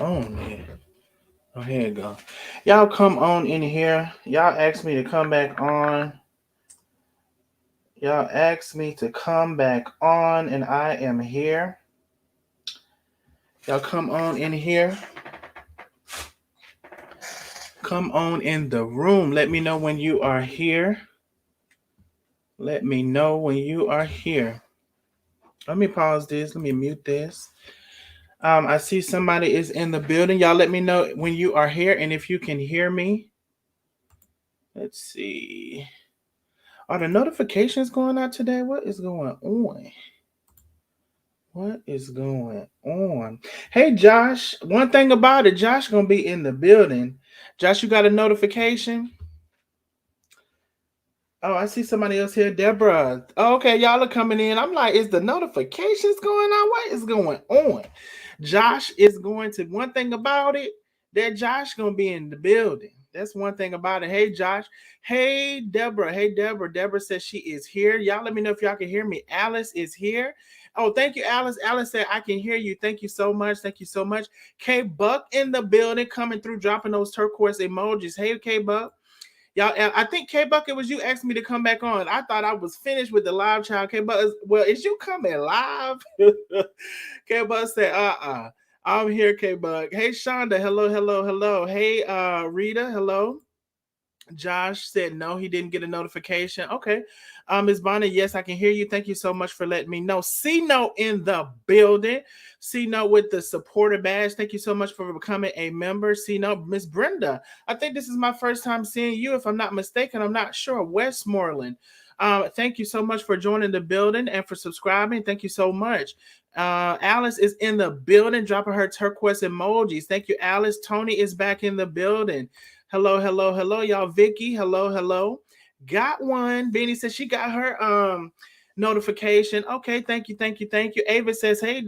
on there. Oh, here you go. Y'all come on in here. Y'all asked me to come back on. Y'all asked me to come back on, and I am here. Y'all come on in here. Come on in the room. Let me know when you are here. Let me know when you are here. Let me pause this. Let me mute this. I see somebody is in the building. Y'all let me know when you are here and if you can hear me. Let's see. Are the notifications going out today? What is going on? What is going on? Hey, Josh. One thing about it, Josh gonna be in the building. Josh, you got a notification? Oh, I see somebody else here. Deborah. Oh, okay, y'all are coming in. I'm like, is the notifications going on? What is going on? Josh is going to, one thing about it, that Josh gonna be in the building. That's one thing about it. Hey, Josh. Hey, Deborah. Hey, Deborah. Deborah says she is here. Y'all let me know if y'all can hear me. Alice is here. Oh, thank you, Alice. Alice said, I can hear you. Thank you so much. Thank you so much. K Buck in the building, coming through, dropping those turquoise emojis. Hey, K Buck. Y'all, I think K Buck, it was you asked me to come back on. I thought I was finished with the live child. K Buck, well, is you coming live? K Buck said, I'm here, K Buck. Hey, Shonda, hello, hello, hello. Hey, Rita, hello. Josh said no, he didn't get a notification. Okay. Ms. Bonnie, yes, I can hear you. Thank you so much for letting me know. C Note in the building. C Note with the supporter badge. Thank you so much for becoming a member. C Note, Miss Brenda. I think this is my first time seeing you, if I'm not mistaken. I'm not sure. Westmoreland. Thank you so much for joining the building and for subscribing. Thank you so much. Alice is in the building, dropping her turquoise emojis. Thank you, Alice. Tony is back in the building. Hello, hello, hello, y'all. Vicky, hello, hello. Got one. Benny says she got her notification. Okay, thank you, thank you, thank you. Ava says, hey,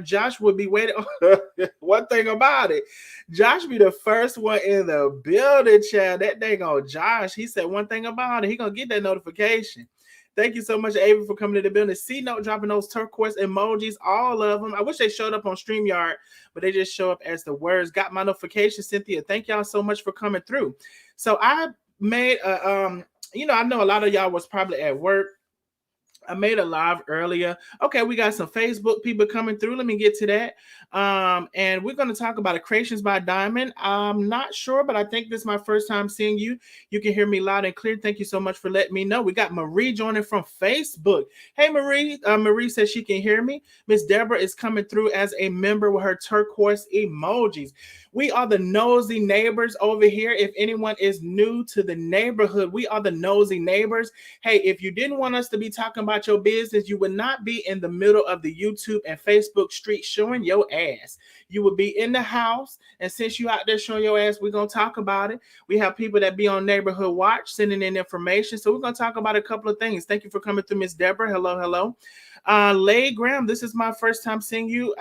Josh would be waiting. One thing about it, Josh be the first one in the building, child. That dang on Josh. He said one thing about it. He gonna get that notification. Thank you so much, Ava, for coming to the building. C Note dropping those turquoise emojis, all of them. I wish they showed up on StreamYard, but they just show up as the words. Got my notification, Cynthia. Thank y'all so much for coming through. So I made a I know a lot of y'all was probably at work. I made a live earlier. Okay, we got some Facebook people coming through. Let me get to that. And we're going to talk about Creations by Diamond. I'm not sure, but I think this is my first time seeing you. You can hear me loud and clear. Thank you so much for letting me know. We got Marie joining from Facebook. Hey, Marie. Marie says she can hear me. Miss Deborah is coming through as a member with her turquoise emojis. We are the nosy neighbors over here. If anyone is new to the neighborhood, we are the nosy neighbors. Hey, if you didn't want us to be talking about your business, you would not be in the middle of the YouTube and Facebook street showing your ass. You would be in the house, and since you out there showing your ass, we're going to talk about it. We have people that be on Neighborhood Watch sending in information, so we're going to talk about a couple of things. Thank you for coming through, Miss Deborah. Hello, hello. Lay Graham, this is my first time seeing you.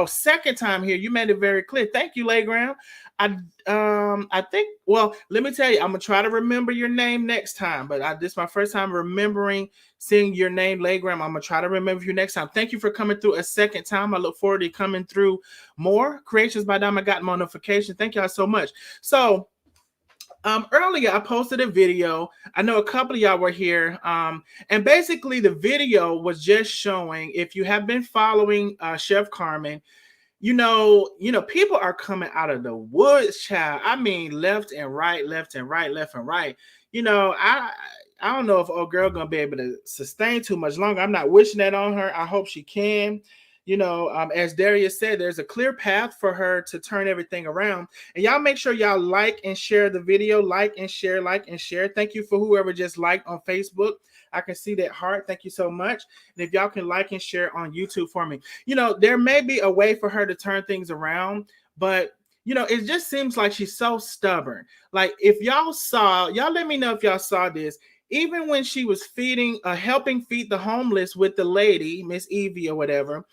Second time here. You made it very clear. Thank you, Lay Graham. I think, well, let me tell you, I'm gonna try to remember your name next time, but this is my first time remembering seeing your name, Legram. I'm gonna try to remember you next time. Thank you for coming through a second time. I look forward to coming through more. Creations by Diamond got my notification. Thank y'all so much. So earlier I posted a video. I know a couple of y'all were here. And basically the video was just showing, if you have been following Chef Carmen, you know, people are coming out of the woods, child. I mean, left and right, left and right, left and right. I don't know if old girl gonna be able to sustain too much longer. I'm not wishing that on her. I hope she can. As Darius said, there's a clear path for her to turn everything around. And y'all make sure y'all like and share the video. Like and share, like and share. Thank you for whoever just liked on Facebook. I can see that heart. Thank you so much. And if y'all can like and share on YouTube for me. There may be a way for her to turn things around, but it just seems like she's so stubborn. Like if y'all let me know if y'all saw this. Even when she was helping feed the homeless with the lady, Miss Evie or whatever,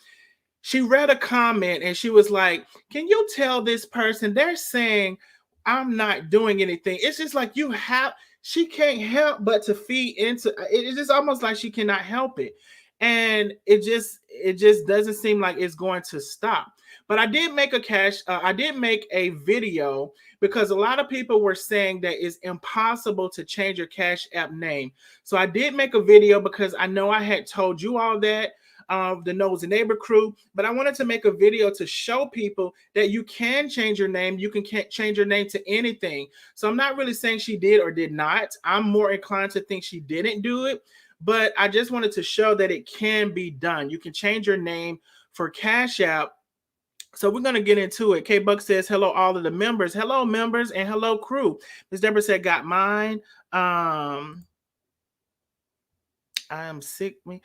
she read a comment and she was like, can you tell this person they're saying I'm not doing anything? It's just like she can't help but to feed into it. It's just almost like she cannot help it. And it just doesn't seem like it's going to stop. But I did make a video because a lot of people were saying that it's impossible to change your Cash App name. So I did make a video because I know I had told you all that, the Nosy Neighbor crew, but I wanted to make a video to show people that you can change your name. You can change your name to anything. So I'm not really saying she did or did not. I'm more inclined to think she didn't do it, but I just wanted to show that it can be done. You can change your name for Cash App. So we're going to get into it. K Buck says, hello, all of the members. Hello, members, and hello, crew. Miss Deborah said, got mine. I am sick. Me.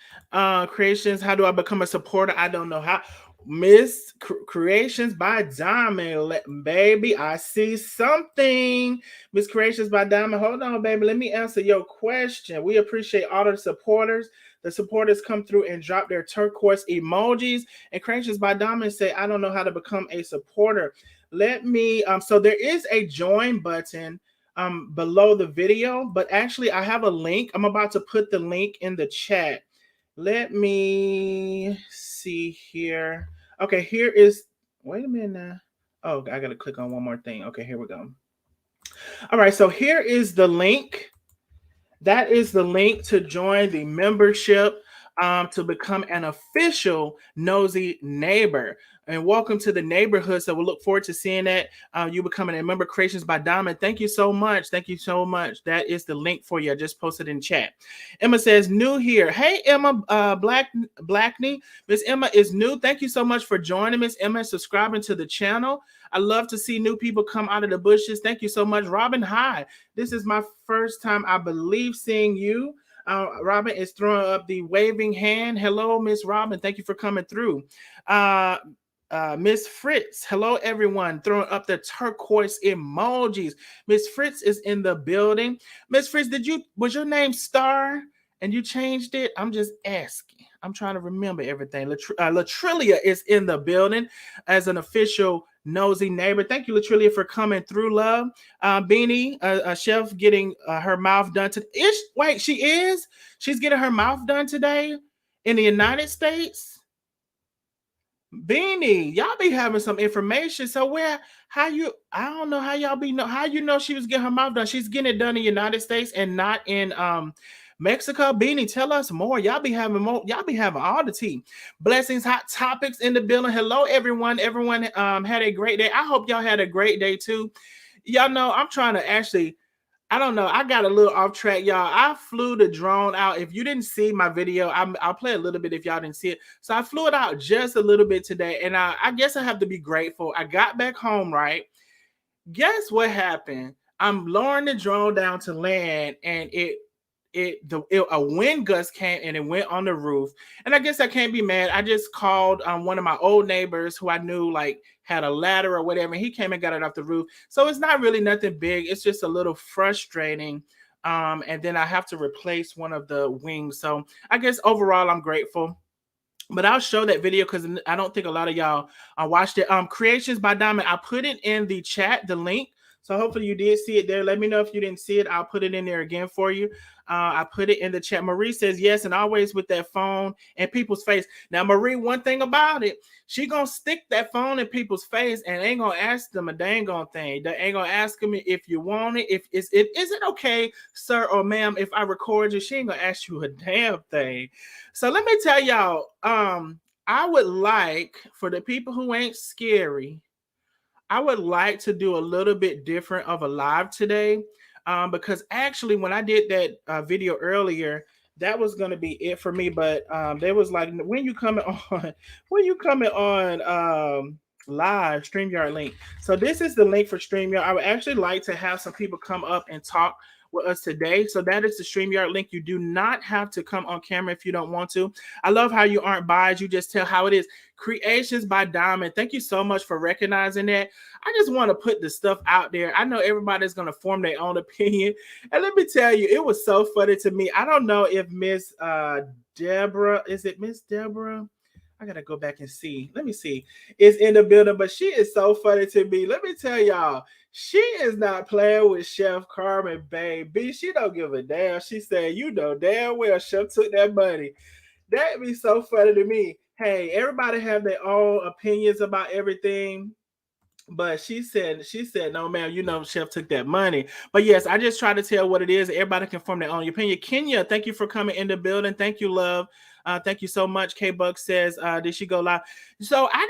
Creations, how do I become a supporter? I don't know how. Miss Creations by Diamond, baby. I see something. Miss Creations by Diamond. Hold on, baby. Let me answer your question. We appreciate all the supporters. The supporters come through and drop their turquoise emojis. And Creations by Diamond say, I don't know how to become a supporter. Let me, so there is a join button below the video, but actually I have a link. I'm about to put the link in the chat. Let me see here. Okay, here is, wait a minute now. Oh, I gotta click on one more thing. Okay, here we go. All right, so here is the link. That is the link to join the membership, to become an official Nosy Neighbor. And welcome to the neighborhood. So we'll look forward to seeing that. You becoming a member. Creations by Diamond. Thank you so much. Thank you so much. That is the link for you. I just posted in chat. Emma says, new here. Hey, Emma Blackney. Miss Emma is new. Thank you so much for joining, Miss Emma, and subscribing to the channel. I love to see new people come out of the bushes. Thank you so much. Robin, hi. This is my first time, I believe, seeing you. Robin is throwing up the waving hand. Hello, Miss Robin. Thank you for coming through. Miss Fritz, hello everyone, throwing up the turquoise emojis. Miss Fritz is in the building. Miss Fritz, was your name Star and you changed it? I'm just asking. I'm trying to remember everything. Latrilia is in the building as an official Nosy Neighbor. Thank you, Latrilia, for coming through, love. Beanie, a chef, getting her mouth done today. Wait, she is? She's getting her mouth done today in the United States? Beanie, y'all be having some information. So I don't know how y'all how you know she was getting her mouth done. She's getting it done in the United States and not in Mexico. Beanie, tell us more. Y'all be having all the tea. Blessings, hot topics in the building. Hello, everyone. Everyone had a great day. I hope y'all had a great day too. Y'all know I'm trying to actually, I don't know. I got a little off track, y'all. I flew the drone out. If you didn't see my video, I'll play a little bit if y'all didn't see it. So I flew it out just a little bit today, and I guess I have to be grateful. I got back home, right? Guess what happened? I'm lowering the drone down to land, and a wind gust came and it went on the roof. And I guess I can't be mad. I just called one of my old neighbors who I knew like had a ladder or whatever. And he came and got it off the roof. So it's not really nothing big. It's just a little frustrating. And then I have to replace one of the wings. So I guess overall I'm grateful. But I'll show that video because I don't think a lot of y'all watched it. Creations by Diamond. I put it in the chat, the link. So hopefully you did see it there. Let me know if you didn't see it. I'll put it in there again for you. I put it in the chat. Marie says yes, and always with that phone in people's face. Now, Marie, one thing about it, she gonna stick that phone in people's face and ain't gonna ask them a dang on thing. They ain't gonna ask them if you want it. Is it okay, sir or ma'am, if I record you? She ain't gonna ask you a damn thing. So let me tell y'all, I would like, for the people who ain't scary, I would like to do a little bit different of a live today, because actually when I did that video earlier, that was going to be it for me. But they was like, when you coming on live, StreamYard link. So this is the link for StreamYard. I would actually like to have some people come up and talk with us today. So that is the StreamYard link. You do not have to come on camera if you don't want to. I love how you aren't biased. You just tell how it is. Creations by Diamond. Thank you so much for recognizing that. I just want to put the stuff out there. I know everybody's going to form their own opinion. And let me tell you, it was so funny to me. I don't know if Miss Deborah, is it Miss Deborah? I got to go back and see. Let me see. Is in the building, but she is so funny to me. Let me tell y'all, she is not playing with Chef Carmen, baby. She don't give a damn. She said, you know damn well Chef took that money. That'd be so funny to me. Hey, everybody have their own opinions about everything. But she said, no, ma'am, Chef took that money. But yes, I just try to tell what it is. Everybody can form their own opinion. Kenya, thank you for coming in the building. Thank you, love. Thank you so much. K Buck says, did she go live? So I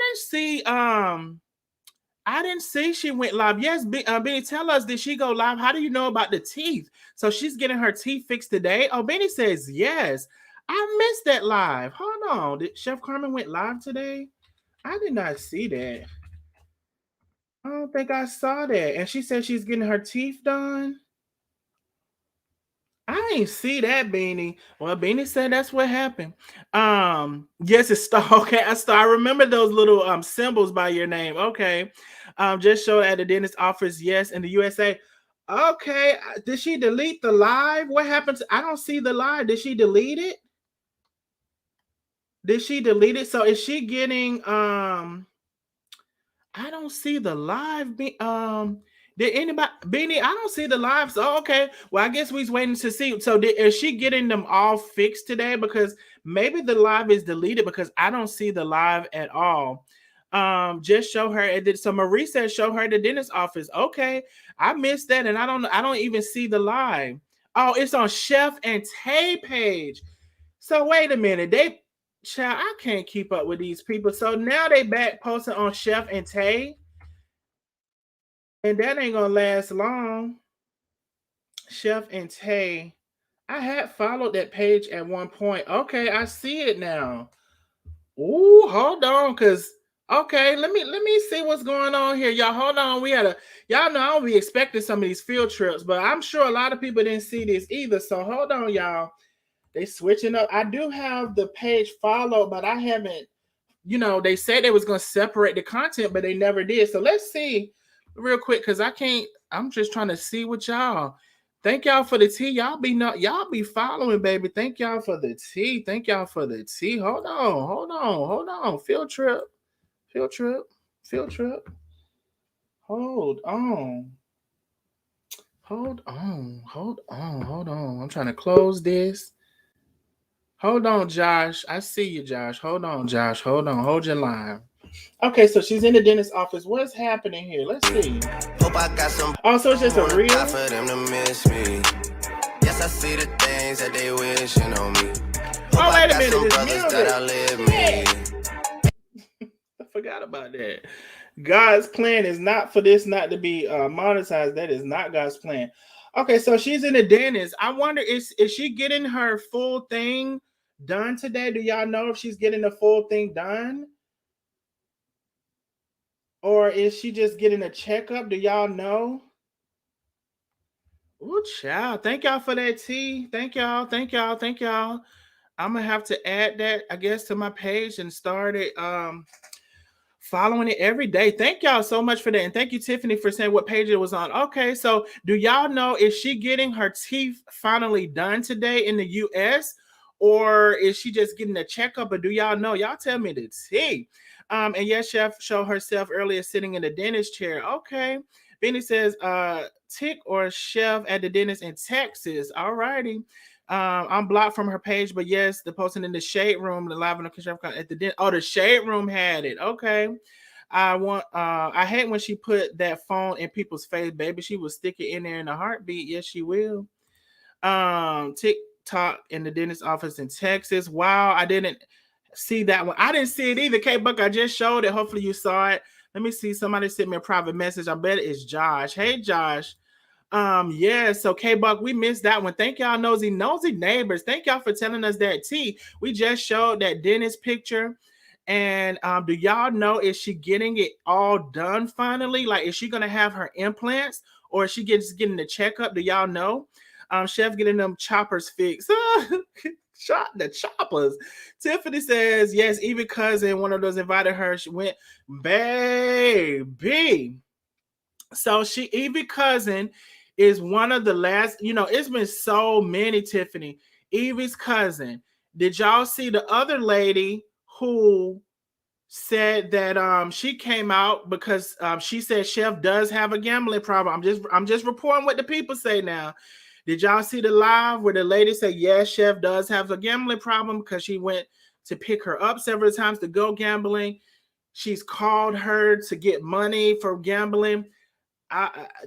didn't see she went live. Yes, Benny, tell us, did she go live? How do you know about the teeth? So she's getting her teeth fixed today. Oh, Benny says yes. I missed that live. Hold on. Did Chef Carmen went live today? I did not see that. I don't think I saw that. And she said she's getting her teeth done. I ain't see that, Beanie. Well, Beanie said that's what happened. Yes, it's Star. Okay, I remember those little symbols by your name. Okay. Just showed at the dentist office, yes, in the USA. Okay. Did she delete the live? What happened I don't see the live. Did she delete it? Did she delete it? So is she getting I don't see the live. Did anybody, Beanie? I don't see the live. So okay, well, I guess we's waiting to see. So is she getting them all fixed today? Because maybe the live is deleted because I don't see the live at all. Just show her. So Marie said show her the dentist office. Okay, I missed that, and I don't even see the live. Oh, it's on Chef and Tay page. So wait a minute, child, I can't keep up with these people. So now they back posting on Chef and Tay, and that ain't gonna last long. Chef and Tay, I had followed that page at one point. Okay, I see it now. Ooh, hold on, cause okay, let me see what's going on here, y'all. Hold on, y'all know I don't be expecting some of these field trips, but I'm sure a lot of people didn't see this either. So hold on, y'all. They switching up. I do have the page followed, but I haven't. They said they was gonna separate the content, but they never did. So let's see real quick, because I can't. I'm just trying to see what y'all. Thank y'all for the tea. Y'all be following, baby. Thank y'all for the tea. Thank y'all for the tea. Hold on. Field trip. Hold on. I'm trying to close this. Hold on, Josh. I see you, Josh. Hold on, Josh. Hold on. Hold your line. Okay, so she's in the dentist office. What's happening here? Let's see. Hope I got some. Oh, so it's just a reel? For them to miss me. Yes, I see the things that they wishing on me. Oh, wait a minute. This music. I forgot about that. God's plan is not for this not to be monetized. That is not God's plan. Okay, so she's in the dentist. I wonder, is she getting her full thing done today? Do y'all know if she's getting the full thing done? Or is she just getting a checkup? Do y'all know? Ooh, child. Thank y'all for that tea. Thank y'all. I'm gonna have to add that, I guess, to my page and start it following it every day. Thank y'all so much for that. And thank you, Tiffany, for saying what page it was on. Okay, so do y'all know, is she getting her teeth finally done today in the US? Or is she just getting a checkup? Or do y'all know? Y'all tell me the tea. And yes, Chef showed herself earlier sitting in the dentist chair. Okay. Benny says, Tick or Chef at the dentist in Texas. All righty. I'm blocked from her page, but yes, the posting in the shade room, the live on the Chef at the dentist. Oh, the shade room had it. Okay. I hate when she put that phone in people's face, baby. She will stick it in there in a heartbeat. Yes, she will. TikTok in the dentist office in Texas. Wow, I didn't see that one. I didn't see it either. K-Buck, I just showed it. Hopefully you saw it. Let me see. Somebody sent me a private message. I bet it's Josh. Hey, Josh. Yeah, so K-Buck, we missed that one. Thank y'all, nosy neighbors. Thank y'all for telling us that tea. We just showed that dentist picture. And do y'all know, is she getting it all done finally? Like, is she gonna have her implants, or is she just getting the checkup? Do y'all know? Chef getting them choppers fixed. Shot the choppers. Tiffany says, yes, Evie cousin, one of those invited her. She went, baby. So Evie cousin is one of the last, it's been so many, Tiffany. Evie's cousin. Did y'all see the other lady who said that she came out because she said Chef does have a gambling problem? I'm just reporting what the people say now. Did y'all see the live where the lady said, yes, Chef does have a gambling problem because she went to pick her up several times to go gambling. She's called her to get money for gambling.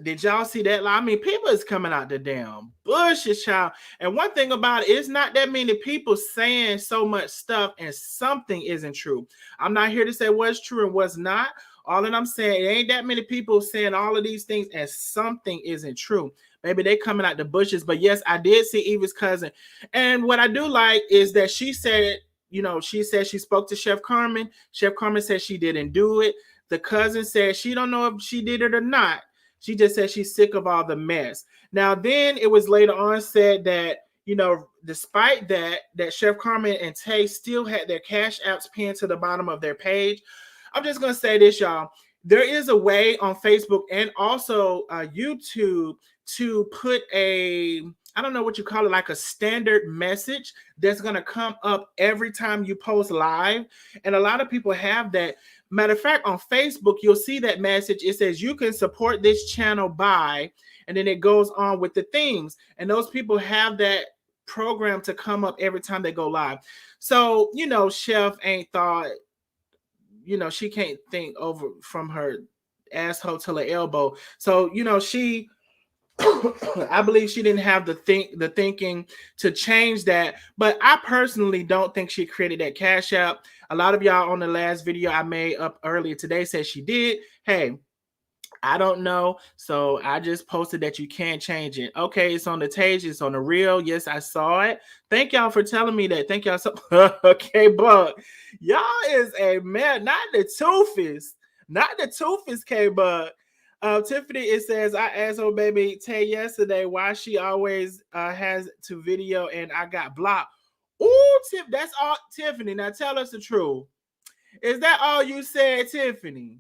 Did y'all see that? I mean, people is coming out the damn bushes, child. And one thing about it, it's not that many people saying so much stuff and something isn't true. I'm not here to say what's true and what's not. All that I'm saying, it ain't that many people saying all of these things and something isn't true. Maybe they coming out the bushes. But yes, I did see Eva's cousin. And what I do like is that she said, she said she spoke to Chef Carmen. Chef Carmen said she didn't do it. The cousin said she don't know if she did it or not. She just said she's sick of all the mess. Now, then it was later on said that, despite that Chef Carmen and Tay still had their Cash Apps pinned to the bottom of their page. I'm just going to say this, y'all. There is a way on Facebook and also YouTube to put I don't know what you call it, like a standard message that's going to come up every time you post live. And a lot of people have that. Matter of fact, on Facebook, you'll see that message. It says you can support this channel by, and then it goes on with the things. And those people have that program to come up every time they go live. So, Chef ain't thought, she can't think over from her asshole to her elbow. So, she I believe she didn't have the thinking to change that. But I personally don't think she created that Cash App. A lot of y'all on the last video I made up earlier today said she did. Hey, I don't know. So I just posted that you can't change it. Okay, it's on the page. It's on the reel. Yes, I saw it. Thank y'all for telling me that. Thank y'all so okay, but y'all is a man, not the Toofist. Not the Toofist, K-Bug. Tiffany, it says, I asked her baby Tay yesterday why she always has to video and I got blocked. Ooh, that's all, Tiffany. Now tell us the truth. Is that all you said, Tiffany?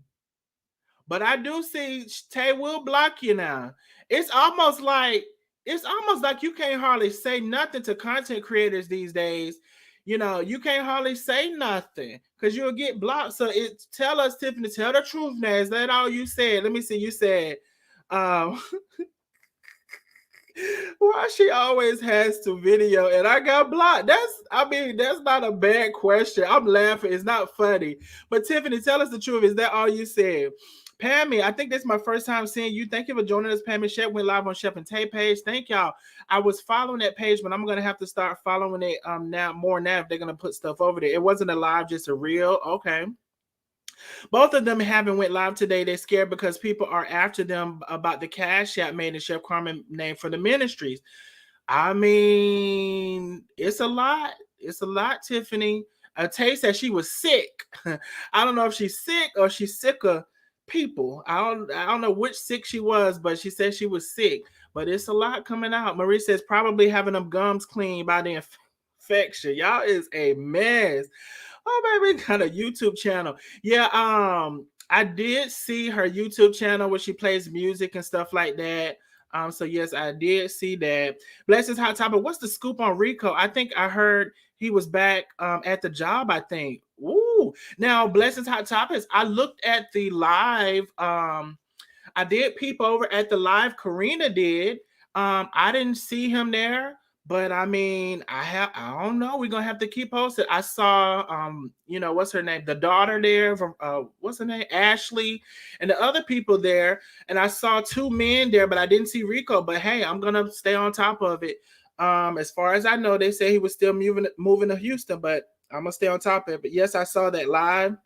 But I do see Tay will block you now. It's almost like you can't hardly say nothing to content creators these days. You can't hardly say nothing because you'll get blocked. So tell us, Tiffany, tell the truth now. Is that all you said? Let me see. You said, why she always has to video and I got blocked. That's not a bad question. I'm laughing. It's not funny. But Tiffany, tell us the truth. Is that all you said? Pammy, I think this is my first time seeing you. Thank you for joining us. Pammy Chef went live on Chef and Tay page. Thank y'all. I was following that page, but I'm gonna have to start following it now if they're gonna put stuff over there. It wasn't a live, just a reel. Okay. Both of them haven't went live today. They're scared because people are after them about the Cash App made in Chef Carmen name for the ministries. I mean, it's a lot. It's a lot, Tiffany. Tay said she was sick. I don't know if she's sick or she's sick of people. I don't know which sick she was, but she said she was sick. But it's a lot coming out. Marie says probably having them gums cleaned by the infection. Y'all is a mess. Oh, baby, got a YouTube channel. Yeah, I did see her YouTube channel where she plays music and stuff like that. So yes, I did see that. Blessings Hot Topic. What's the scoop on Rico? I think I heard he was back at the job, I think. Ooh. Now, Blessings Hot Topics. I looked at the live. I did peep over at the live. Karina did. I didn't see him there. But I mean, I don't know. We're gonna have to keep posted. I saw what's her name? The daughter there from what's her name? Ashley, and the other people there. And I saw two men there, but I didn't see Rico. But hey, I'm gonna stay on top of it. As far as I know, they say he was still moving to Houston, but I'm gonna stay on top of it. But yes, I saw that live.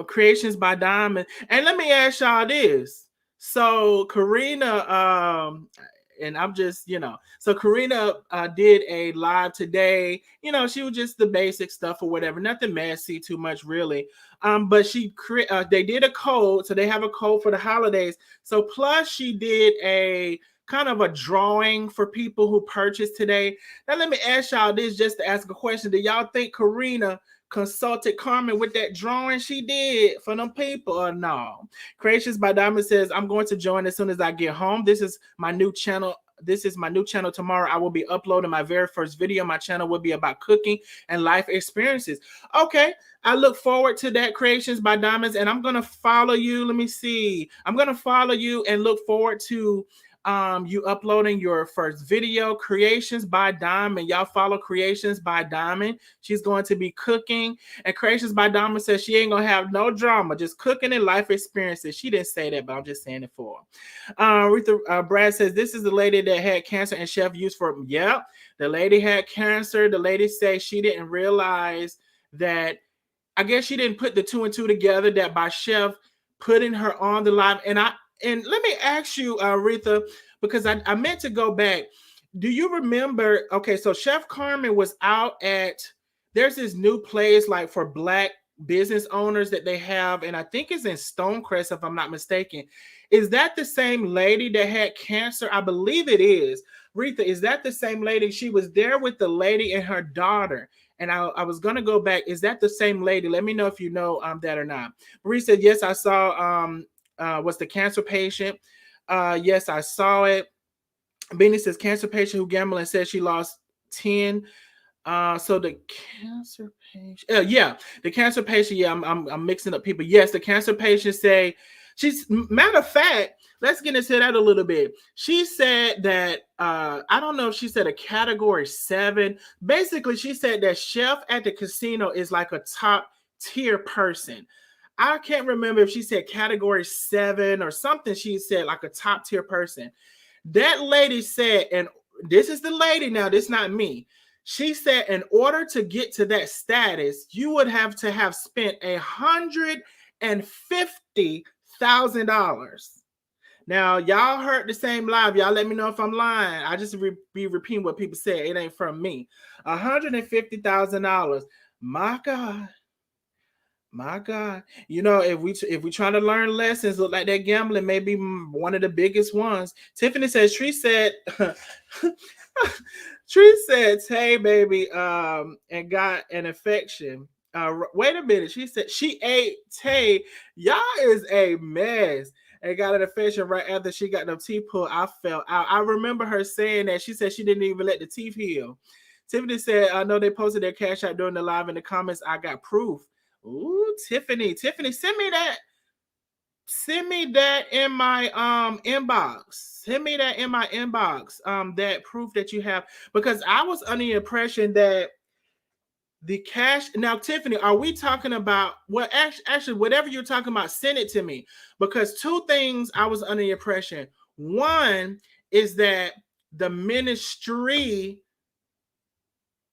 Creations by Diamond. And let me ask y'all this. So Karina, and I'm just, so Karina did a live today. She was just the basic stuff or whatever, nothing messy too much really. But they did a code, so they have a code for the holidays. So plus she did a kind of a drawing for people who purchased today. Now let me ask y'all this just to ask a question. Do y'all think Karina consulted Carmen with that drawing she did for them people or no? Creations by Diamond says, I'm going to join as soon as I get home. This is my new channel. Tomorrow. I will be uploading my very first video. My channel will be about cooking and life experiences. Okay. I look forward to that, Creations by Diamonds, and I'm going to follow you. Let me see. I'm going to follow you and look forward to You uploading your first video, Creations by Diamond. Y'all follow Creations by Diamond. She's going to be cooking, and Creations by Diamond says she ain't gonna have no drama, just cooking and life experiences. She didn't say that, but I'm just saying it for her. Brad says this is the lady that had cancer and chef used for. Yep, the lady had cancer. The lady says she didn't realize that. I guess she didn't put the two and two together that by chef putting her on the live. And let me ask you, Aretha, because I meant to go back. Do you remember? Okay, so Chef Carmen was out at, there's this new place like for Black business owners that they have, and I think it's in Stonecrest, if I'm not mistaken. Is that the same lady that had cancer? I believe it is. Retha, is that the same lady? She was there with the lady and her daughter. And I was gonna go back. Is that the same lady? Let me know if you know that or not. Marie said, yes, I saw was the cancer patient. Yes, I saw it. Beanie says cancer patient who gambled and said she lost 10. So the cancer patient, yeah, the cancer patient, yeah, I'm mixing up people. Yes, the cancer patient say she's, matter of fact, let's get into that a little bit. She said that I don't know if she said a category 7. Basically, she said that chef at the casino is like a top tier person. I can't remember if she said category 7 or something. She said like a top tier person. That lady said, and this is the lady now, this is not me. She said in order to get to that status, you would have to have spent $150,000. Now, y'all heard the same live. Y'all let me know if I'm lying. I just be repeating what people say. It ain't from me. $150,000. My God. My God. You know, if we trying to learn lessons, look like that gambling may be one of the biggest ones. Tiffany says, Tree said, Tree said, hey, baby, and got an infection. Wait a minute. She said she ate Tay. Y'all is a mess. And got an infection right after she got them teeth pulled. I fell out. I remember her saying that. She said she didn't even let the teeth heal. Tiffany said, I know they posted their cash out during the live in the comments. I got proof. Ooh, Tiffany, send me that. Send me that in my inbox. Send me that in my inbox. That proof that you have, because I was under the impression that the cash. Now, Tiffany, are we talking about what? Actually, whatever you're talking about, send it to me, because two things I was under the impression. One is that the ministry,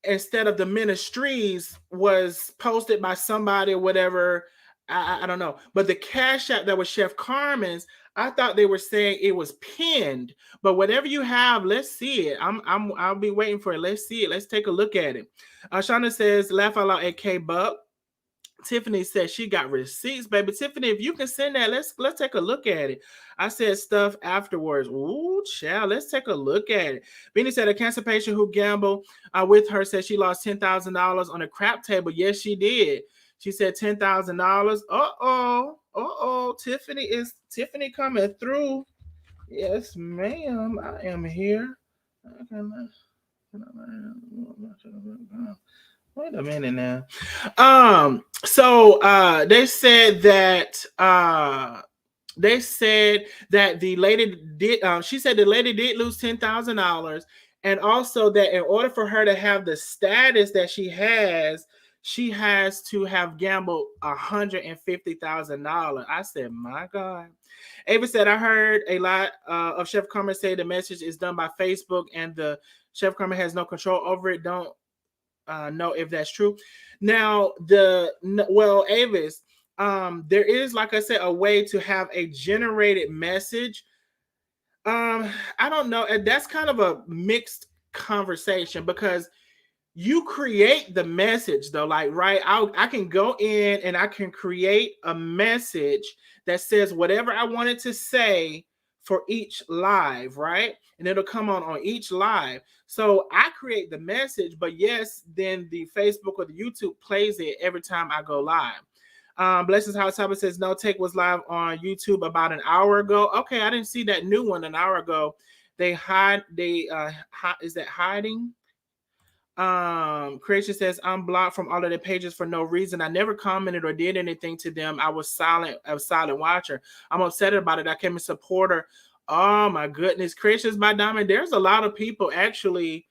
instead of the ministries, was posted by somebody or whatever. I don't know. But the cash app that was Chef Carmen's, I thought they were saying it was pinned. But whatever you have, let's see it. I'll be waiting for it. Let's see it. Let's take a look at it. Shauna says, laugh out loud at K Buck. Tiffany says she got receipts, baby. Tiffany, if you can send that, let's take a look at it. I said stuff afterwards. Ooh, child, let's take a look at it. Beanie said a cancer patient who gambled with her said she lost $10,000 on a crap table. Yes, she did. She said $10,000. Uh-oh. Tiffany coming through. Yes, ma'am. I am here. Wait a minute now. So they said that the lady did. She said the lady did lose $10,000, and also that in order for her to have the status that she has to have gambled $150,000. I said, my God. Ava said, I heard a lot of Chef Carmen say the message is done by Facebook, and the Chef Carmen has no control over it. Don't know if that's true. Now, Avis, there is, like I said, a way to have a generated message. I don't know. That's kind of a mixed conversation, because you create the message though, like, right? I can go in and I can create a message that says whatever I wanted to say for each live, right? And it'll come on each live. So I create the message, but yes, then the Facebook or the YouTube plays it every time I go live. Blessings House Hubba says no take was live on YouTube about an hour ago. Okay, I didn't see that new one an hour ago. Is that hiding? Creation says I'm blocked from all of their pages for no reason. I never commented or did anything to them. I was silent, a silent watcher. I'm upset about it. I came a supporter Oh my goodness, Creations by Diamond. There's a lot of people actually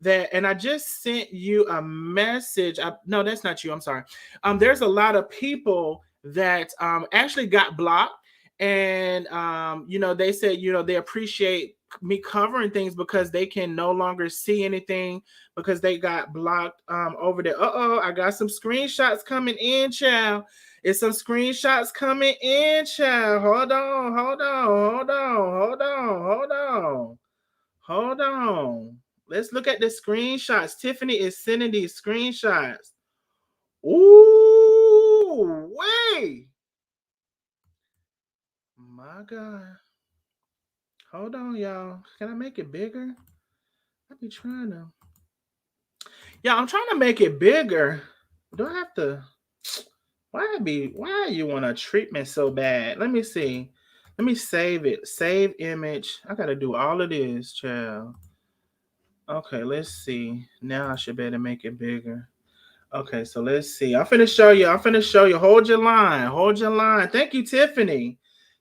that, and I just sent you a message. No, that's not you. I'm sorry. There's a lot of people that actually got blocked, and they said they appreciate me covering things because they can no longer see anything because they got blocked over there. I got some screenshots coming in, child. It's some screenshots coming in, child. Hold on, hold on, hold on, hold on, hold on, hold on. Let's look at the screenshots. Tiffany is sending these screenshots. Ooh, wait. My God. Hold on, y'all. Can I make it bigger? I be trying to. Yeah, I'm trying to make it bigger. Do I have to? Why you want to treat me so bad? Let me see. Let me save it. Save image. I gotta do all of this, child. Okay, let's see. Now I should better make it bigger. Okay, so let's see. I'm finna show you. I'm finna show you. Hold your line. Hold your line. Thank you, Tiffany.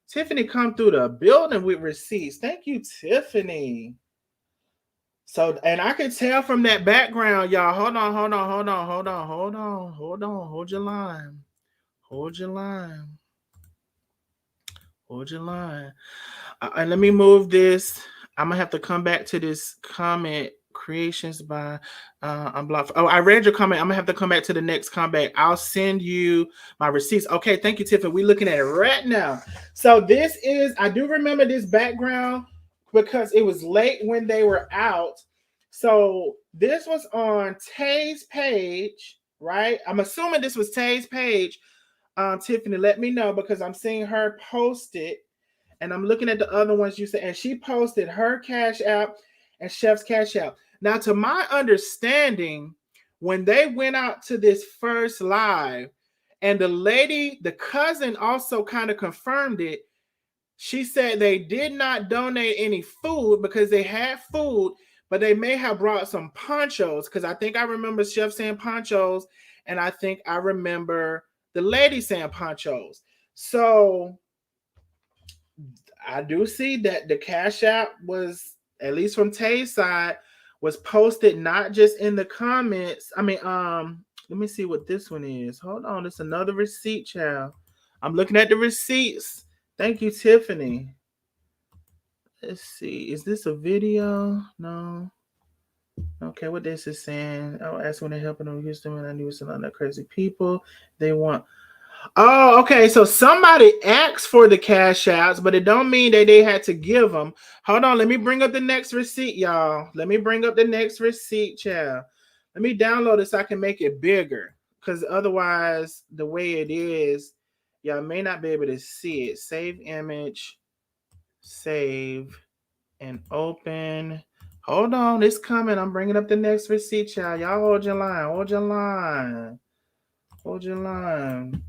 Tiffany come through the building with receipts. Thank you, Tiffany. So, and I can tell from that background, y'all. Hold on, hold on, hold on, hold on, hold on, hold on. Hold your line. Hold your line. Hold your line. And let me move this. I'm gonna have to come back to this comment. Creations by Unblocked. Oh, I read your comment. I'm gonna have to come back to the next comment. I'll send you my receipts. Okay, thank you, Tiffany. We're looking at it right now. So this is, I do remember this background because it was late when they were out. So this was on Tay's page, right? I'm assuming this was Tay's page. Tiffany, let me know because I'm seeing her post it. And I'm looking at the other ones you said, and she posted her Cash App and Chef's Cash App. Now, to my understanding, when they went out to this first live, and the lady, the cousin also kind of confirmed it, she said they did not donate any food because they had food, but they may have brought some ponchos because I think I remember Chef saying ponchos, and I think I remember the lady saying ponchos. So I do see that the Cash App was, at least from Tay's side, was posted not just in the comments. I mean, let me see what this one is. Hold on, it's another receipt, child. I'm looking at the receipts. Thank you, Tiffany. Let's see. Is this a video? No. Okay, what this is saying? I was asking when they're helping them Houston when I knew some other crazy people. They want. Oh, okay. So somebody asked for the cash outs, but it don't mean that they had to give them. Hold on. Let me bring up the next receipt, y'all. Let me bring up the next receipt, child. Let me download it so I can make it bigger. Because otherwise, the way it is, y'all may not be able to see it. Save image, save, and open. Hold on. It's coming. I'm bringing up the next receipt, child. Y'all hold your line. Hold your line. Hold your line.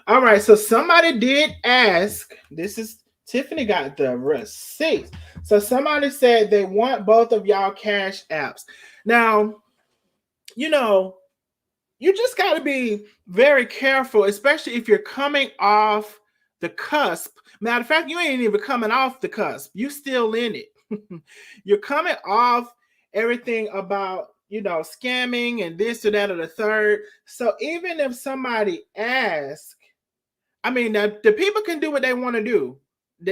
All right, so somebody did ask. This is Tiffany got the receipts. So somebody said they want both of y'all cash apps. Now, you just got to be very careful, especially if you're coming off the cusp. Matter of fact, you ain't even coming off the cusp. You still in it. You're coming off everything about scamming and this or that or the third. So even if somebody asks, I mean, the people can do what they want to do.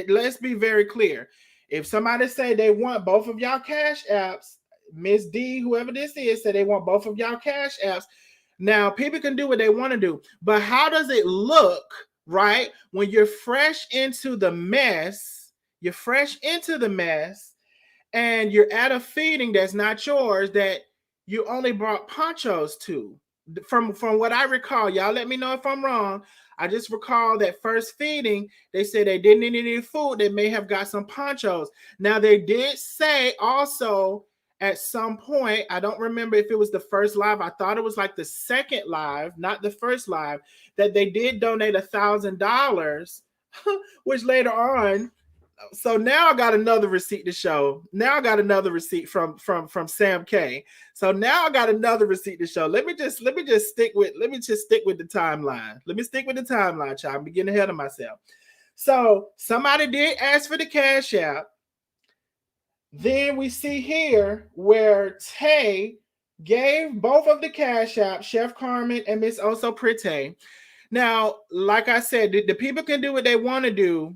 Let's be very clear. If somebody say they want both of y'all cash apps, Miss D, whoever this is, say they want both of y'all cash apps. Now, people can do what they want to do, but how does it look, right? When you're fresh into the mess, and you're at a feeding that's not yours, that you only brought ponchos to. From what I recall, y'all let me know if I'm wrong. I just recall that first feeding, they said they didn't need any food. They may have got some ponchos. Now, they did say also at some point, I don't remember if it was the first live. I thought it was like the second live, not the first live, that they did donate $1,000, which later on. So now I got another receipt to show. Now I got another receipt from Sam K. So now I got another receipt to show. Let me just stick with the timeline. Let me stick with the timeline, child. I'm getting ahead of myself. So somebody did ask for the Cash App. Then we see here where Tay gave both of the Cash App, Chef Carmen and Miss Oso Pretty. Now, like I said, the people can do what they want to do,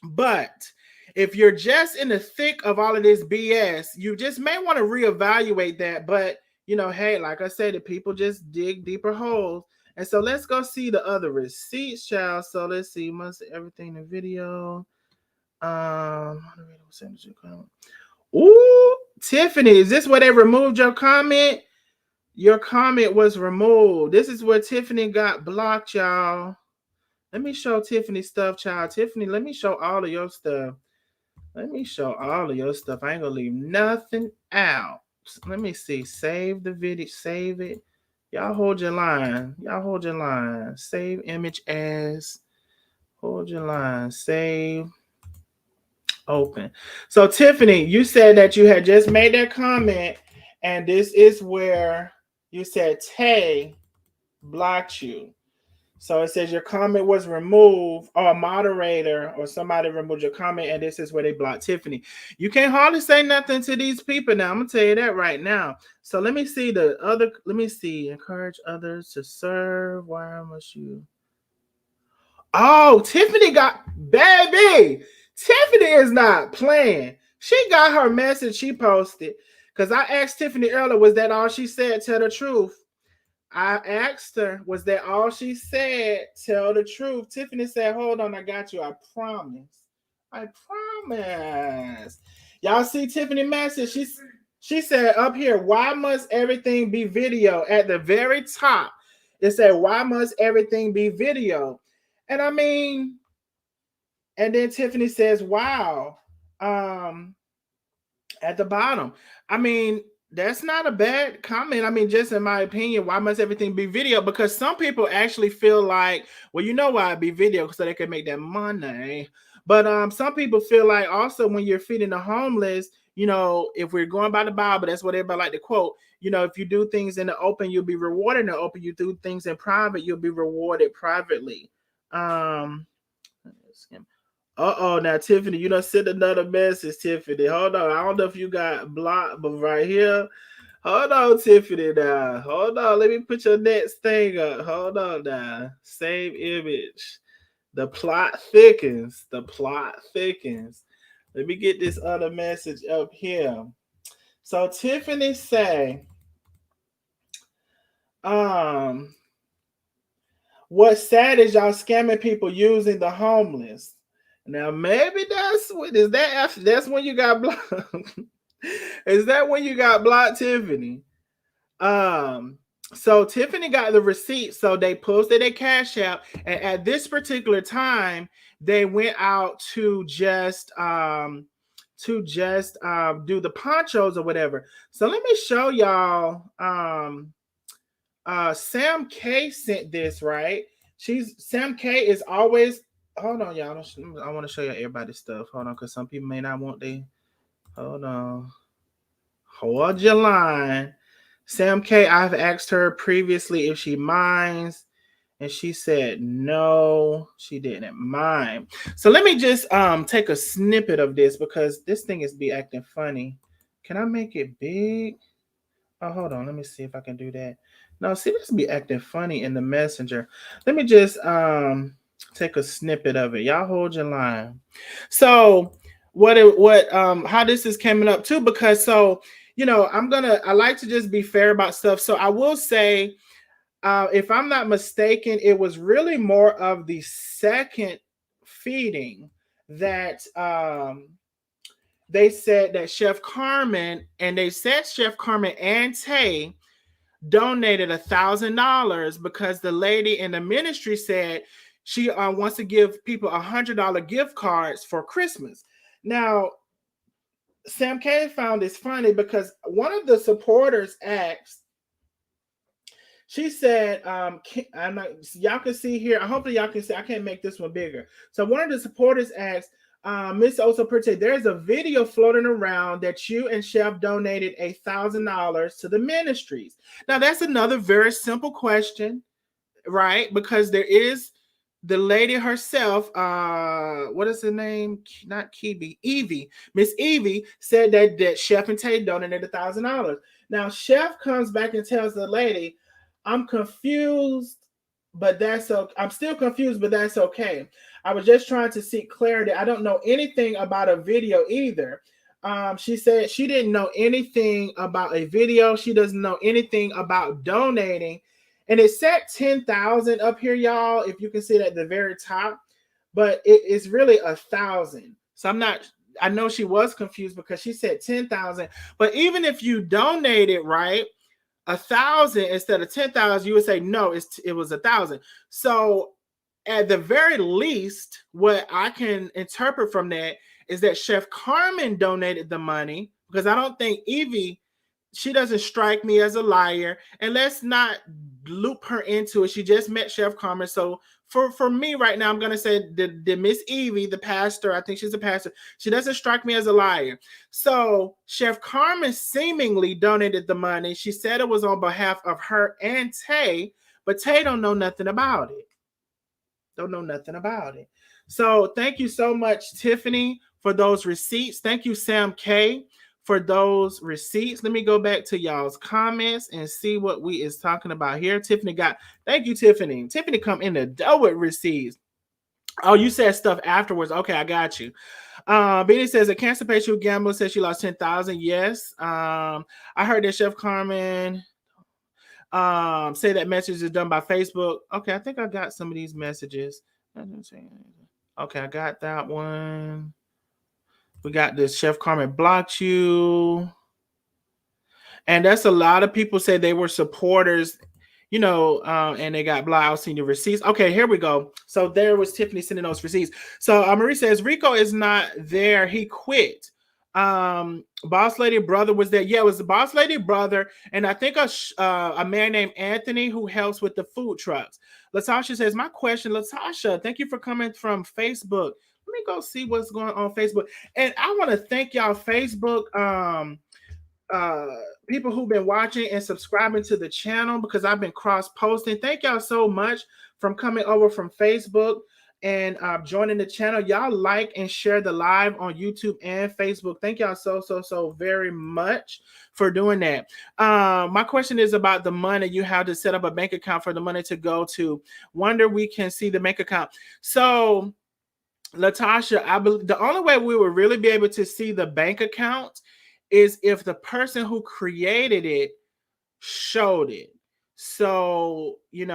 but if you're just in the thick of all of this BS, you just may want to reevaluate that. But hey, like I said, the people just dig deeper holes. And so let's go see the other receipts, child. So let's see, must everything in the video. Ooh, Tiffany, is this where they removed your comment? Your comment was removed. This is where Tiffany got blocked, y'all. Let me show Tiffany stuff, child. Tiffany, let me show all of your stuff. Let me show all of your stuff. I ain't gonna leave nothing out. Let me see. Save the video. Save it. Y'all hold your line. Y'all hold your line. Save image as. Hold your line. Save. Open. So Tiffany, you said that you had just made that comment, and this is where you said Tay blocked you. So it says your comment was removed, or a moderator or somebody removed your comment, and this is where they blocked Tiffany. You can't hardly say nothing to these people now. I'm gonna tell you that right now. So let me see the other. Let me see. Encourage others to serve. Why must you? Oh, Tiffany got baby. Tiffany is not playing. She got her message she posted. Because I asked Tiffany earlier, was that all she said? Tell the truth. I asked her, was that all she said? Tell the truth. Tiffany said, hold on, I got you. I promise. I promise. Y'all see Tiffany message? She said up here, why must everything be video? At the very top, it said, why must everything be video? And I mean, and then Tiffany says, wow. At the bottom. I mean, that's not a bad comment. I mean, just in my opinion, why must everything be video? Because some people actually feel like, well, you know why it be video, so they can make that money. But some people feel like also when you're feeding the homeless, if we're going by the Bible, that's what everybody like to quote. If you do things in the open, you'll be rewarded in the open. You do things in private, you'll be rewarded privately. Now Tiffany, you done sent another message, Tiffany. Hold on. I don't know if you got blocked, but right here. Hold on, Tiffany now. Hold on. Let me put your next thing up. Hold on now. Save image. The plot thickens. The plot thickens. Let me get this other message up here. So Tiffany say, what's sad is y'all scamming people using the homeless. Now maybe that's when you got blocked. Is that when you got blocked, Tiffany? So Tiffany got the receipt, so they posted a Cash App, and at this particular time, they went out to just do the ponchos or whatever. So let me show y'all. Sam K sent this, right? Sam K is always. Hold on, y'all. I want to show you everybody's stuff. Hold on, because some people may not want they. Hold on. Hold your line. Sam K, I've asked her previously if she minds, and she said no, she didn't mind. So let me just take a snippet of this because this thing is be acting funny. Can I make it big? Oh, hold on. Let me see if I can do that. No, see, this be acting funny in the messenger. Let me just take a snippet of it. Y'all hold your line. So how this is coming up too, because so I like to just be fair about stuff. So I will say, if I'm not mistaken, it was really more of the second feeding that they said that Chef Carmen and Tay donated $1,000 because the lady in the ministry said she wants to give people $100 gift cards for Christmas. Now, Sam K found this funny because one of the supporters asked, she said, y'all can see here. Hopefully y'all can see. I can't make this one bigger. So one of the supporters asked, Miss Osoperte, there's a video floating around that you and Chef donated $1,000 to the ministries. Now that's another very simple question, right? Because there is the lady herself, what is her name? Not Kibi, Evie. Miss Evie said that Chef and Tay donated $1,000. Now Chef comes back and tells the lady, "I'm confused, but that's okay. I'm still confused, but that's okay. I was just trying to seek clarity. I don't know anything about a video either." She said she didn't know anything about a video. She doesn't know anything about donating, and it said 10,000 up here, y'all. If you can see it at the very top, but it is really 1,000. So I'm not. I know she was confused because she said 10,000. But even if you donated, right, 1,000 instead of 10,000, you would say no. It was 1,000. So at the very least, what I can interpret from that is that Chef Carmen donated the money, because I don't think Evie, she doesn't strike me as a liar, and let's not loop her into it. She just met Chef Carmen. So for me right now, I'm gonna say the Miss Evie, the pastor, I think she's a pastor, she doesn't strike me as a liar. So Chef Carmen seemingly donated the money. She said it was on behalf of her and Tay, but Tay don't know nothing about it. Don't know nothing about it. So thank you so much, Tiffany, for those receipts. Thank you, Sam K, for those receipts. Let me go back to y'all's comments and see what we is talking about here. Tiffany got, thank you, Tiffany. Tiffany come in the door with receipts. Oh, you said stuff afterwards. Okay, I got you. Benny says a cancer patient gambler says she lost 10,000. Yes. I heard that Chef Carmen say that message is done by Facebook. Okay, I think I got some of these messages. Okay, I got that one. We got this Chef Carmen blocked you. And that's a lot of people say they were supporters, and they got blocked. I'll send you receipts. Okay, here we go. So there was Tiffany sending those receipts. So Marie says Rico is not there. He quit. Boss Lady brother was there. Yeah, it was the Boss Lady brother, and I think a man named Anthony who helps with the food trucks. Latasha says, my question, Latasha, thank you for coming from Facebook. Let me go see what's going on Facebook. And I want to thank y'all Facebook people who've been watching and subscribing to the channel, because I've been cross posting. Thank y'all so much from coming over from Facebook and joining the channel. Y'all like and share the live on YouTube and Facebook. Thank y'all so very much for doing that. My question is about the money. You have to set up a bank account for the money to go to. Wonder we can see the bank account. So Latasha, I believe the only way we will really be able to see the bank account is if the person who created it showed it. So, you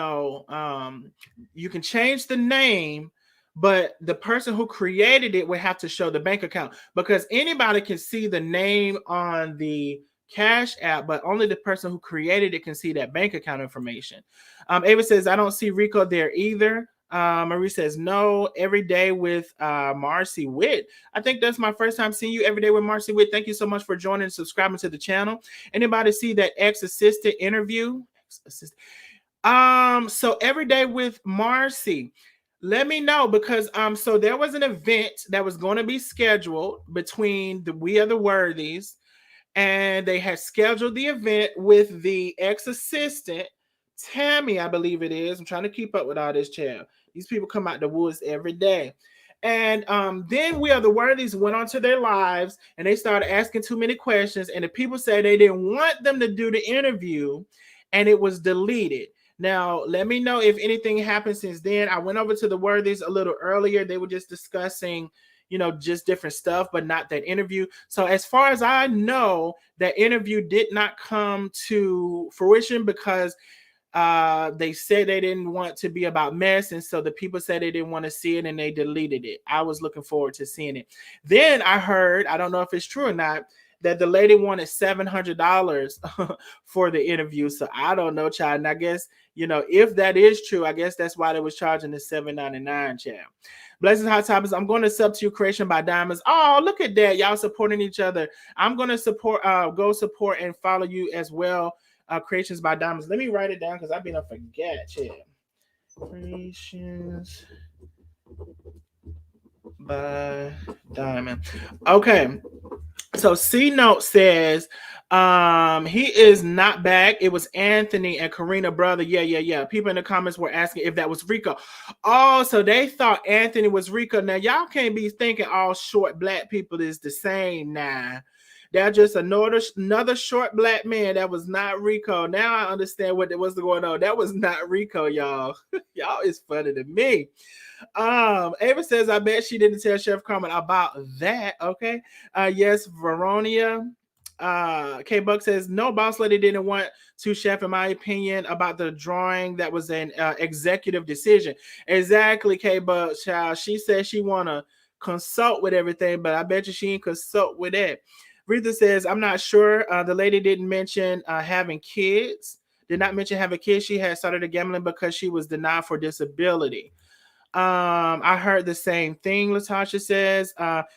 can change the name, but the person who created it would have to show the bank account, because anybody can see the name on the Cash App, but only the person who created it can see that bank account information. Ava says, I don't see Rico there either. Marie says, no, every day with Marcy Witt. I think that's my first time seeing you, every day with Marcy Witt. Thank you so much for joining and subscribing to the channel. Anybody see that ex-assistant interview? So every day with Marcy. Let me know, because so there was an event that was going to be scheduled between the We Are the Worthies, and they had scheduled the event with the ex-assistant Tammy, I believe it is. I'm trying to keep up with all this, child. These people come out the woods every day. And then We Are the Worthies went on to their lives, and they started asking too many questions, and the people said they didn't want them to do the interview, and it was deleted. Now, let me know if anything happened since then. I went over to the Worthies a little earlier. They were just discussing, just different stuff, but not that interview. So as far as I know, that interview did not come to fruition, because they said they didn't want to be about mess, and so the people said they didn't want to see it, and they deleted it. I was looking forward to seeing it. Then I heard, I don't know if it's true or not, that the lady wanted $700 for the interview. So I don't know, child. And I guess, if that is true, I guess that's why they was charging the $7.99, child. Blessings, Hot Topics. I'm going to sub to you, Creation by Diamonds. Oh, look at that. Y'all supporting each other. I'm going to go support and follow you as well. Creations by Diamonds. Let me write it down, because I've been up forget. Child. Creations by Diamond. Okay. So C Note says, He is not back. It was Anthony and Karina brother. Yeah. People in the comments were asking if that was Rico. Oh, so they thought Anthony was Rico. Now y'all can't be thinking all short black people is the same now. They're just another short black man. That was not Rico. Now I understand what was going on. That was not Rico, y'all. Y'all is funny to me. Ava says, I bet she didn't tell Chef Carmen about that. Okay. Yes, Veronia. K Buck says, no, boss lady didn't want to, Chef, in my opinion, about the drawing. That was an executive decision. Exactly, K Buck, child. She said she want to consult with everything, but I bet you she didn't consult with that. Rita says, I'm not sure. The lady didn't mention having kids. Did not mention having kids. She had started gambling because she was denied for disability. I heard the same thing. Latasha says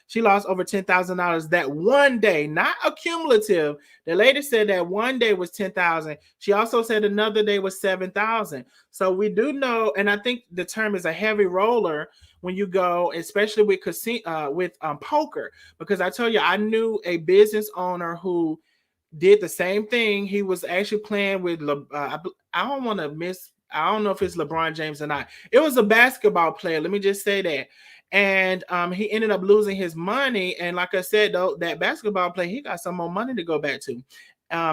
she lost over $10,000 that one day, not accumulative. The lady said that one day was 10,000. She also said another day was 7,000. So we do know, and I think the term is a heavy roller when you go, especially with poker, because I tell you, I knew a business owner who did the same thing. He was actually playing with I don't want to miss. I don't know if it's LeBron James or not. It was a basketball player. Let me just say that. And he ended up losing his money. And like I said, though, that basketball player, he got some more money to go back to.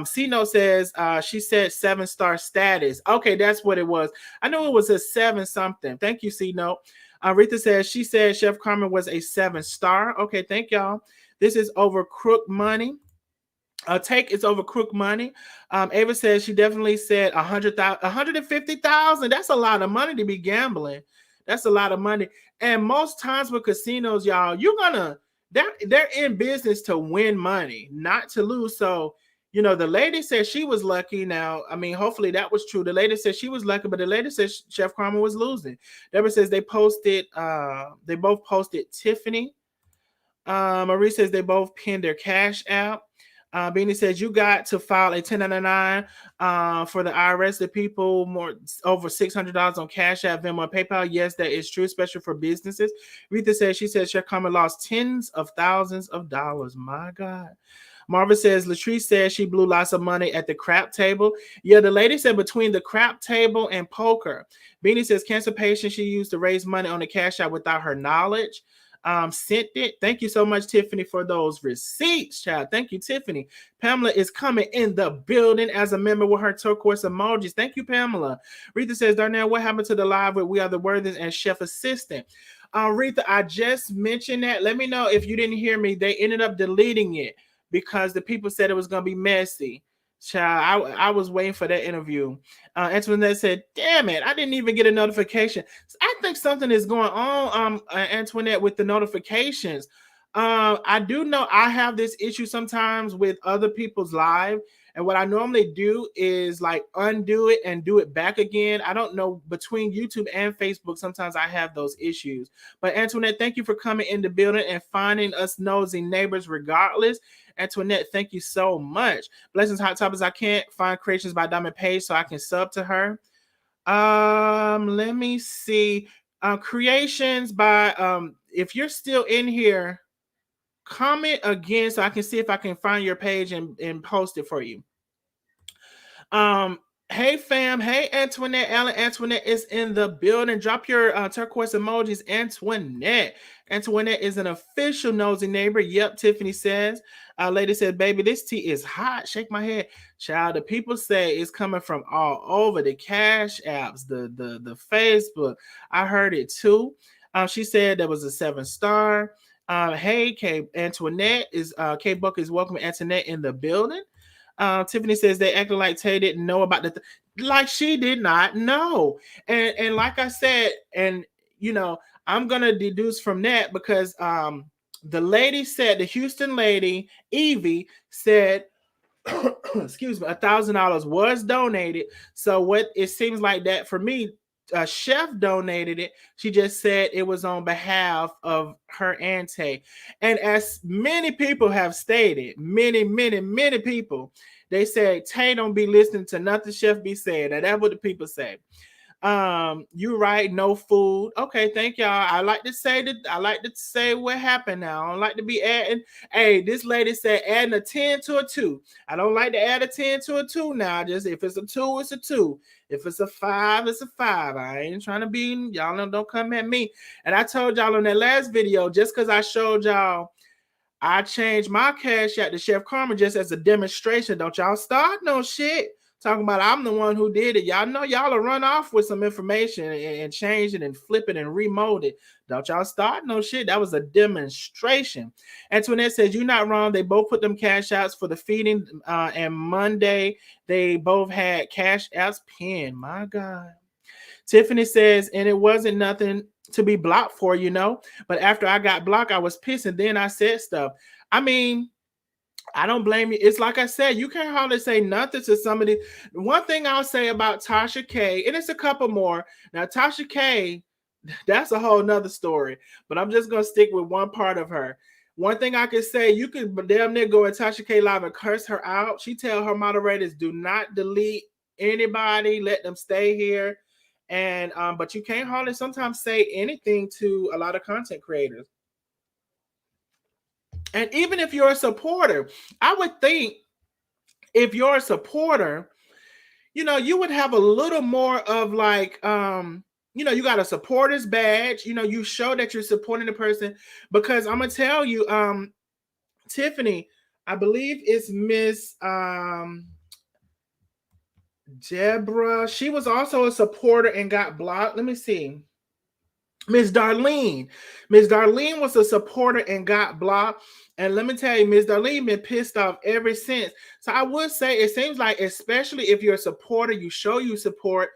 C-Note says she said 7-star status. Okay, that's what it was. I know it was a 7 something. Thank you, C-Note. Rita says she said Chef Carmen was a 7-star. Okay, thank y'all. This is over crook money. Take it's over crook money. Ava says she definitely said 100,000, 150,000. That's a lot of money to be gambling. That's a lot of money. And most times with casinos, y'all, they're in business to win money, not to lose. So, the lady said she was lucky. Now, I mean, hopefully that was true. The lady said she was lucky, but the lady said Chef Carmen was losing. Deborah says they both posted Tiffany. Marie says they both pinned their Cash App. Beanie says you got to file a 1099 for the IRS. The people more over $600 on Cash App, Venmo, PayPal. Yes, that is true, especially for businesses. Rita says she said Chef Carmen lost tens of thousands of dollars. My God. Marva says Latrice says she blew lots of money at the crap table. Yeah, the lady said between the crap table and poker. Beanie says cancer patient she used to raise money on the Cash App without her knowledge. Sent it. Thank you so much, Tiffany, for those receipts, child. Thank you, Tiffany. Pamela is coming in the building as a member with her turquoise emojis. Thank you, Pamela. Rita says, Darnell, what happened to the live with We Are the Worthings and Chef Assistant? Rita, I just mentioned that. Let me know if you didn't hear me. They ended up deleting it because the people said it was going to be messy. Child, I was waiting for that interview. Antoinette said, damn it, I didn't even get a notification. I think something is going on, Antoinette, with the notifications. I do know I have this issue sometimes with other people's live. And what I normally do is like undo it and do it back again. I don't know, between YouTube and Facebook, sometimes I have those issues. But Antoinette, thank you for coming in the building and finding us nosy neighbors regardless. Antoinette, thank you so much. Blessings, Hot Topics. I can't find Creations by Diamond Page, so I can sub to her. Let me see. Creations by if you're still in here, comment again so I can see if I can find your page and post it for you. Hey fam, hey Antoinette, Alan Antoinette is in the building. Drop your turquoise emojis, Antoinette. Antoinette is an official nosy neighbor. Yep, Tiffany says. Lady said, baby, this tea is hot. Shake my head. Child, the people say it's coming from all over the Cash Apps, the Facebook. I heard it too. She said there was a 7-star. Hey, Antoinette is K Buck is welcoming Antoinette in the building. Tiffany says they acted like Tay didn't know about like she did not know. And like I said, and I'm gonna deduce from that because the lady said, the Houston lady, Evie, said excuse me, $1,000 was donated. So what it seems like that for me, Chef donated it. She just said it was on behalf of her and Tay. And as many people have stated, many people, they said Tay don't be listening to nothing Chef be saying. And that's what the people say. You right, no food. Okay, thank y'all. I like to say what happened now. I don't like to be adding. Hey, this lady said adding a 10 to a 2. I don't like to add a 10 to a 2 now. Just if it's a 2, it's a 2. If it's a 5, it's a 5. I ain't trying to be, y'all don't come at me. And I told y'all in that last video, just because I showed y'all I changed my cash out to Chef Carmen just as a demonstration. Don't y'all start no shit. Talking about I'm the one who did it. Y'all know y'all will run off with some information and change it and flip it and remold it. Don't y'all start no shit. That was a demonstration. Antoinette says, you're not wrong. They both put them cash outs for the feeding. And Monday, they both had cash outs pinned. My God. Tiffany says, and it wasn't nothing to be blocked for, But after I got blocked, I was pissed and then I said stuff. I mean, I don't blame you. It's like I said, you can't hardly say nothing to somebody. One thing I'll say about Tasha K, and it's a couple more. Now, Tasha K, that's a whole nother story, but I'm just going to stick with one part of her. One thing I can say, you could damn near go at Tasha K live and curse her out. She tell her moderators, do not delete anybody. Let them stay here. And but you can't hardly sometimes say anything to a lot of content creators. And even if you're a supporter, I would think if you're a supporter, you would have a little more of like, you got a supporter's badge, you show that you're supporting the person. Because I'm gonna tell you, Tiffany, I believe it's Miss Deborah. She was also a supporter and got blocked. Let me see. Miss Darlene. Miss Darlene was a supporter and got blocked. And let me tell you, Miss Darlene been pissed off ever since. So I would say it seems like, especially if you're a supporter, you show you support,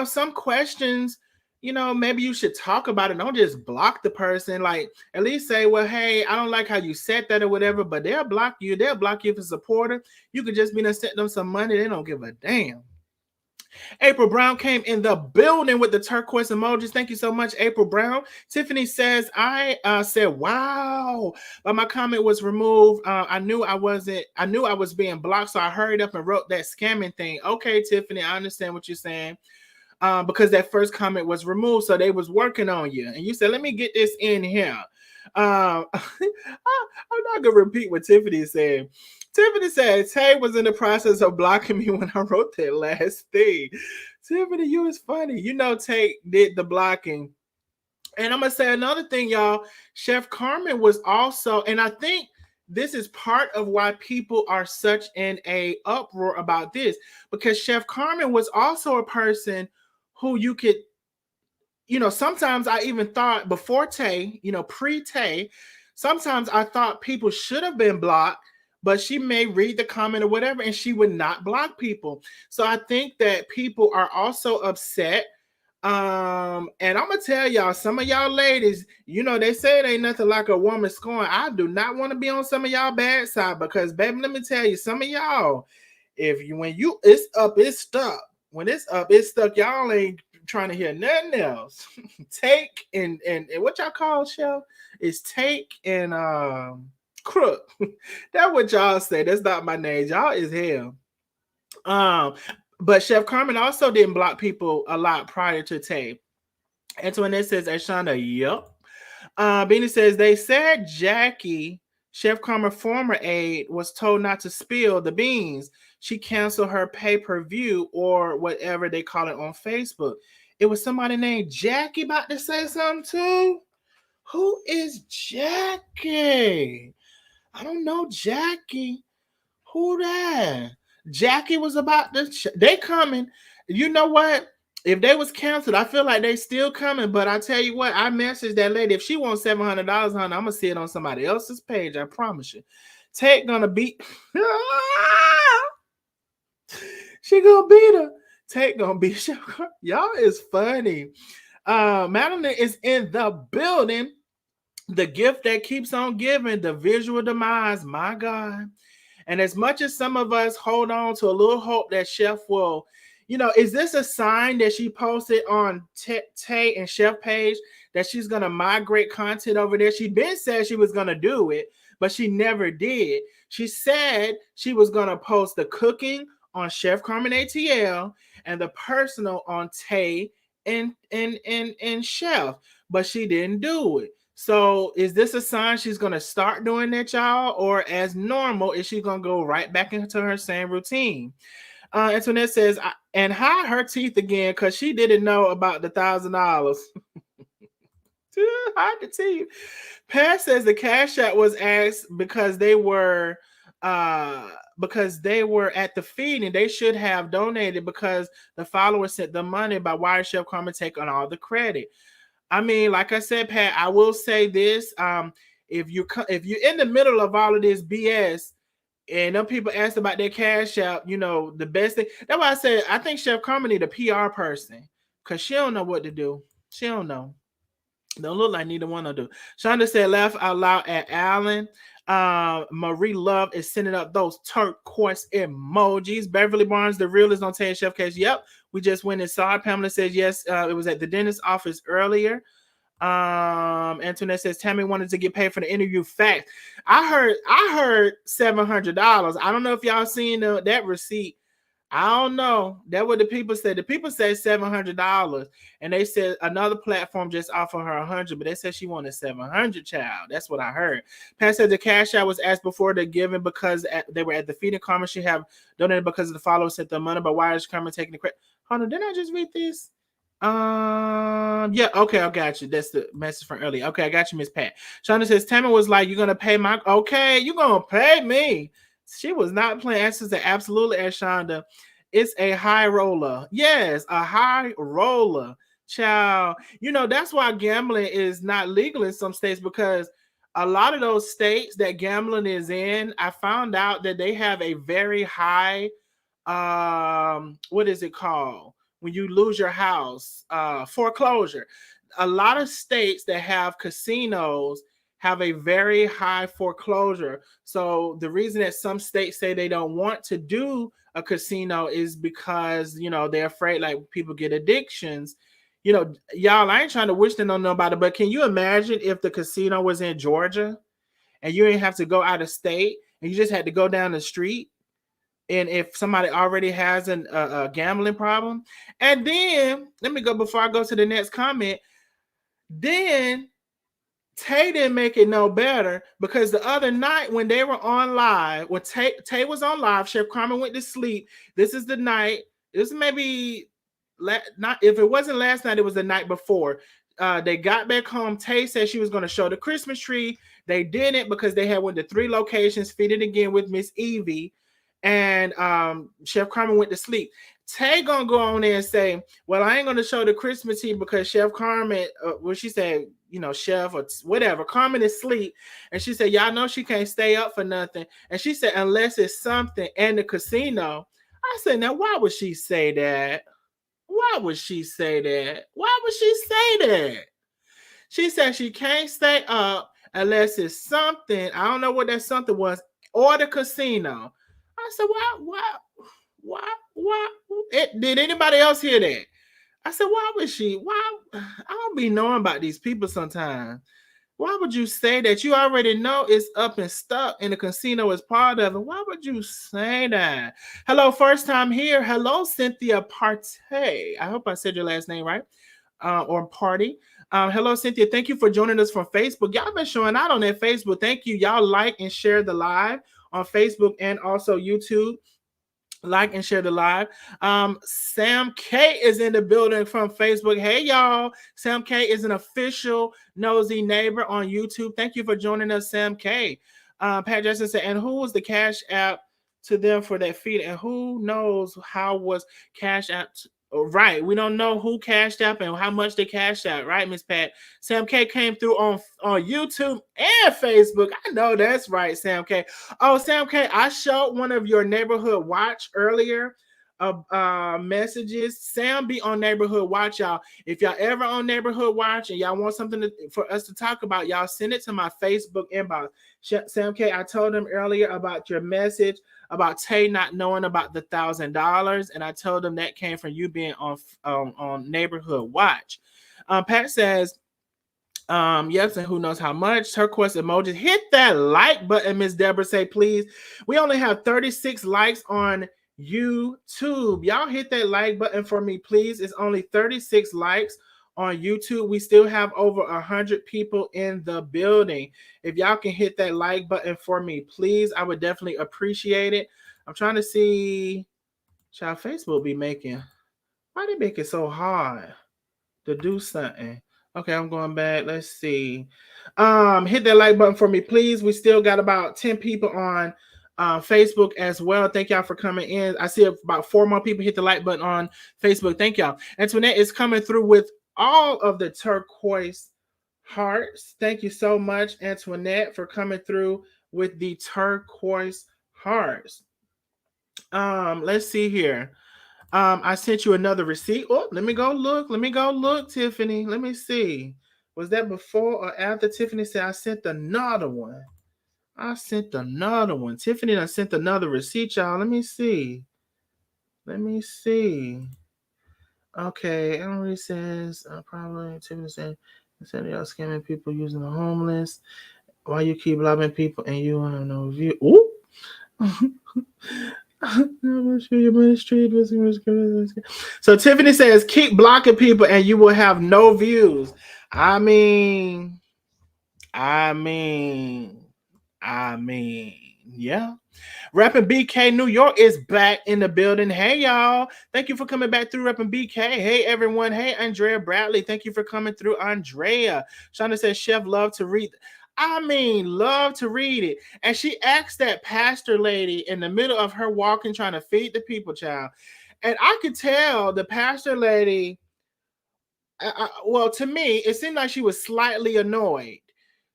some questions, maybe you should talk about it. Don't just block the person. Like, at least say, well, hey, I don't like how you said that or whatever, but they'll block you. They'll block you if it's a supporter. You could just be to send them some money. They don't give a damn. April Brown came in the building with the turquoise emojis. Thank you so much, April Brown. Tiffany says, I said, wow, but my comment was removed. I knew I was being blocked, so I hurried up and wrote that scamming thing. Okay, Tiffany, I understand what you're saying. Because that first comment was removed, so they was working on you. And you said, let me get this in here. I'm not gonna repeat what Tiffany said. Tiffany said, Tay was in the process of blocking me when I wrote that last thing. Tiffany, you was funny. Tay did the blocking. And I'm going to say another thing, y'all. Chef Carmen was also, and I think this is part of why people are such in a uproar about this, because Chef Carmen was also a person who you could, sometimes I even thought before Tay, pre-Tay, sometimes I thought people should have been blocked, but she may read the comment or whatever, and she would not block people. So I think that people are also upset. And I'm gonna tell y'all, some of y'all ladies, they say it ain't nothing like a woman scorn. I do not want to be on some of y'all bad side, because baby, let me tell you, some of y'all, it's up, it's stuck. When it's up, it's stuck. Y'all ain't trying to hear nothing else. Take and what y'all call, Chef, is take and crook. That's what y'all say. That's not my name. Y'all is hell. But Chef Carmen also didn't block people a lot prior to Tay. Antoinette says, Ashana, yep. Beanie says, they said Jackie, Chef Carmen former aide, was told not to spill the beans. She canceled her pay-per-view or whatever they call it on Facebook. It was somebody named Jackie about to say something too. Who is Jackie? I don't know Jackie. Who that? Jackie was about to. They coming. You know what? If they was canceled, I feel like they still coming. But I tell you what, I messaged that lady. If she wants $700, honey, I'm gonna see it on somebody else's page. I promise you. Tate gonna beat. She gonna beat her. Tate gonna beat her. Y'all is funny. Madeline is in the building. The gift that keeps on giving, the visual demise. My God. And as much as some of us hold on to a little hope that Chef will, is this a sign that she posted on Tay and Chef page that she's going to migrate content over there? She been said she was going to do it, but she never did. She said she was going to post the cooking on Chef Carmen ATL and the personal on Tay and Chef, but she didn't do it. So is this a sign she's gonna start doing that, y'all, or as normal is she gonna go right back into her same routine? Antoinette says, and hide her teeth again because she didn't know about the $1,000. Hide the teeth. Pat says the Cash App was asked because they were at the feed and they should have donated because the followers sent the money by wire Chef Carmen take on all the credit. I mean, like I said, Pat, I will say this: if you're in the middle of all of this BS, and them people asked about their Cash App, the best thing. That's why I said I think Chef Carmen need a PR person because she don't know what to do. She don't know. Don't look like neither one of them. Shonda said, laugh out loud at Allen. Marie Love is sending up those turquoise emojis. Beverly Barnes, the real is on Tay Chef Case. Yep, we just went and saw it. Pamela says, yes, it was at the dentist's office earlier. Antoinette says, Tammy wanted to get paid for the interview. Fact. I heard $700. I don't know if y'all seen that receipt. I don't know. That's what the people said. The people said $700, and they said another platform just offered her 100, but they said she wanted 700. Child, that's what I heard. Pat said the Cash App was asked before the giving because they were at the feeding. Carmen should have donated because the followers sent the money, but why is Carmen taking the credit? Hold on, didn't I just read this? Yeah, okay, I got you. That's the message from earlier. Okay, I got you, Miss Pat. Shonda says Tammy was like, "You're gonna pay my okay, you're gonna pay me." She was not playing. Answers to absolutely, as Shonda. It's a high roller. Yes, a high roller. Child. That's why gambling is not legal in some states because a lot of those states that gambling is in, I found out that they have a very high what is it called? When you lose your house, foreclosure. A lot of states that have casinos have a very high foreclosure. So the reason that some states say they don't want to do a casino is because they're afraid like people get addictions. Y'all, I ain't trying to wish them on nobody, but can you imagine if the casino was in Georgia and you didn't have to go out of state and you just had to go down the street? And if somebody already has a gambling problem, and then let me go before I go to the next comment. Then Tay didn't make it no better because the other night when they were on live, when Tay was on live, Chef Carmen went to sleep. This is the night. This maybe not if it wasn't last night, it was the night before. They got back home. Tay said she was going to show the Christmas tree. They didn't because they had went to 3 locations, feeding again with Miss Evie. And Chef Carmen went to sleep. Tay gonna go on there and say, well, I ain't gonna show the Christmas tree because Chef Carmen, she said, Chef or whatever, Carmen is asleep. And she said, y'all know she can't stay up for nothing. And she said, unless it's something in the casino. I said, now why would she say that? Why would she say that? Why would she say that? She said she can't stay up unless it's something. I don't know what that something was, or the casino. I said, why? Did anybody else hear that? I said, why would she? Why? I don't be knowing about these people sometimes. Why would you say that? You already know it's up and stuck and the casino is part of it. Why would you say that? Hello, first time here. Hello, Cynthia Partey. I hope I said your last name right. Or Party. Hello, Cynthia. Thank you for joining us from Facebook. Y'all been showing out on that Facebook. Thank you. Y'all like and share the live on Facebook and also YouTube. Like and share the live. Sam K is in the building from Facebook. Hey, y'all. Sam K is an official nosy neighbor on YouTube. Thank you for joining us, Sam K. Pat Jackson said, and who was the Cash App to them for that feed? And who knows how was Cash App? Right. We don't know who cashed out and how much they cashed out. Right, Miss Pat? Sam K came through on YouTube and Facebook. I know that's right, Sam K. Oh, Sam K, I showed one of your neighborhood watch earlier messages. Sam be on neighborhood watch, y'all. If y'all ever on neighborhood watch and y'all want something for us to talk about, y'all send it to my Facebook inbox. Sam K, I told him earlier about your message about Tay not knowing about the $1,000, and I told him that came from you being on neighborhood watch. Pat says, yes, and who knows how much. Turquoise emojis. Hit that like button, Miss Deborah. Say please. We only have 36 likes on YouTube. Y'all hit that like button for me, please. It's only 36 likes on YouTube. We still have over 100 people in the building. If y'all can hit that like button for me, please, I would definitely appreciate it. I'm trying to see. Child, Facebook be making. Why they make it so hard to do something? Okay, I'm going back. Let's see. Hit that like button for me, please. We still got about 10 people on Facebook as well. Thank y'all for coming in. I see about 4 more people hit the like button on Facebook. Thank y'all. Antoinette is coming through with all of the turquoise hearts. Thank you so much, Antoinette, for coming through with the turquoise hearts. Let's see here. I sent you another receipt. Oh, let me go look. Let me go look, Tiffany. Let me see. Was that before or after Tiffany said I sent another one? I sent another one. Tiffany done sent another receipt, y'all. Let me see. Let me see. Okay, Emery says probably Tiffany said y'all scamming people using the homeless. Why you keep loving people and you have no view? Ooh. So Tiffany says, keep blocking people and you will have no views. I mean, I mean, I mean, yeah. Rapping BK New York is back in the building. Hey, y'all. Thank you for coming back through Rapping BK. Hey, everyone. Hey, Andrea Bradley. Thank you for coming through, Andrea. Shonda says, Chef, love to read. I mean, love to read it. And she asked that pastor lady in the middle of her walking, trying to feed the people, child. And I could tell the pastor lady, well, to me, it seemed like she was slightly annoyed.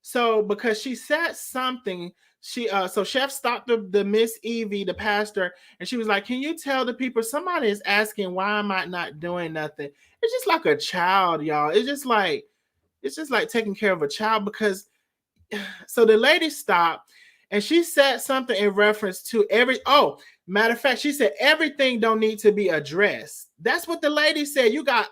So because she said something, so Chef stopped the Miss Evie, the pastor, and she was like, "Can you tell the people somebody is asking why am I not doing nothing?" It's just like a child, y'all. It's just like taking care of a child because so the lady stopped and she said something in reference to matter of fact, she said everything don't need to be addressed. That's what the lady said. You got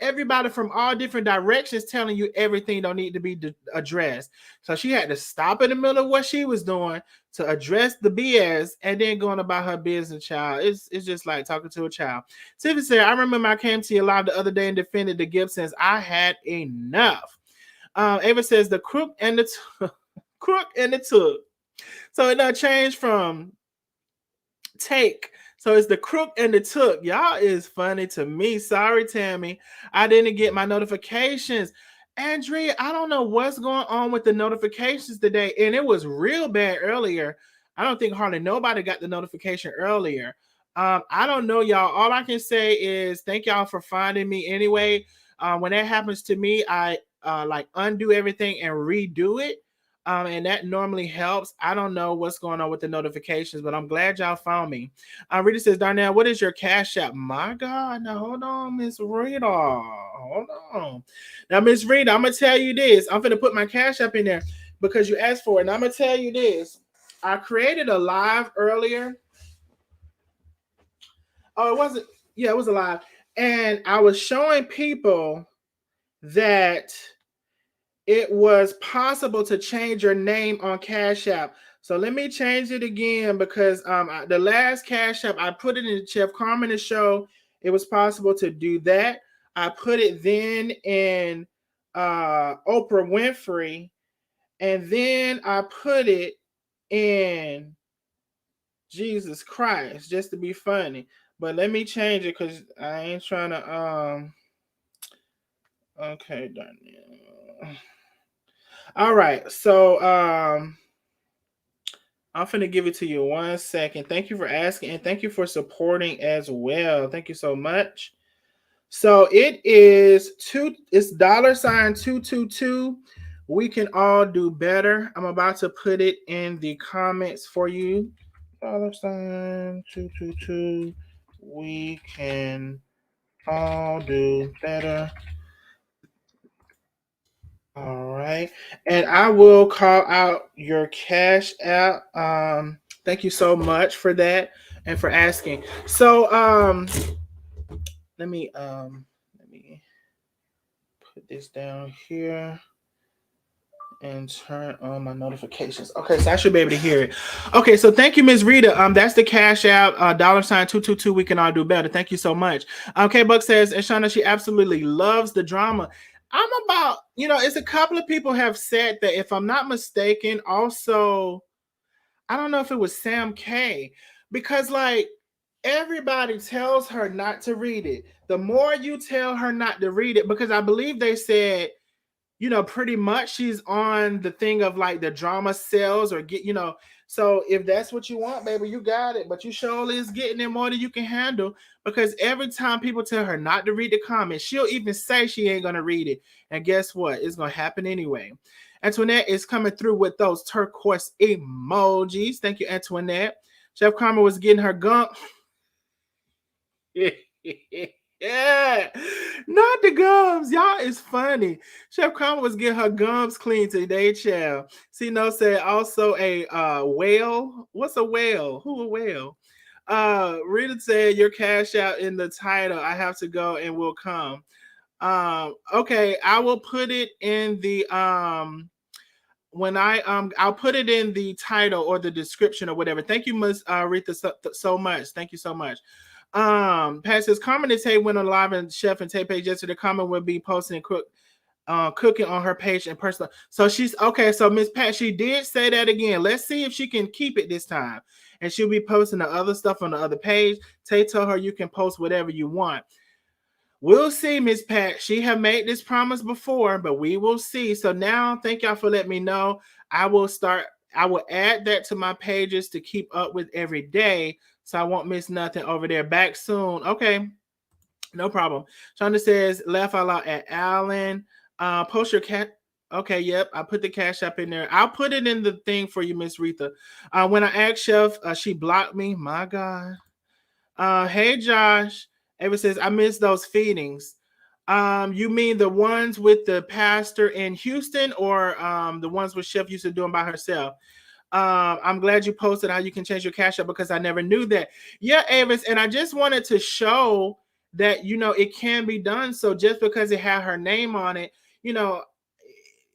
everybody from all different directions telling you everything don't need to be addressed. So she had to stop in the middle of what she was doing to address the BS and then going about her business, child. It's just like talking to a child. Tiffany said, I remember I came to your live the other day and defended the Gibsons. I had enough. Ava says the crook and the crook and the took. So it done changed from take. So it's the crook and the took. Y'all is funny to me. Sorry, Tammy. I didn't get my notifications. Andrea, I don't know what's going on with the notifications today. And it was real bad earlier. I don't think hardly nobody got the notification earlier. I don't know, y'all. All I can say is thank y'all for finding me anyway. When that happens to me, I like undo everything and redo it. And that normally helps. I don't know what's going on with the notifications, but I'm glad y'all found me. Rita says, Darnell, what is your cash app? My God, now hold on, Miss Rita. Hold on. Now, Miss Rita, I'm going to tell you this. I'm going to put my cash app in there because you asked for it. And I'm going to tell you this. I created a live earlier. Oh, it wasn't. Yeah, it was a live. And I was showing people that it was possible to change your name on Cash App. So let me change it again because the last Cash App, I put it in Chef Carmen show. It was possible to do that. I put it then in Oprah Winfrey, and then I put it in Jesus Christ just to be funny. But let me change it because I ain't trying to okay, done. All right, so I'm finna give it to you 1 second. Thank you for asking and thank you for supporting as well. Thank you so much. So it is it's $222. We can all do better. I'm about to put it in the comments for you. $222. We can all do better. All right. And I will call out your cash app. Thank you so much for that and for asking. So let me put this down here and turn on my notifications. Okay, so I should be able to hear it. Okay, so thank you, Miss Rita. That's the Cash App, $222. We can all do better. Thank you so much. K Buck says, and Shauna, she absolutely loves the drama. I'm about, it's a couple of people have said that, if I'm not mistaken, also, I don't know if it was Sam K, because like everybody tells her not to read it. The more you tell her not to read it, because I believe they said, pretty much she's on the thing of like the drama sells or get, so if that's what you want, baby, you got it. But you surely is getting in more than you can handle, because every time people tell her not to read the comments, she'll even say she ain't going to read it. And guess what? It's going to happen anyway. Antoinette is coming through with those turquoise emojis. Thank you, Antoinette. Chef Carmen was getting her gum. Yeah, not the gums. Y'all is funny. Chef Carmen was getting her gums clean today, child. No said also a whale. What's a whale? Who a whale? Rita said your cash out in the title. I have to go and will come. Okay, I will put it in the when I'll put it in the title or the description or whatever. Thank you, Miss Rita, so much. Thank you so much. Pat says Carmen and Tay went on live and Chef and Tay page yesterday. Carmen will be posting cooking on her page and personal. So she's okay. So Miss Pat, she did say that again. Let's see if she can keep it this time. And she'll be posting the other stuff on the other page. Tay told her you can post whatever you want. We'll see, Miss Pat. She have made this promise before, but we will see. So now, thank y'all for letting me know. I will add that to my pages to keep up with every day, so I won't miss nothing over there. Back soon. Okay, no problem. Shonda says, laugh out loud at Alan. Post your cat. Okay, yep. I put the cash up in there. I'll put it in the thing for you, Miss Retha. When I asked Chef, she blocked me. My God. Hey, Josh. Ava says, I miss those feedings. You mean the ones with the pastor in Houston, or the ones with Chef used to doing by herself? I'm glad you posted how you can change your cash up, because I never knew that. Yeah, Avis, and I just wanted to show that, it can be done. So just because it had her name on it,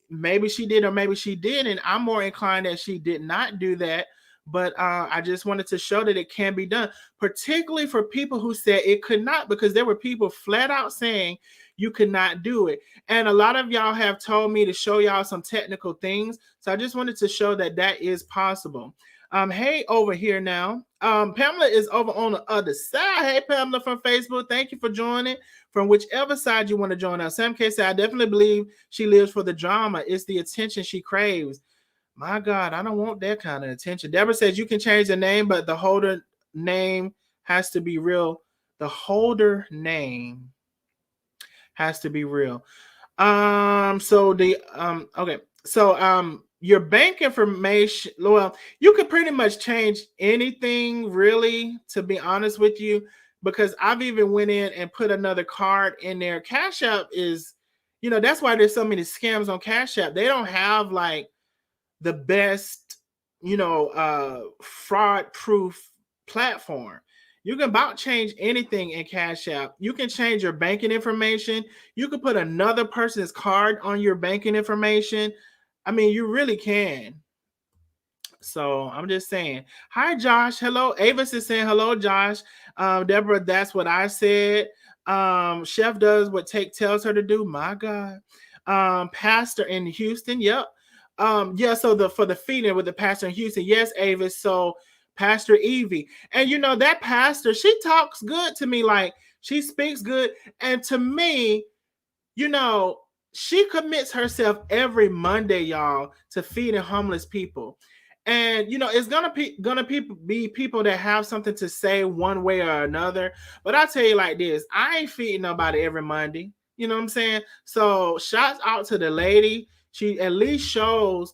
maybe she did or maybe she didn't. I'm more inclined that she did not do that. But I just wanted to show that it can be done, particularly for people who said it could not, because there were people flat out saying you could not do it. And a lot of y'all have told me to show y'all some technical things. So I just wanted to show that that is possible. Hey, over here now. Pamela is over on the other side. Hey, Pamela from Facebook. Thank you for joining from whichever side you want to join us. Sam K said, I definitely believe she lives for the drama. It's the attention she craves. My God, I don't want that kind of attention. Deborah says you can change the name, but the holder name has to be real. The holder name has to be real. Okay. So your bank information, well, you could pretty much change anything, really, to be honest with you, because I've even went in and put another card in there. Cash App is, that's why there's so many scams on Cash App. They don't have like the best, fraud proof platform. You can about change anything in Cash App. You can change your banking information. You can put another person's card on your banking information. I mean, you really can. So I'm just saying. Hi, Josh. Hello. Avis is saying hello, Josh. Deborah, that's what I said. Chef does what Take tells her to do. My God. Pastor in Houston. Yep. Yeah, so for the feeding with the pastor in Houston, yes, Avis. So Pastor Evie. And that pastor, she talks good to me, like she speaks good. And to me, she commits herself every Monday, y'all, to feeding homeless people. And it's gonna be people that have something to say one way or another. But I tell you like this, I ain't feeding nobody every Monday. You know what I'm saying? So shouts out to the lady. She at least shows,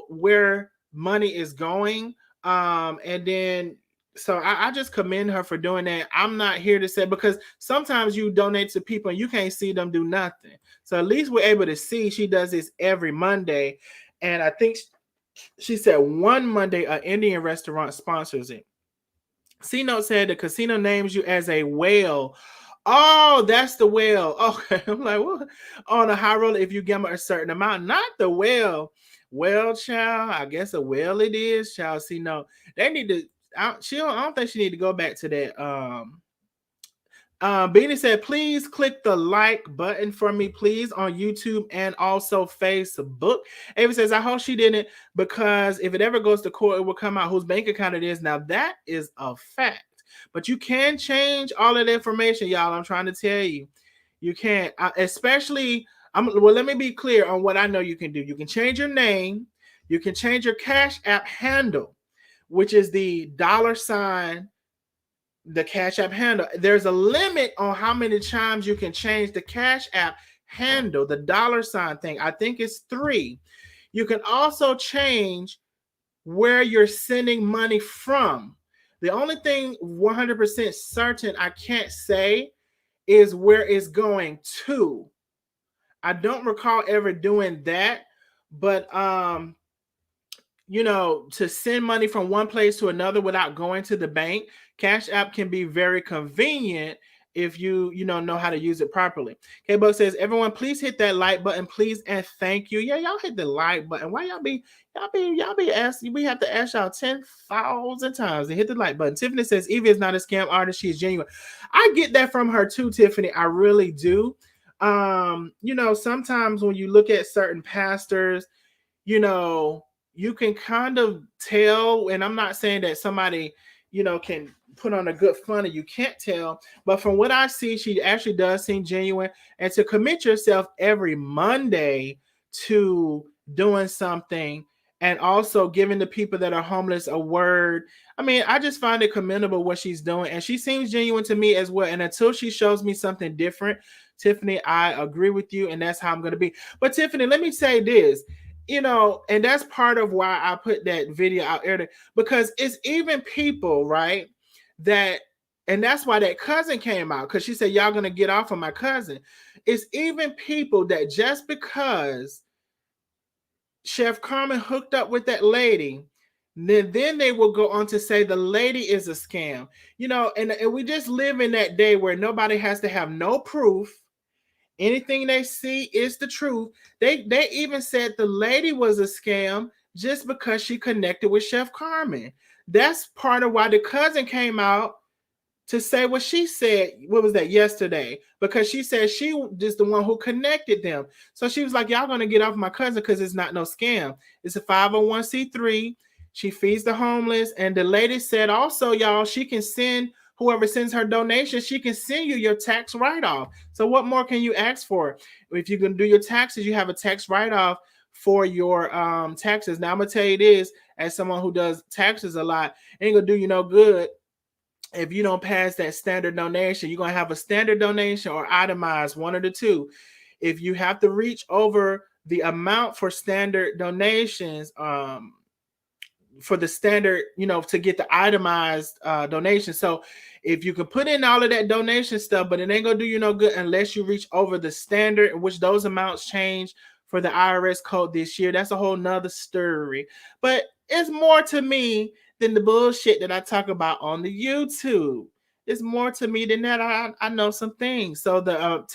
where money is going. And then so I just commend her for doing that. I'm not here to say, because sometimes you donate to people and you can't see them do nothing. So at least we're able to see she does this every Monday. And I think she said one Monday an Indian restaurant sponsors it. C-Note said the casino names you as a whale. Oh, that's the whale. Okay, I'm like, what? On a high roller, if you gamble a certain amount, not the whale. Well, child, I guess a whale it is, child. See, no, they need to. I don't think she need to go back to that. Beanie said, please click the like button for me, please, on YouTube and also Facebook. Ava says, I hope she didn't, because if it ever goes to court, it will come out whose bank account it is. Now, that is a fact. But you can change all of the information, y'all. I'm trying to tell you. You can't, especially, well, let me be clear on what I know you can do. You can change your name. You can change your Cash App handle, which is the $, the Cash App handle. There's a limit on how many times you can change the Cash App handle, the $ thing. I think it's 3. You can also change where you're sending money from. The only thing 100% certain I can't say is where it's going to. I don't recall ever doing that, but to send money from one place to another without going to the bank, Cash App can be very convenient if you know how to use it properly. K-Buck says, everyone, please hit that like button, please, and thank you. Yeah, y'all hit the like button. Why y'all be asking? We have to ask y'all 10,000 times to hit the like button. Tiffany says, Evie is not a scam artist, she's genuine. I get that from her too, Tiffany. I really do. Sometimes when you look at certain pastors, you can kind of tell, and I'm not saying that somebody, can put on a good front, you can't tell, but from what I see, she actually does seem genuine. And to commit yourself every Monday to doing something and also giving the people that are homeless a word, I mean, I just find it commendable what she's doing, and she seems genuine to me as well. And until she shows me something different, Tiffany, I agree with you, and that's how I'm going to be. But Tiffany, let me say this, and that's part of why I put that video out there, because it's even people, right, that, and that's why that cousin came out, because she said, y'all gonna get off of my cousin. It's even people that just because Chef Carmen hooked up with that lady, then they will go on to say the lady is a scam, and we just live in that day where nobody has to have no proof. Anything they see is the truth. They even said the lady was a scam just because she connected with Chef Carmen. That's part of why the cousin came out to say what she said. What was that, yesterday? Because she said she was the one who connected them. So she was like, y'all gonna get off my cousin because it's not no scam. It's a 501c3. She feeds the homeless. And the lady said also, y'all, she can send whoever sends her donation, she can send you your tax write-off. So what more can you ask for? If you're gonna do your taxes, you have a tax write-off for your taxes. Now I'm gonna tell you this, as someone who does taxes a lot, ain't gonna do you no good if you don't pass that standard donation. You're gonna have a standard donation or itemized, one of the two. If you have to reach over the amount for standard donations, for the standard, to get the itemized donation. So if you can put in all of that donation stuff, but it ain't gonna do you no good unless you reach over the standard, in which those amounts change for the IRS code this year. That's a whole nother story. But it's more to me than the bullshit that I talk about on the YouTube. It's more to me than that. I know some things. So the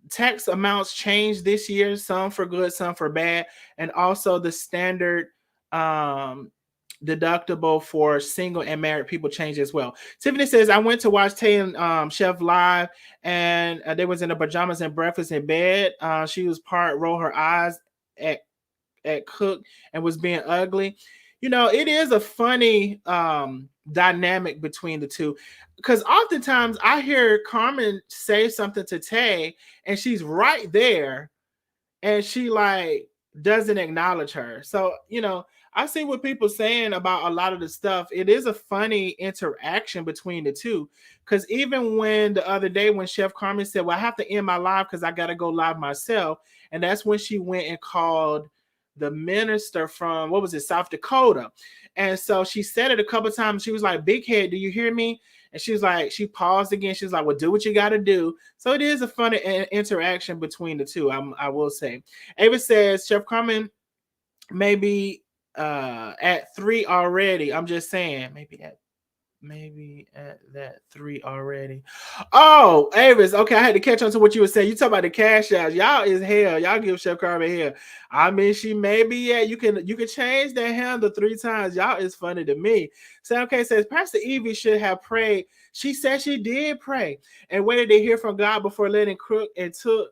tax amounts change this year, some for good, some for bad, and also the standard deductible for single and married people changed as well. Tiffany says, I went to watch Tay and Chef live, and they was in the pajamas and breakfast in bed. She was part roll her eyes at Cook and was being ugly. It is a funny dynamic between the two, because oftentimes I hear Carmen say something to Tay and she's right there and she like doesn't acknowledge her. So, I see what people saying about a lot of the stuff. It is a funny interaction between the two, because even when the other day when Chef Carmen said, well, I have to end my live because I got to go live myself, and that's when she went and called the minister from, what was it, South Dakota. And so she said it a couple of times. She was like, big head, do you hear me? And she was like, she paused again. She was like, well, do what you got to do. So it is a funny interaction between the two, I will say. Ava says, Chef Carmen maybe at 3 already. I'm just saying, maybe that. maybe at that 3 already. Oh, Avis. Okay, I had to catch on to what you were saying. You talk about the cash outs. Y'all is hell. Y'all give Chef Carmen hell. I mean, she may be, yeah. You can change that handle 3 times. Y'all is funny to me. Sam K says Pastor Evie should have prayed. She said she did pray and waited to hear from God before letting Crook and Took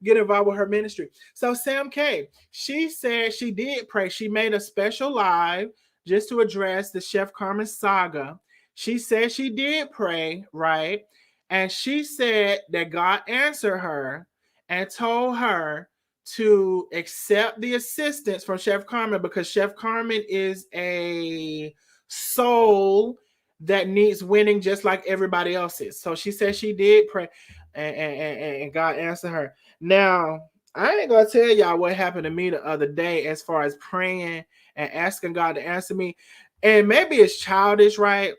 get involved with her ministry. So Sam K, she said she did pray. She made a special live just to address the Chef Carmen saga. She said she did pray, right? And she said that God answered her and told her to accept the assistance from Chef Carmen because Chef Carmen is a soul that needs winning just like everybody else is. So she said she did pray and God answered her. Now, I ain't gonna tell y'all what happened to me the other day as far as praying and asking God to answer me. And maybe it's childish, right?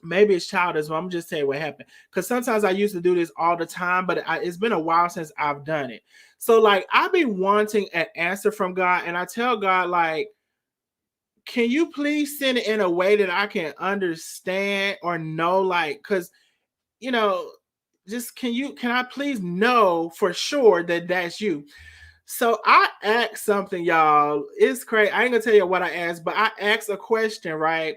Maybe it's childish, but I'm just saying what happened. Because sometimes I used to do this all the time, but it's been a while since I've done it. So, like, I be wanting an answer from God, and I tell God, like, can you please send it in a way that I can understand or know, like, because you know, just can I please know for sure that that's you? So I asked something, y'all. It's crazy. I ain't gonna tell you what I asked, but I asked a question, right?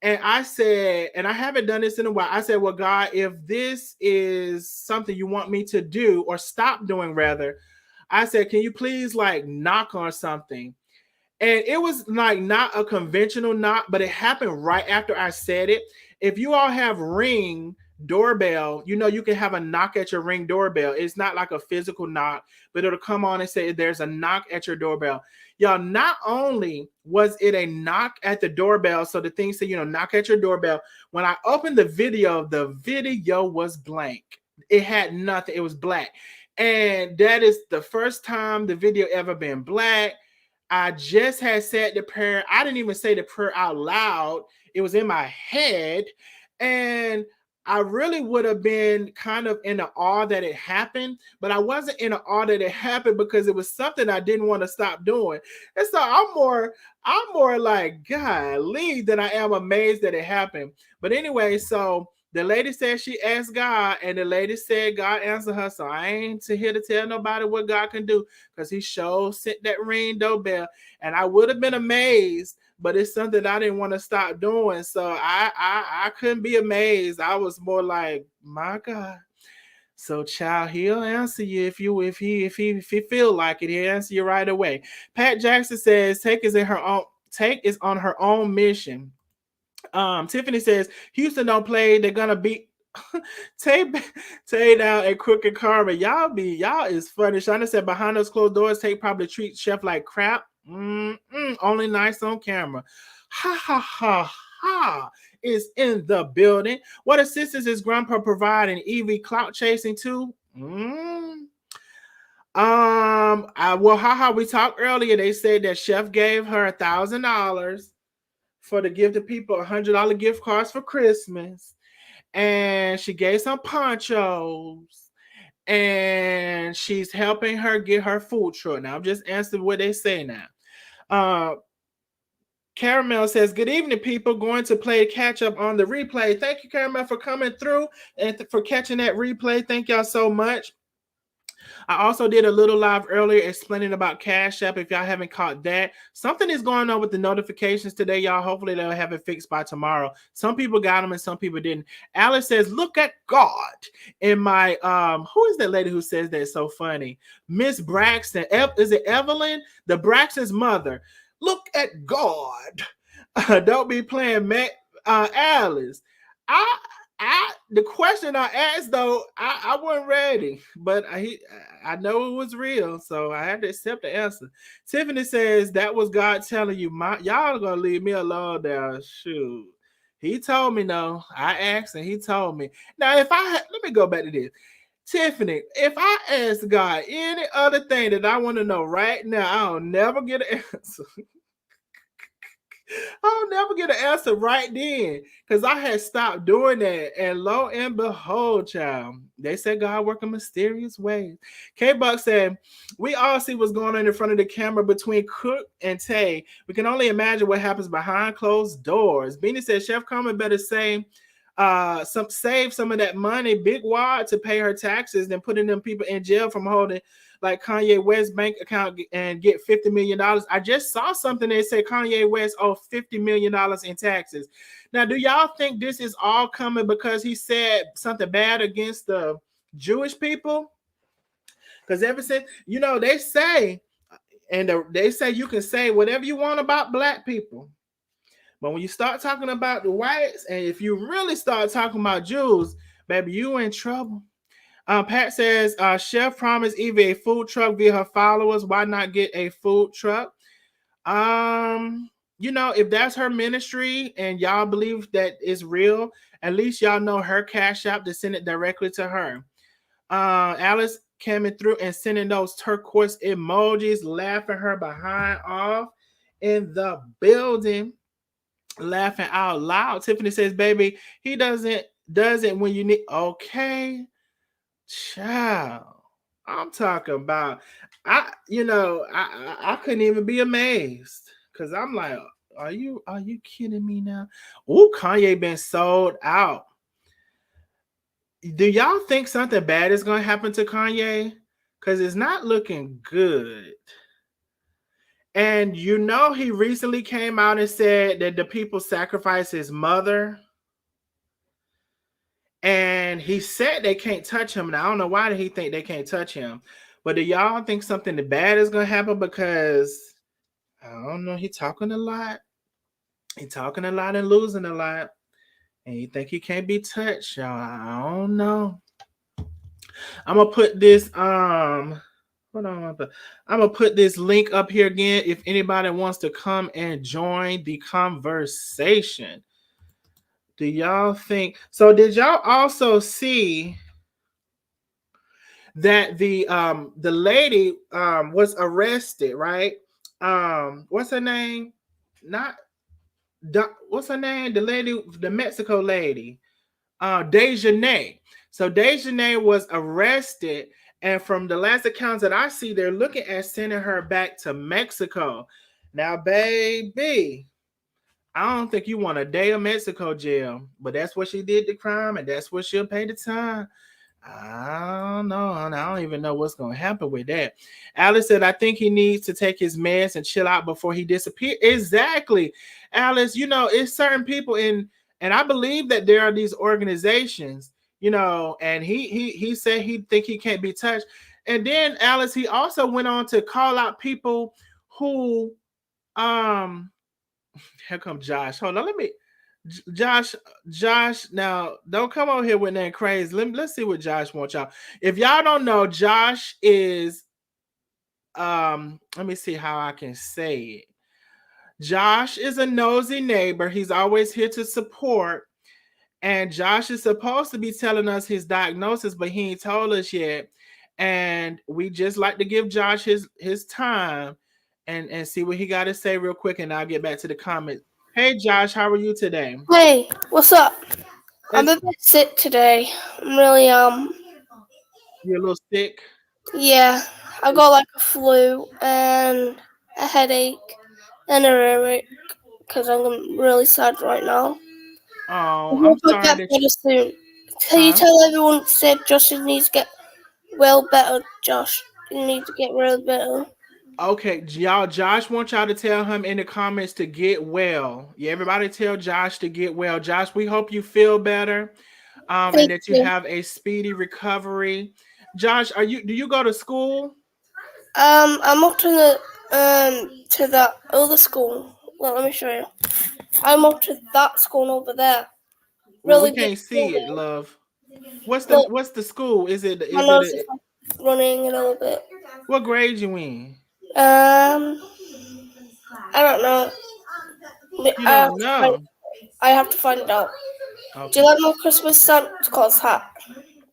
And I said, and I haven't done this in a while. I said, well, God, if this is something you want me to do or stop doing, rather, I said, can you please like knock on something? And it was like not a conventional knock, but it happened right after I said it. If you all have Ring doorbell, you know you can have a knock at your Ring doorbell. It's not like a physical knock, but it'll come on and say there's a knock at your doorbell. Y'all, not only was it a knock at the doorbell, so the thing said, knock at your doorbell. When I opened the video was blank. It had nothing. It was black. And that is the first time the video ever been black. I just had said the prayer. I didn't even say the prayer out loud. It was in my head. And I really would have been kind of in the awe that it happened, but I wasn't in the awe that it happened because it was something I didn't want to stop doing. And so I'm more like, golly, than I am amazed that it happened. But anyway, so the lady said she asked God, and the lady said God answered her. So I ain't here to tell nobody what God can do because he sure sent that Ring doorbell. And I would have been amazed, but it's something I didn't want to stop doing. So I couldn't be amazed. I was more like, my God. So child, he'll answer you if he feel like it, he'll answer you right away. Pat Jackson says Take is on her own mission. Tiffany says Houston don't play, they're gonna beat Tay Tay down at Crooked Karma. Y'all is funny. Shana said behind those closed doors, Tay probably treats Chef like crap. Only nice on camera. Ha ha ha ha is in the building. What assistance is Grandpa providing? Evie clout chasing too? Well, haha, we talked earlier. They said that Chef gave her $1,000 for to give the people $100 gift cards for Christmas, and she gave some ponchos, and she's helping her get her food truck. Now I'm just answering what they say now. Caramel says, good evening, people. Going to play catch up on the replay. Thank you, Caramel, for coming through and for catching that replay. Thank y'all so much. I also did a little live earlier explaining about Cash App. If y'all haven't caught that, something is going on with the notifications today, y'all. Hopefully they'll have it fixed by tomorrow. Some people got them and some people didn't. Alice says, look at God. In my who is that lady who says that? It's so funny? Miss Braxton. Is it Evelyn? The Braxton's mother. Look at God. Don't be playing Alice. The question I asked though, I wasn't ready, but I know it was real, so I had to accept the answer. Tiffany says that was God telling you, y'all are gonna leave me alone now. Shoot, he told me no. I asked and he told me. Now, let me go back to this. Tiffany, if I ask God any other thing that I want to know right now, I'll never get an answer. I'll never get an answer right then because I had stopped doing that. And lo and behold, child, they said God work in mysterious ways. K Buck said, we all see what's going on in front of the camera between Cook and Tay. We can only imagine what happens behind closed doors. Beanie said, Chef Carmen better say, save some of that money, big wad, to pay her taxes than putting them people in jail from holding like Kanye West bank account and get $50 million. I just saw something that said Kanye West owed $50 million in taxes. Now, do y'all think this is all coming because he said something bad against the Jewish people? Because ever since, they say, and they say you can say whatever you want about black people. But when you start talking about the whites, and if you really start talking about Jews, baby, you in trouble. Pat says, Chef promised Evie a food truck via her followers. Why not get a food truck? If that's her ministry and y'all believe that it's real, at least y'all know her cash app to send it directly to her. Alice coming through and sending those turquoise emojis, laughing her behind off in the building, laughing out loud. Tiffany says, baby, he doesn't when you need. Okay. Child, I'm talking about. I couldn't even be amazed because I'm like, are you kidding me now? Oh, Kanye been sold out. Do y'all think something bad is gonna happen to Kanye? Because it's not looking good. And he recently came out and said that the people sacrificed his mother. And he said they can't touch him. And I don't know why he think they can't touch him. But do y'all think something bad is gonna happen? Because I don't know. He talking a lot. He talking a lot and losing a lot. And he think he can't be touched, y'all. I don't know. I'm gonna put this hold on. I'm gonna put this link up here again if anybody wants to come and join the conversation. Do y'all think so? Did y'all also see that the lady was arrested, right? What's her name? Not what's her name? The lady, the Mexico lady, Dejanay. So Dejanay was arrested, and from the last accounts that I see, they're looking at sending her back to Mexico. Now, baby, I don't think you want a day of Mexico jail, but that's what she did the crime, and that's what she'll pay the time. I don't know. I don't even know what's going to happen with that. Alice said, I think he needs to take his meds and chill out before he disappears. Exactly. Alice, it's certain people and I believe that there are these organizations, and he said he think he can't be touched. And then Alice, he also went on to call out people who, here comes Josh. Hold on, let me Josh, now don't come over here with that crazy. Let's see what Josh wants y'all. If y'all don't know, Josh is let me see how I can say it. Josh is a nosy neighbor. He's always here to support. And Josh is supposed to be telling us his diagnosis, but he ain't told us yet. And we just like to give Josh his time and see what he got to say real quick, and I'll get back to the comments. Hey Josh, how are you today? Hey, what's up? I'm It's, a bit sick today. I'm really you're a little sick. yeah. I got like a flu and a headache and a earache because I'm really sad right now. I Oh, I'm hope I sorry get that better soon. Can you huh? tell everyone said Josh needs to get well better? Josh, you need to get real better. Okay, y'all. Josh wants y'all to tell him in the comments to get well. Yeah, everybody tell Josh to get well. Josh, we hope you feel better, and Thank that you you. have a speedy recovery. Josh, do you go to school? I'm up to that other school. Well, let me show you. I'm up to that school over there. Well, we Really big can't school see it, there. love. What's the Look, what's the school? Is it my is it nose is a, like running a little bit. what grade you in? Um, I don't know. You don't know. I have to find out. Do you Okay. like my Christmas Santa Claus hat?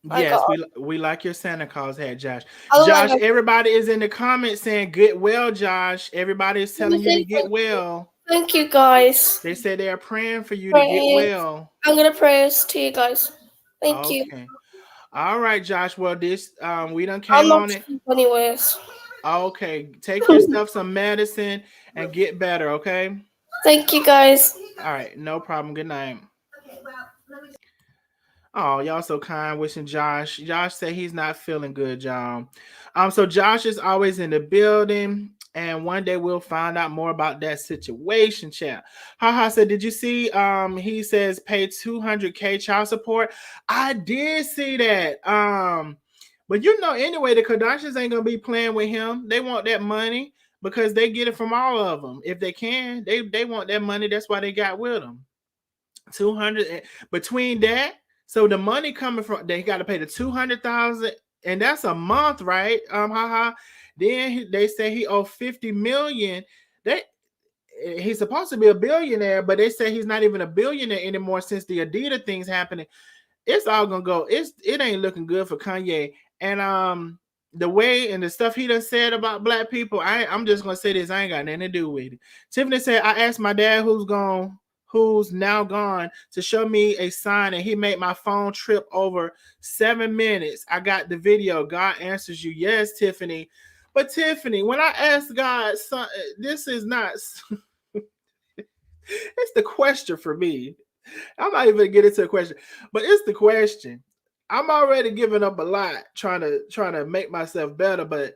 I Yes, got. we like your Santa Claus hat, Josh. I look like Josh, a. everybody is in the comments saying get well, Josh. Everybody is Do you telling you to think get well. Thank you, guys. They said they are praying for you to get Pray. well. I'm gonna pray this to you guys. Thank you. Okay. All right, Josh. Well, this we done I'm came not on it. asleep anyways. Okay. Take yourself some medicine and get better, okay? Thank you, guys. All right, no problem. Good night. Oh, y'all so kind. Wishing Josh. Josh said he's not feeling good, y'all. So Josh is always in the building, and one day we'll find out more about that situation, chat. Haha said, did you see? He says pay 200K child support. I did see that. But anyway, the Kardashians ain't gonna be playing with him. They want that money because they get it from all of them. If they can, they want that money. That's why they got with them. 200 between that. So the money coming from they got to pay the 200,000, and that's a month, right? Haha. Then they say he owe 50 million. They he's supposed to be a billionaire, but they say he's not even a billionaire anymore since the Adidas things happening. It's all gonna go. It ain't looking good for Kanye. And the way and the stuff he done said about black people, I'm just gonna say this, I ain't got nothing to do with it. Tiffany said, I asked my dad who's now gone to show me a sign, and he made my phone trip over 7 minutes. I got the video. God answers you. Yes, Tiffany. But Tiffany, when I asked God, son, this is not it's the question for me. I'm not even get into a question, but it's the question. I'm already giving up a lot trying to make myself better, but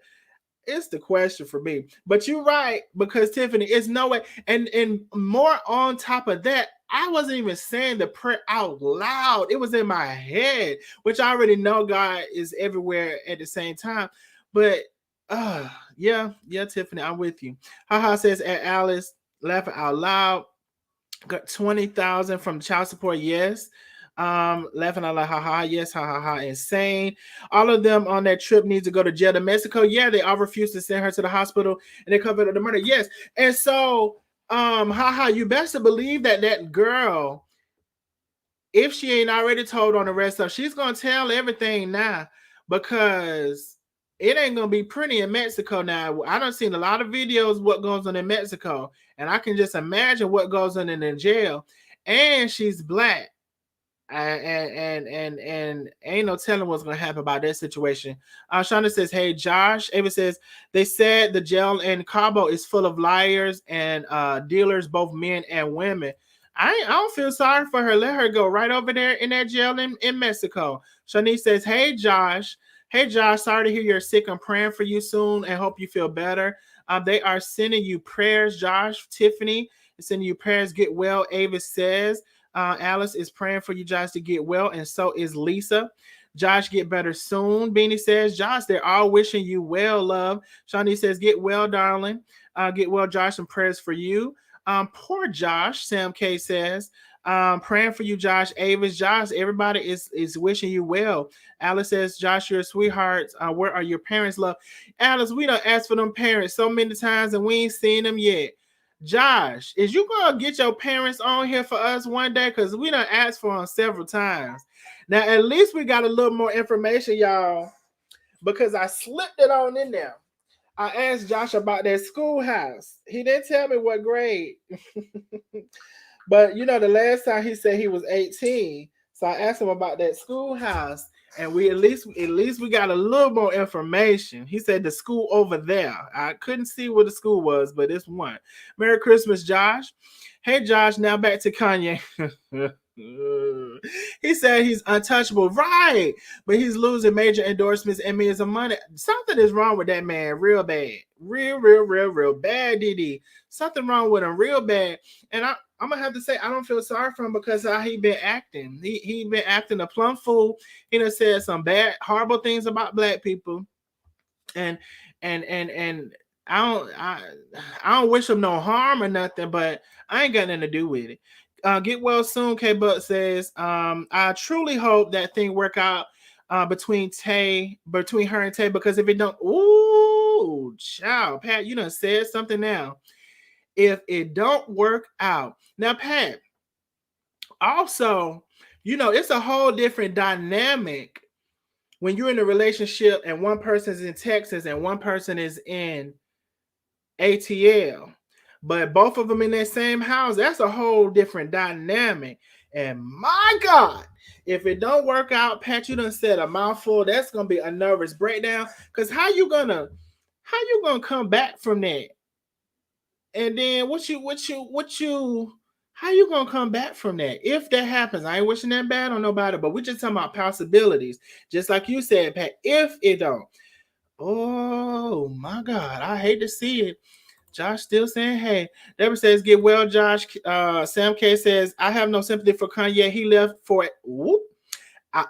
it's the question for me. But you're right, because Tiffany, it's no way. And more on top of that, I wasn't even saying the prayer out loud. It was in my head, which I already know God is everywhere at the same time. But yeah, Tiffany, I'm with you. Haha says at Alice, laughing out loud. Got 20,000 from child support. Yes. Laughing out like haha, yes, ha ha ha, insane. All of them on that trip need to go to jail to Mexico. Yeah, they all refused to send her to the hospital and they covered up the murder. Yes. And so haha, you best to believe that girl, if she ain't already told on the rest of, she's gonna tell everything now, because it ain't gonna be pretty in Mexico now. I done seen a lot of videos what goes on in Mexico, and I can just imagine what goes on in the jail. And she's black, and ain't no telling what's gonna happen about that situation. Shonda says, "Hey Josh." Ava says, "They said the jail in Cabo is full of liars and dealers, both men and women." I don't feel sorry for her. Let her go right over there in that jail in Mexico. Shanice says, "Hey Josh." Hey Josh, sorry to hear you're sick. I'm praying for you soon and hope you feel better. They are sending you prayers, Josh. Tiffany is sending you prayers. Get well. Ava says, Alice is praying for you, Josh, to get well, and so is Lisa. Josh, get better soon. Beanie says, Josh, they're all wishing you well, love. Shawnee says, get well, darling. Get well, Josh, and prayers for you. Poor Josh, Sam K says, praying for you, Josh. Ava's Josh, everybody is wishing you well. Alice says, Josh, you're a sweetheart. Where are your parents, love? Alice, we done asked for them parents so many times and we ain't seen them yet. Josh, is you gonna get your parents on here for us one day? Because we done asked for them several times. Now, at least we got a little more information, y'all, because I slipped it on in there. I asked Josh about that schoolhouse. He didn't tell me what grade. But the last time he said he was 18. So I asked him about that schoolhouse, and we at least we got a little more information. He said the school over there. I couldn't see where the school was, but it's one. Merry Christmas, Josh. Hey Josh, now back to Kanye. He said he's untouchable, right? But he's losing major endorsements and millions of money. Something is wrong with that man, real bad, real bad. DD, something wrong with him, real bad. And I'm gonna have to say I don't feel sorry for him because how he been acting. He been acting a plumb fool. He done said some bad, horrible things about black people, and I don't wish him no harm or nothing, but I ain't got nothing to do with it. Get well soon, K Buck says. I truly hope that thing work out between her and Tay, because if it don't, ooh, child, Pat, you done said something now. If it don't work out. Now, Pat, also, it's a whole different dynamic when you're in a relationship and one person is in Texas and one person is in ATL. But both of them in that same house, that's a whole different dynamic. And my God, if it don't work out, Pat, you done said a mouthful. That's gonna be a nervous breakdown. Cause how you gonna come back from that? And then what you how you gonna come back from that if that happens? I ain't wishing that bad on nobody, but we just talking about possibilities. Just like you said, Pat, if it don't. Oh my God, I hate to see it. Josh still saying, hey. Deborah says, get well, Josh. Sam K says, I have no sympathy for Kanye. He left for it. Whoop.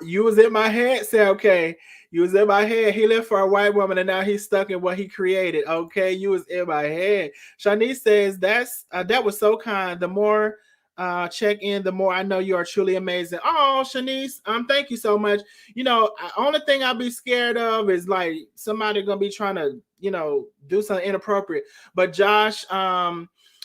You was in my head, Sam K. You was in my head. He left for a white woman, and now he's stuck in what he created. Okay, you was in my head. Shanice says that was so kind. The more check in, the more I know you are truly amazing. Oh, Shanice, thank you so much. Only thing I'll be scared of is like somebody gonna be trying to do something inappropriate. But Josh,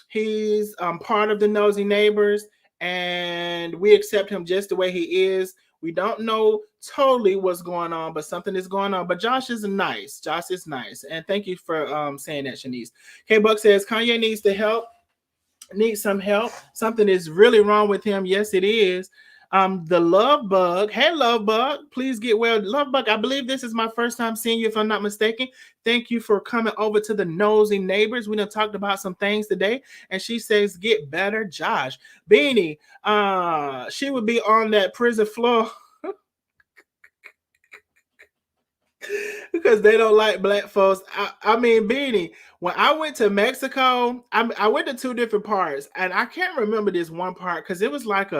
he's part of the Nosy Neighbors, and we accept him just the way he is. We don't know totally what's going on, but something is going on. But Josh is nice. Josh is nice. And thank you for saying that, Shanice. K Buck says Kanye needs some help. Something is really wrong with him. Yes, it is. The Love Bug. Hey, Love Bug. Please get well. Love Bug, I believe this is my first time seeing you, if I'm not mistaken. Thank you for coming over to the Nosy Neighbors. We done talked about some things today. And she says, get better, Josh. Beanie, she would be on that prison floor because they don't like black folks. I mean, Beanie, when I went to Mexico, I went to two different parts, and I can't remember this one part because it was like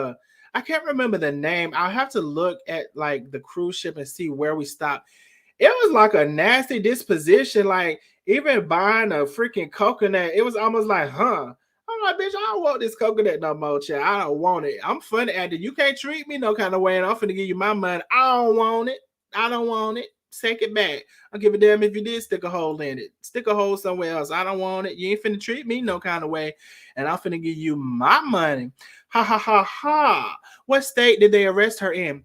I can't remember the name. I'll have to look at like the cruise ship and see where we stopped. It was like a nasty disposition. Like even buying a freaking coconut, it was almost like, huh? I'm like, bitch, I don't want this coconut no more, child. I don't want it. I'm funny at it. You can't treat me no kind of way, and I'm finna give you my money. I don't want it. I don't want it. Take it back. I'll give a damn if you did stick a hole in it. Stick a hole somewhere else. I don't want it. You ain't finna treat me no kind of way, and I'm finna give you my money. Ha ha ha ha. What state did they arrest her in?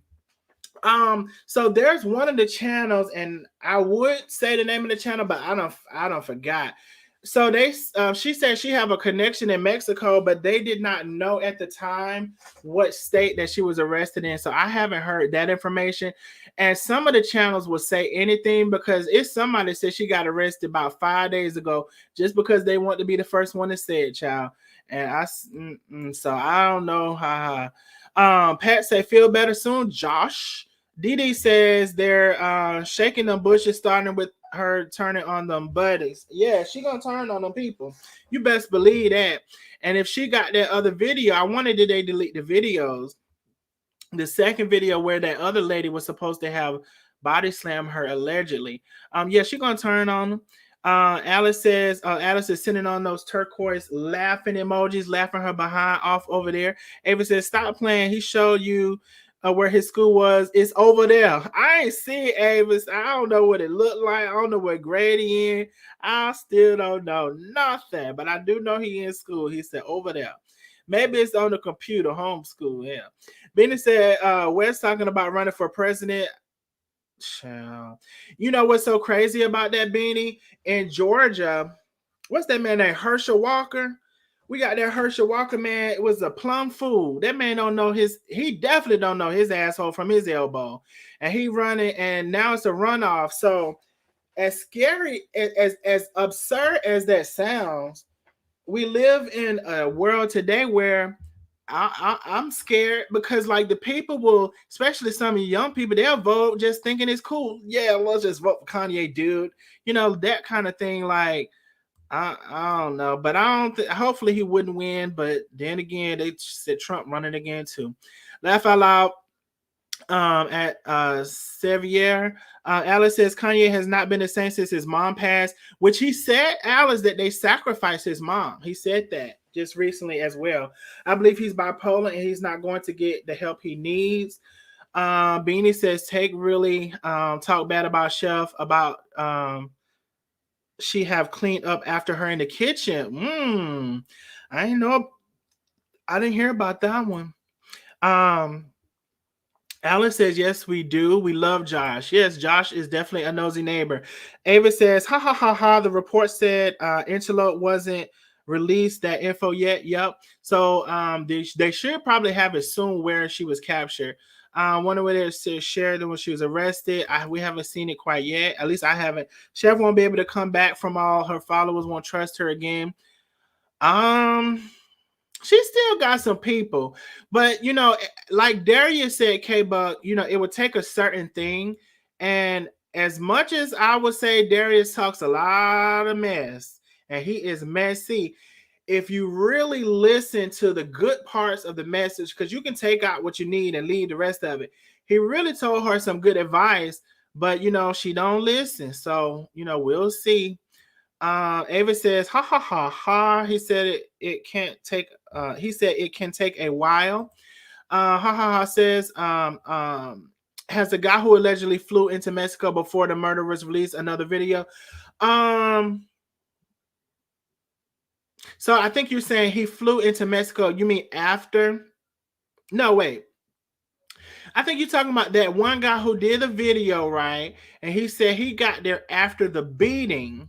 So there's one of the channels, and I would say the name of the channel, but I don't forgot. So she said she have a connection in Mexico, but they did not know at the time what state that she was arrested in. So I haven't heard that information. And some of the channels will say anything because it's somebody that said she got arrested about 5 days ago just because they want to be the first one to say it, child. And so I don't know how. Pat say feel better soon, Josh. Dee says they're shaking them bushes, starting with her turning on them buddies. Yeah, she gonna turn on them people. You best believe that. And if she got that other video, I wonder did they delete the videos? The second video where that other lady was supposed to have body slam her allegedly. Yeah, she gonna turn on them. Alice says Alice is sending on those turquoise laughing emojis, laughing her behind off over there. Ava says, stop playing. He showed you where his school was. It's over there. I ain't seen Avis. I don't know what it looked like. I don't know what grade he in. I still don't know nothing. But I do know he in school. He said over there. Maybe it's on the computer, homeschool. Yeah. Benny said, Wes talking about running for president. Child. You know what's so crazy about that, Beanie? In Georgia, what's that man named Herschel Walker? We got that Herschel Walker man. It was a plum fool. That man don't know he definitely don't know his asshole from his elbow. And he running, and now it's a runoff. So as scary, as absurd as that sounds, we live in a world today where I'm scared because like the people will, especially some of the young people, they'll vote just thinking it's cool. Yeah, let's just vote for Kanye, dude. That kind of thing. Like I don't know, but I don't. Hopefully he wouldn't win. But then again, they said Trump running again too. Laugh out loud. At Sevier, Alice says Kanye has not been the same since his mom passed, which he said, Alice, that they sacrificed his mom. He said that just recently as well. I believe he's bipolar and he's not going to get the help he needs. Beanie says Take really talk bad about Chef about she have cleaned up after her in the kitchen. I didn't know. I didn't hear about that one. Alice says, yes, we do. We love Josh. Yes, Josh is definitely a nosy neighbor. Ava says, ha, ha, ha, ha. The report said Antelope wasn't released that info yet. Yep. So they should probably have it soon where she was captured. Wonder whether it's shared when she was arrested. We haven't seen it quite yet. At least I haven't. Chef won't be able to come back from all her followers. Won't trust her again. She still got some people, but like Darius said, K-Buck, it would take a certain thing. And as much as I would say Darius talks a lot of mess and he is messy, if you really listen to the good parts of the message, because you can take out what you need and leave the rest of it. He really told her some good advice, but she don't listen. So, we'll see. Ava says, ha ha ha ha. He said it can't take he said it can take a while. Ha ha ha says, has the guy who allegedly flew into Mexico before the murder was released another video? So I think you're saying he flew into Mexico. You mean after? No, wait. I think you're talking about that one guy who did the video, right? And he said he got there after the beating,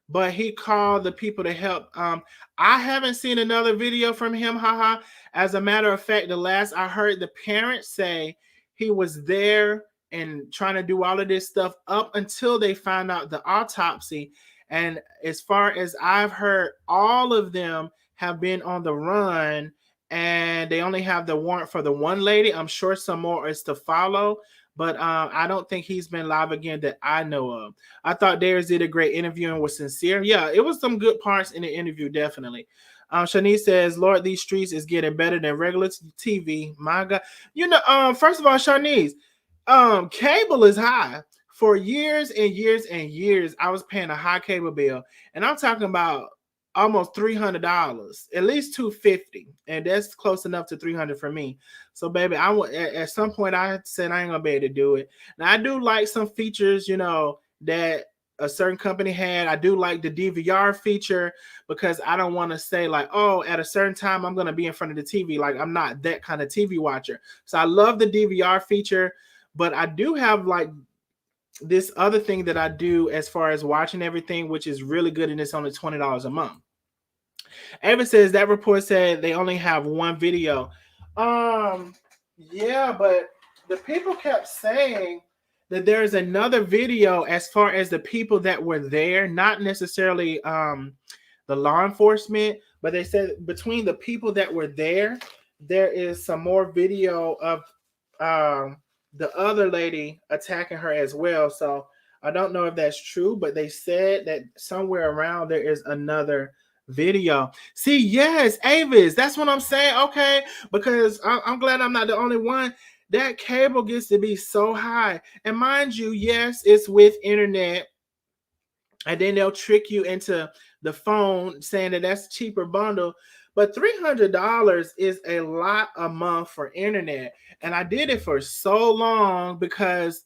but he called the people to help. I haven't seen another video from him, haha. As a matter of fact, the last I heard the parents say he was there and trying to do all of this stuff up until they found out the autopsy. And as far as I've heard, all of them have been on the run, and they only have the warrant for the one lady. I'm sure some more is to follow, but I don't think he's been live again that I know of. I thought Darius did a great interview and was sincere. Yeah, it was some good parts in the interview, definitely. Shanice says, Lord, these streets is getting better than regular TV. My God. First of all, Shanice, cable is high. For years and years and years, I was paying a high cable bill. And I'm talking about almost $300, at least $250, and that's close enough to $300 for me. So, baby, at some point I said I ain't gonna be able to do it. Now I do like some features, that a certain company had. I do like the DVR feature because I don't want to say like, oh, at a certain time I'm gonna be in front of the TV. Like I'm not that kind of TV watcher. So I love the DVR feature, but I do have like this other thing that I do as far as watching everything, which is really good, and it's only $20 a month. Ava says that report said they only have one video. Yeah, but the people kept saying that there's another video as far as the people that were there, not necessarily the law enforcement, but they said between the people that were there is some more video of the other lady attacking her as well. So I don't know if that's true, but they said that somewhere around there is another video. See, yes, Avis, that's what I'm saying. Okay, because I'm glad I'm not the only one. That cable gets to be so high, and mind you, yes, it's with internet, and then they'll trick you into the phone saying that that's a cheaper bundle. But $300 is a lot a month for internet, and I did it for so long because,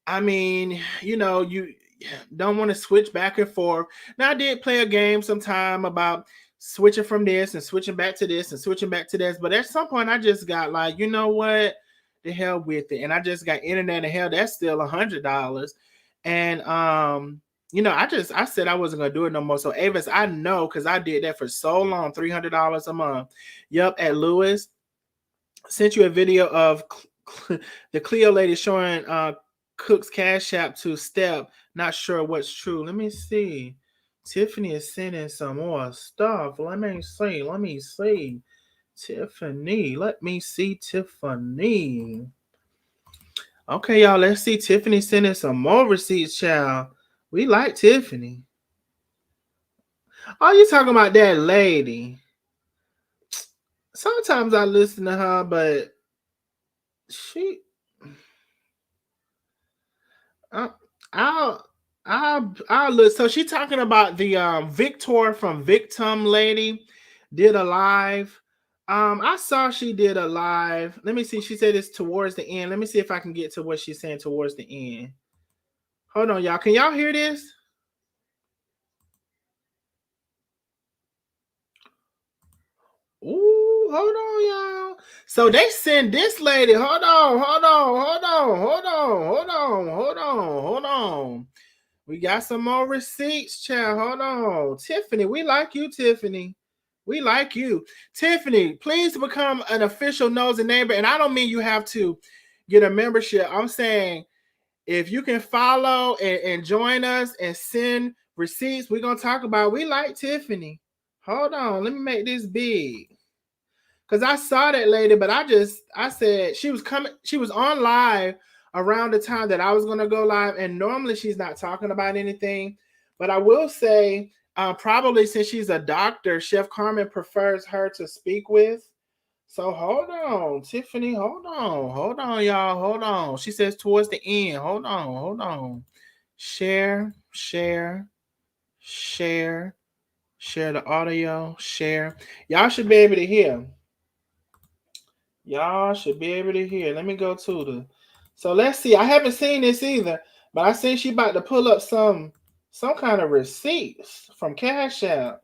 I mean, you don't want to switch back and forth. Now I did play a game sometime about switching from this and switching back to this and switching back to this, but at some point I just got like, you know what, the hell with it, and I just got internet, and hell, that's still $100, and I said I wasn't gonna do it no more. So Avis, I know because I did that for so long, $300 a month. Yup, at Lewis sent you a video of the Cleo lady showing Cook's Cash App to Step. Not sure what's true. Let me see. Tiffany is sending some more stuff. Let me see. Tiffany. Let me see Tiffany. Okay, y'all. Let's see. Tiffany sending some more receipts, child. We like Tiffany. Oh, you talking about that lady? Sometimes I listen to her, but she. I'll look. So she talking about the Victor from Victim lady did a live. I saw she did a live. Let me see. She said it's towards the end. Let me see if I can get to what she's saying towards the end. Hold on, y'all. Can y'all hear this? Ooh, hold on, y'all. So they send this lady. Hold on. We got some more receipts, child. Hold on. Tiffany, we like you, Tiffany. We like you. Tiffany, please become an official nosy neighbor. And I don't mean you have to get a membership. I'm saying if you can follow and join us and send receipts, we're going to talk about we like Tiffany. Hold on. Let me make this big. Because I saw that lady, but I said she was on live around the time that I was going to go live. And normally she's not talking about anything. But I will say, probably since she's a doctor, Chef Carmen prefers her to speak with. So hold on, Tiffany, hold on, y'all, hold on. She says towards the end. Hold on. Share the audio, share. Y'all should be able to hear. Y'all should be able to hear. Let me go to the. So let's see. I haven't seen this either, but I see she about to pull up some kind of receipts from Cash App.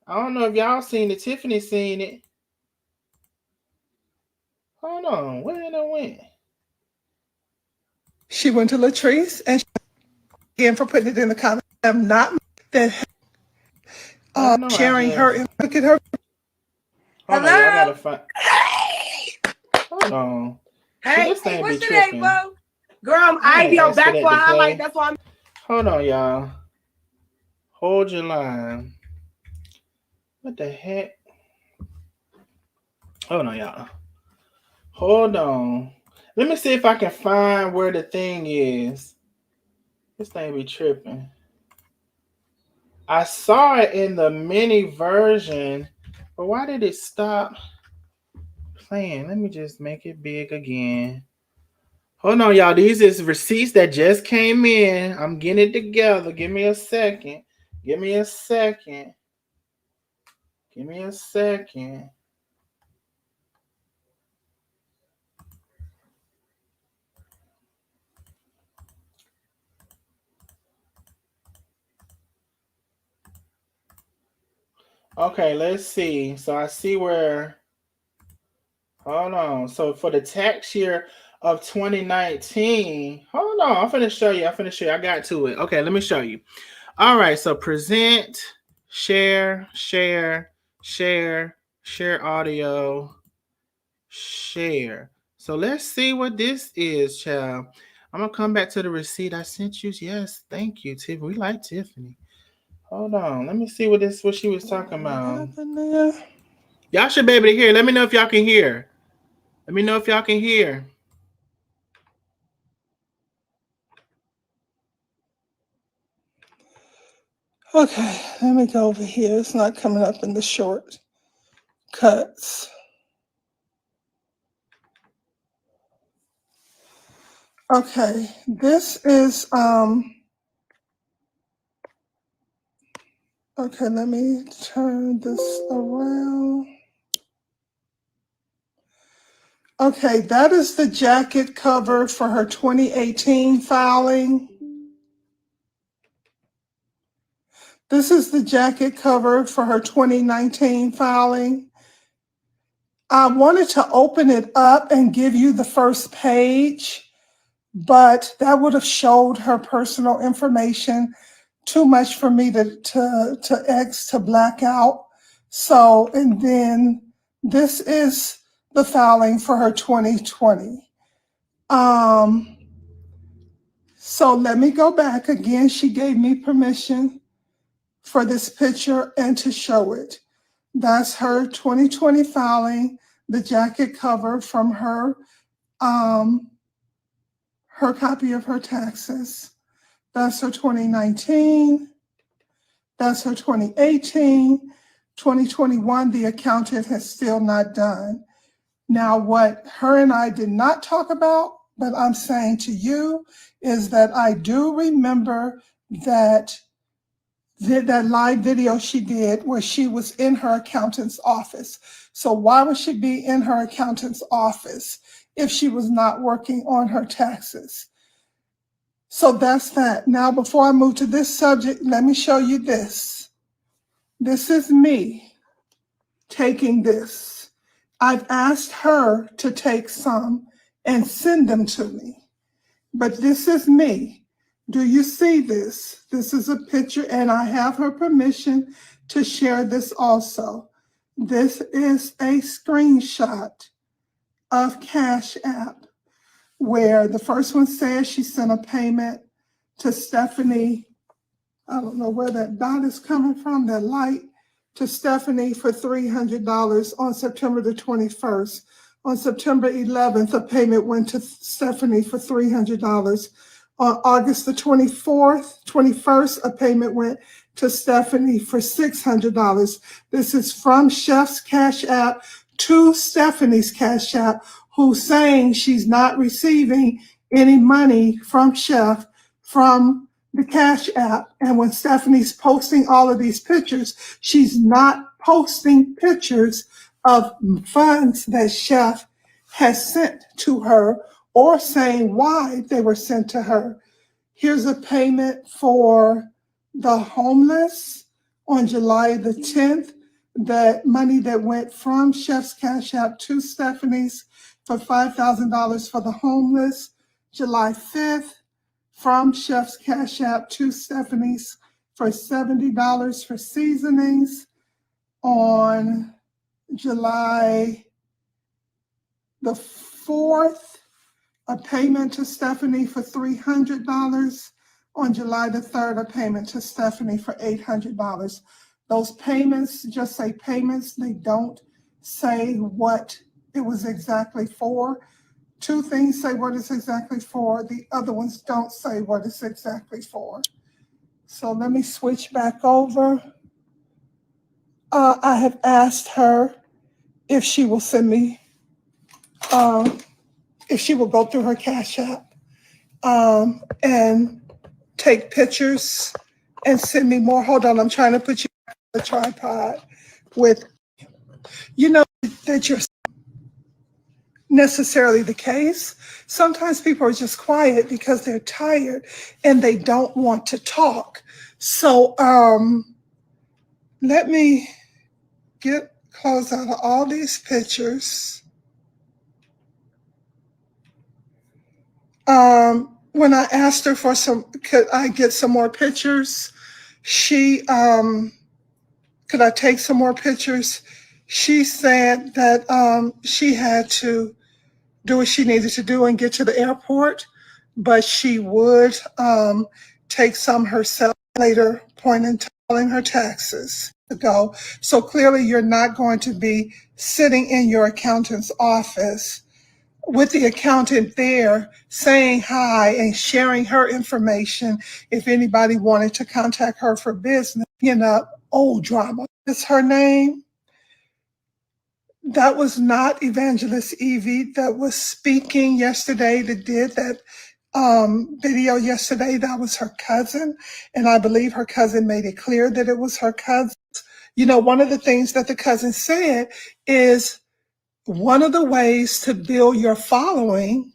I don't know if y'all seen it. Tiffany seen it. Hold on. Where did it went? She went to Latrice and again for putting it in the comments. I'm not that sharing her. Look at her. Hold on, y'all gotta find. Hold on. Hey, what's the name, bro? Girl, I'm Ivy on back for highlight. That's why I'm. Hold on, y'all. Hold your line. What the heck? Hold on, y'all. Hold on. Let me see if I can find where the thing is. This thing be tripping. I saw it in the mini version, but why did it stop playing? Let me just make it big again. Hold on, y'all. These is receipts that just came in. I'm getting it together. Give me a second. Okay, let's see. So I see where. Hold on. So for the tax year of 2019, hold on. I'm finna show you. I got to it. Okay, let me show you. All right. So present, share audio, share. So let's see what this is, child. I'm gonna come back to the receipt I sent you. Yes, thank you, Tiffany. We like Tiffany. Hold on. Let me see what she was talking about. Y'all should be able to hear. Let me know if y'all can hear. Okay, let me go over here. It's not coming up in the short cuts. Okay, this is okay, let me turn this around. Okay, that is the jacket cover for her 2018 filing. This is the jacket cover for her 2019 filing. I wanted to open it up and give you the first page, but that would have showed her personal information too much for me to black out. So, and then this is the filing for her 2020. So let me go back again. She gave me permission for this picture and to show it. That's her 2020 filing, the jacket cover from her copy of her taxes. That's her 2019. That's her 2018. 2021, the accountant has still not done. Now, what her and I did not talk about, but I'm saying to you, is that I do remember that live video she did where she was in her accountant's office. So why would she be in her accountant's office if she was not working on her taxes? So that's that. Now, before I move to this subject, let me show you this. This is me taking this. I've asked her to take some and send them to me. But this is me Do you see this? This is a picture, and I have her permission to share this also. This is a screenshot of Cash App, where the first one says she sent a payment to Stephanie. I don't know where that dot is coming from, that light, to Stephanie for $300 on September the 21st. On September 11th, a payment went to Stephanie for $300. On August the 21st, a payment went to Stephanie for $600. This is from Chef's Cash App to Stephanie's Cash App, who's saying she's not receiving any money from Chef from the Cash App. And when Stephanie's posting all of these pictures, she's not posting pictures of funds that Chef has sent to her or saying why they were sent to her. Here's a payment for the homeless on July the 10th. The money that went from Chef's Cash App to Stephanie's for $5,000 for the homeless. July 5th, from Chef's Cash App to Stephanie's for $70 for seasonings. On July the 4th, a payment to Stephanie for $300. On July the 3rd, a payment to Stephanie for $800. Those payments just say payments. They don't say what it was exactly for. Two things say what it's exactly for. The other ones don't say what it's exactly for. So let me switch back over. I have asked her if she will send me, if she will go through her Cash App and take pictures and send me more. Hold on, I'm trying to put you on the tripod with, you know, that you're necessarily the case. Sometimes people are just quiet because they're tired and they don't want to talk. So let me close out of all these pictures. When I asked her for could I get some more pictures? Could I take some more pictures? She said that she had to do what she needed to do and get to the airport, but she would take some herself later point in filing her taxes to go. So clearly you're not going to be sitting in your accountant's office with the accountant there saying hi and sharing her information if anybody wanted to contact her for business. Old drama. Is her name? That was not Evangelist Evie that was speaking yesterday, that did that video yesterday. That was her cousin. And I believe her cousin made it clear that it was her cousin. One of the things that the cousin said is one of the ways to build your following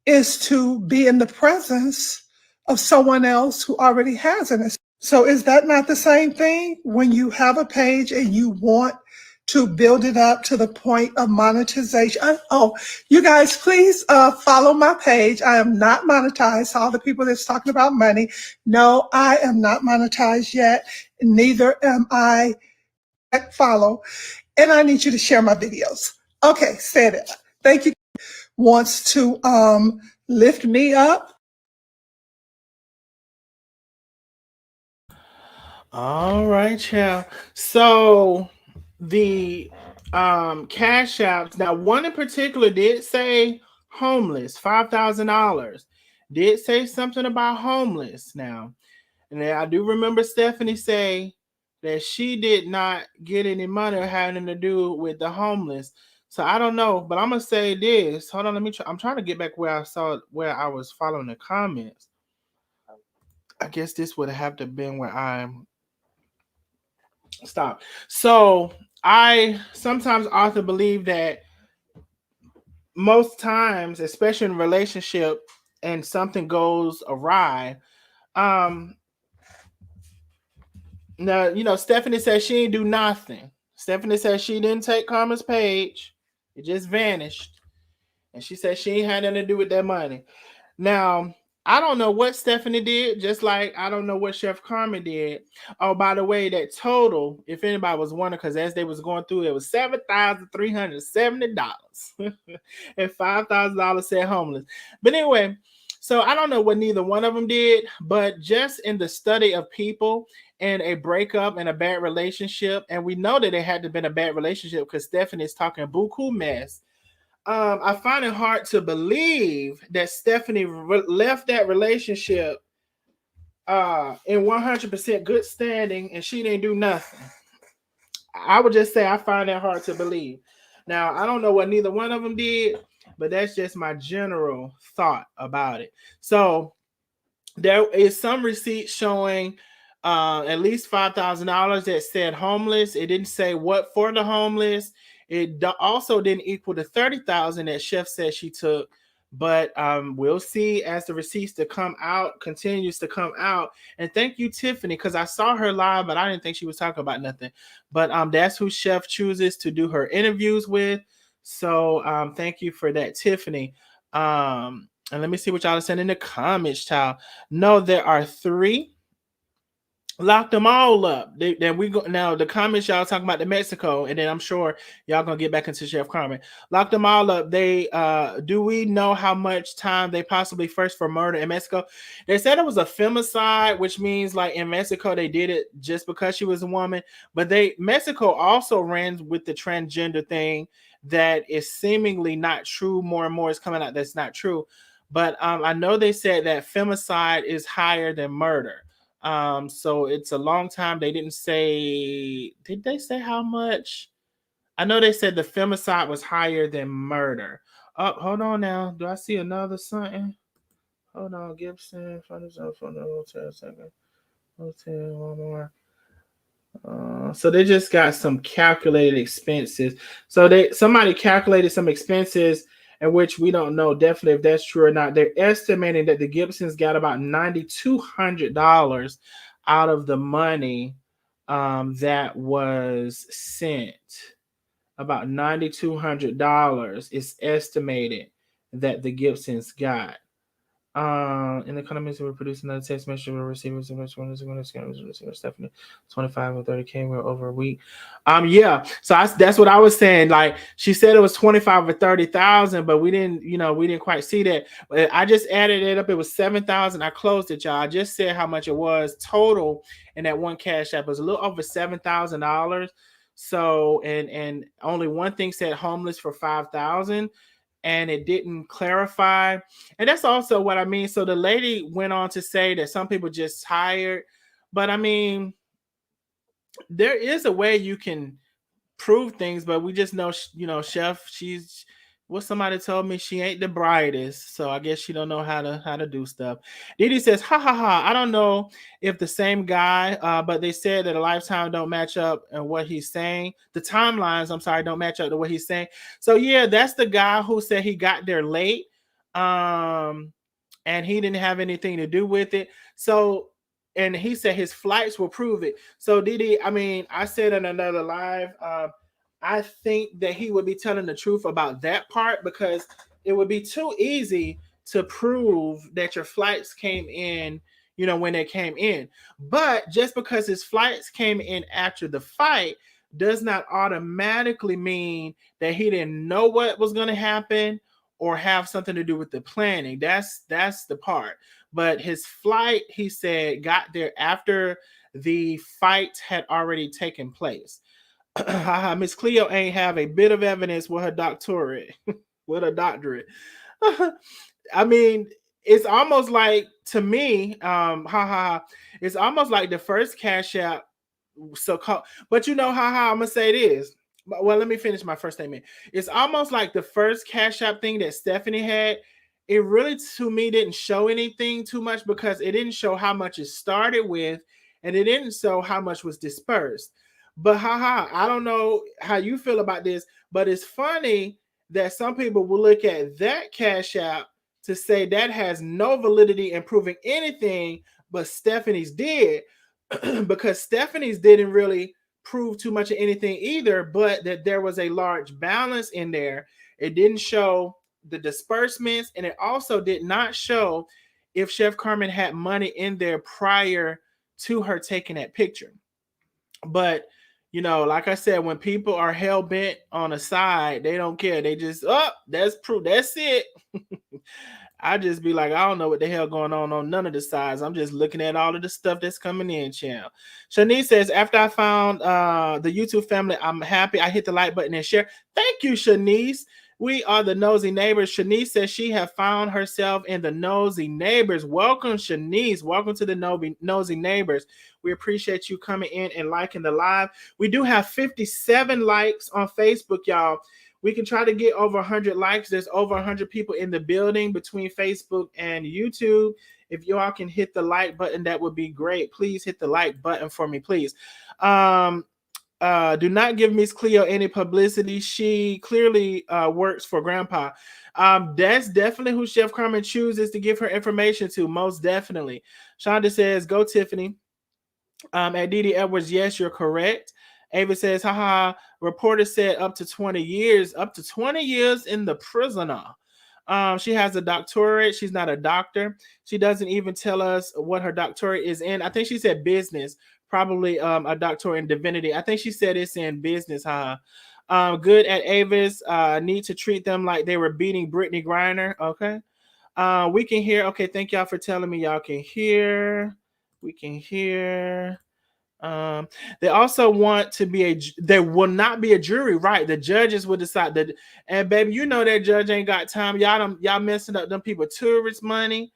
is to be in the presence of someone else who already has it. So is that not the same thing when you have a page and you want to build it up to the point of monetization? Oh, you guys, please follow my page. I am not monetized. All the people that's talking about money, no, I am not monetized yet. Neither am I. Follow. And I need you to share my videos. Okay, said it. Thank you. Wants to lift me up. All right, child. So the Cash Apps, now one in particular did say homeless, $5,000. Did say something about homeless now. And then I do remember Stephanie say that she did not get any money having to do with the homeless. So I don't know, but I'm gonna say this. Hold on, let me try. I'm trying to get back where I was following the comments. I guess this would have to been where I'm stop. So I sometimes also believe that most times, especially in a relationship and something goes awry, now, Stephanie says she didn't do nothing. Stephanie says she didn't take Carmen's page. It just vanished. And she said she ain't had nothing to do with that money. Now, I don't know what Stephanie did, just like I don't know what Chef Carmen did. Oh, by the way, that total, if anybody was wondering, because as they was going through, it was $7,370 and $5,000 said homeless. But anyway, so I don't know what neither one of them did, but just in the study of people and a breakup and a bad relationship, and we know that it had to have been a bad relationship because Stephanie is talking buku mess. I find it hard to believe that Stephanie left that relationship in 100% good standing and she didn't do nothing. I would just say I find that hard to believe. Now, I don't know what neither one of them did, but that's just my general thought about it. So there is some receipts showing at least $5,000 that said homeless. It didn't say what for the homeless. It also didn't equal the $30,000 that Chef said she took. But we'll see as the receipts to come out continues to come out. And thank you, Tiffany, because I saw her live, but I didn't think she was talking about nothing. But that's who Chef chooses to do her interviews with. So thank you for that, Tiffany. And let me see what y'all are saying in the comments, child. No, there are 3. Lock them all up. Then we go now. The comments y'all talking about the Mexico, and then I'm sure y'all gonna get back into Chef Carmen. Lock them all up. They do we know how much time they possibly first for murder in Mexico? They said it was a femicide, which means like in Mexico they did it just because she was a woman. But Mexico also ran with the transgender thing that is seemingly not true. More and more is coming out that's not true. But I know they said that femicide is higher than murder. So it's a long time. They didn't say, did they say how much? I know they said the femicide was higher than murder. Oh, hold on now. Do I see another something? Hold on, Gibson. Find this out from the hotel second. Hotel, one more. So they just got some calculated expenses. So somebody calculated some expenses in which we don't know definitely if that's true or not. They're estimating that the Gibsons got about $9,200 out of the money that was sent. About $9,200 is estimated that the Gibsons got. In the comments, we're producing another text message. We're receiving so much money. Stephanie, 25 or 30K. We're over a week. Yeah. So that's what I was saying. Like she said, it was 25 or 30,000, but we didn't quite see that. But I just added it up. It was 7,000. I closed it, y'all. I just said how much it was total in that one Cash App. It was a little over $7,000. So and only one thing said homeless for 5,000. And it didn't clarify. And that's also what I mean. So the lady went on to say that some people just tired. But I mean, there is a way you can prove things, but we just know, Chef, what somebody told me, she ain't the brightest. So I guess she don't know how to do stuff. Didi says, ha ha ha. I don't know if the same guy, but they said that a lifetime don't match up and what he's saying. The timelines, I'm sorry, don't match up to what he's saying. So yeah, that's the guy who said he got there late. And he didn't have anything to do with it. So, and he said his flights will prove it. So Didi, I mean, I said in another live, I think that he would be telling the truth about that part because it would be too easy to prove that your flights came in, when they came in. But just because his flights came in after the fight does not automatically mean that he didn't know what was going to happen or have something to do with the planning. That's the part. But his flight, he said, got there after the fight had already taken place. Miss Cleo ain't have a bit of evidence with her doctorate, with her doctorate. I mean, it's almost like, to me, it's almost like the first Cash App, so-called, but I'm gonna say this. Well, let me finish my first statement. It's almost like the first Cash App thing that Stephanie had. It really, to me, didn't show anything too much because it didn't show how much it started with, and it didn't show how much was dispersed. But I don't know how you feel about this, but it's funny that some people will look at that Cash App to say that has no validity in proving anything, but Stephanie's did, because Stephanie's didn't really prove too much of anything either, but that there was a large balance in there. It didn't show the disbursements, and it also did not show if Chef Carmen had money in there prior to her taking that picture. But like I said, when people are hell bent on a side, they don't care. They just, that's proof. That's it. I just be like, I don't know what the hell going on none of the sides. I'm just looking at all of the stuff that's coming in, channel. Shanice says, after I found the YouTube family, I'm happy. I hit the like button and share. Thank you, Shanice. We are the Nosy Neighbors. Shanice says she have found herself in the Nosy Neighbors. Welcome, Shanice. Welcome to the Nosy Neighbors. We appreciate you coming in and liking the live. We do have 57 likes on Facebook, y'all. We can try to get over 100 likes. There's over 100 people in the building between Facebook and YouTube. If you all can hit the like button, that would be great. Please hit the like button for me, please. Do not give Miss Cleo any publicity. She clearly works for Grandpa. That's definitely who Chef Carmen chooses to give her information to, most definitely. Shonda says, go Tiffany. At Didi Edwards, yes, you're correct. Ava says, haha, reporter said up to 20 years in the prisoner. She has a doctorate. She's not a doctor. She doesn't even tell us what her doctorate is in. I think she said business, probably a doctorate in divinity. I think she said it's in business, huh? Good at Avis. Need to treat them like they were beating Brittany Griner. Okay. We can hear. Okay, thank y'all for telling me y'all can hear. We can hear. They also want to be there will not be a jury, right? The judges will decide that. And baby, that judge ain't got time. Y'all messing up them people tourist money.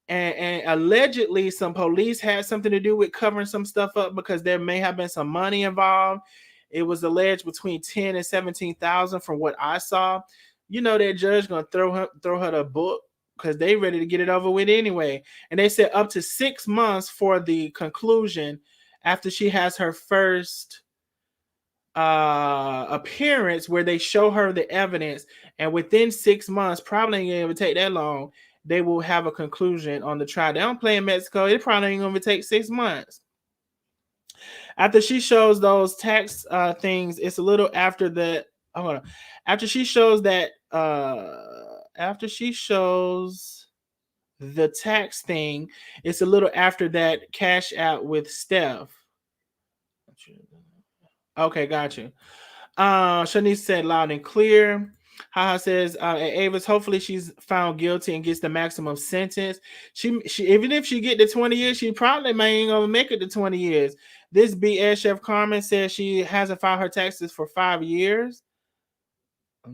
And allegedly some police had something to do with covering some stuff up because there may have been some money involved. It was alleged between 10 and 17,000 from what I saw. That judge gonna throw her the book because they ready to get it over with anyway. And they said up to 6 months for the conclusion after she has her first appearance where they show her the evidence, and within 6 months, probably ain't gonna take that long, they will have a conclusion on the trial. They don't play in Mexico. It probably ain't gonna take 6 months. After she shows those tax things, it's a little after that. Hold on. After she shows that, after she shows the tax thing, it's a little after that Cash App with Steph. Okay, got you. Shanice said loud and clear. Haha says Avis, hopefully she's found guilty and gets the maximum sentence. She even if she get to 20 years, she probably ain't gonna make it to 20 years. This BS Chef Carmen says she hasn't filed her taxes for 5 years. I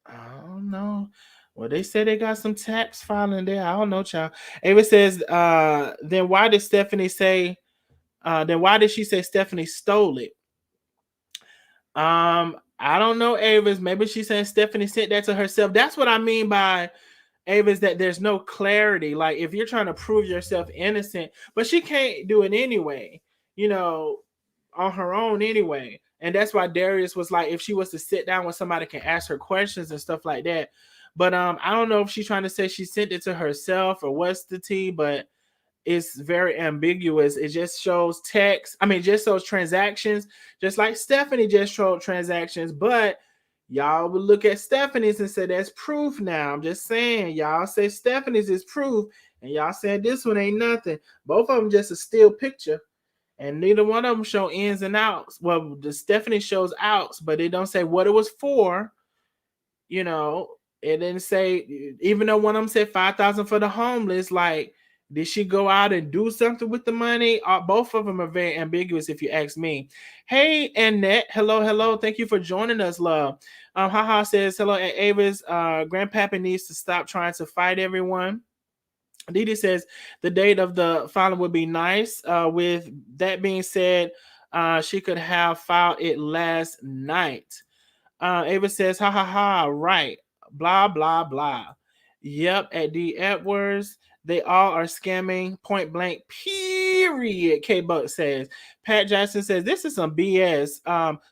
don't know. Well, they said they got some tax filing there. I don't know, child. Avis says, then why did Stephanie say? Then why did she say Stephanie stole it? I don't know, Avis. Maybe she's saying Stephanie sent that to herself. That's what I mean by Avis, that there's no clarity. Like if you're trying to prove yourself innocent, but she can't do it anyway, on her own anyway. And that's why Darius was like, if she was to sit down with somebody can ask her questions and stuff like that. But I don't know if she's trying to say she sent it to herself or what's the tea, but it's very ambiguous. It just shows text. I mean, just shows transactions, just like Stephanie just showed transactions. But y'all would look at Stephanie's and say that's proof now. I'm just saying, y'all say Stephanie's is proof, and y'all saying this one ain't nothing. Both of them just a still picture, and neither one of them show ins and outs. Well, the Stephanie shows outs, but it don't say what it was for. It didn't say, even though one of them said 5,000 for the homeless, like, did she go out and do something with the money? Both of them are very ambiguous, if you ask me. Hey, Annette. Hello. Thank you for joining us, love. Haha says, hello, Avis. Grandpappy needs to stop trying to fight everyone. Didi says, the date of the filing would be nice. With that being said, she could have filed it last night. Ava says, right. Blah, blah, blah. Yep, at D. Edwards. They all are scamming, point blank, period. K-Buck says. Pat Jackson says, this is some BS.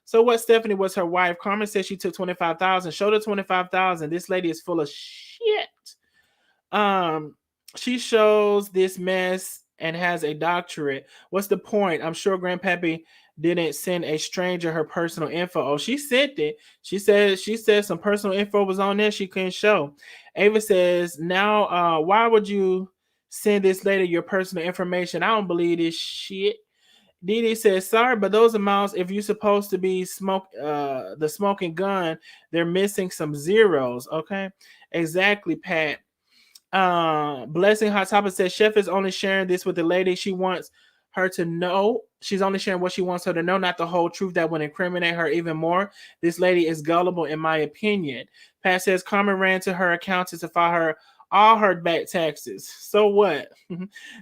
So what Stephanie was her wife. Carmen said she took 25,000. Showed her 25,000. This lady is full of shit. She shows this mess and has a doctorate. What's the point? I'm sure Grandpappy didn't send a stranger her personal info. Oh, she sent it. She said some personal info was on there she couldn't show. Ava says, now why would you send this lady your personal information? I don't believe this shit. Dee says, sorry, but those amounts, if you're supposed to be the smoking gun, they're missing some zeros. Okay. Exactly, Pat. Blessing Hot Topic says Chef is only sharing this with the lady she wants her to know. She's only sharing what she wants her to know, not the whole truth that would incriminate her even more. This lady is gullible, in my opinion. Pat says Carmen ran to her accountant to file her all her back taxes. So what?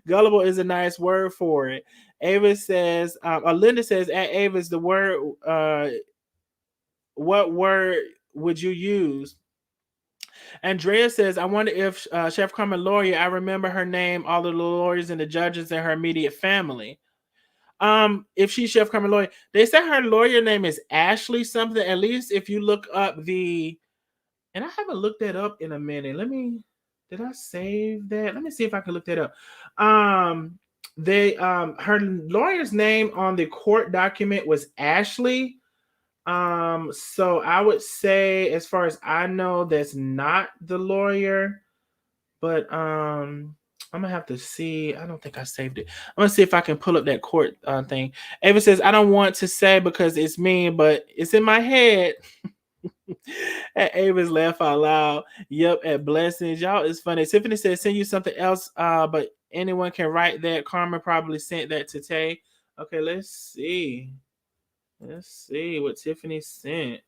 Gullible is a nice word for it. Ava says, Linda says, at Ava's the word, what word would you use? Andrea says, I wonder if Chef Carmen lawyer, I remember her name, all the lawyers and the judges and her immediate family. If she's Chef Carmen lawyer, they said her lawyer name is Ashley something. At least if you look up and I haven't looked that up in a minute. Did I save that? Let me see if I can look that up. Her lawyer's name on the court document was Ashley. So I would say, as far as I know, that's not the lawyer, but I'm gonna have to see. I don't think I saved it. I'm gonna see if I can pull up that court thing. Ava says, I don't want to say because it's mean, but it's in my head. At Ava's laugh out loud. Yep, at Blessings. Y'all is funny. Tiffany says, send you something else, but anyone can write that. Carmen probably sent that to Tay. Okay, let's see. Let's see what Tiffany sent.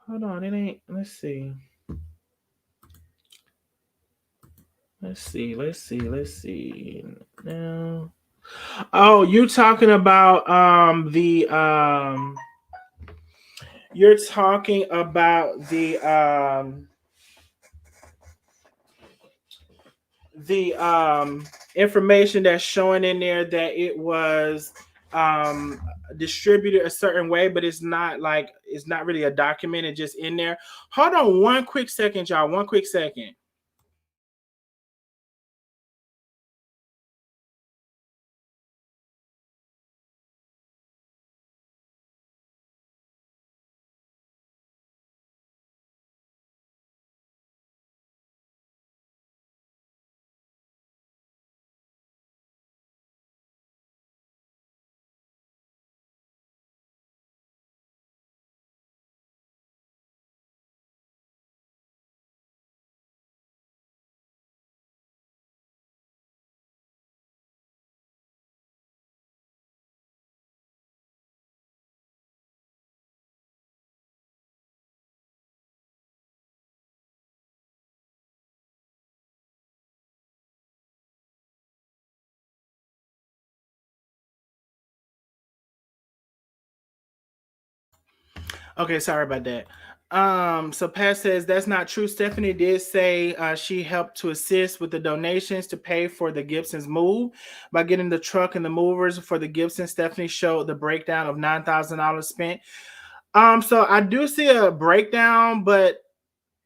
Hold on, it ain't. Let's see. Let's see. Now. Oh, you talking about you're talking about the information that's showing in there that it was distributed a certain way, but it's not really a document. It's just in there. Hold on one quick second, y'all. One quick second. Okay, sorry about that. So Pat says that's not true. Stephanie did say she helped to assist with the donations to pay for the Gibsons move by getting the truck and the movers for the Gibsons. Stephanie showed the breakdown of $9,000 spent. So I do see a breakdown, but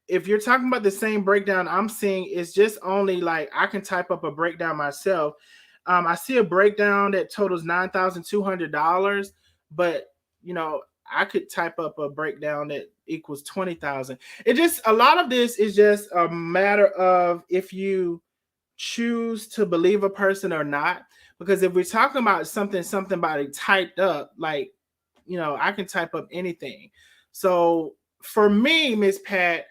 if you're talking about the same breakdown I'm seeing, it's just only like I can type up a breakdown myself. I see a breakdown that totals $9,200, but I could type up a breakdown that equals 20,000. It just a lot of this is just a matter of if you choose to believe a person or not. Because if we're talking about somebody typed up, like I can type up anything. So for me, Miss Pat,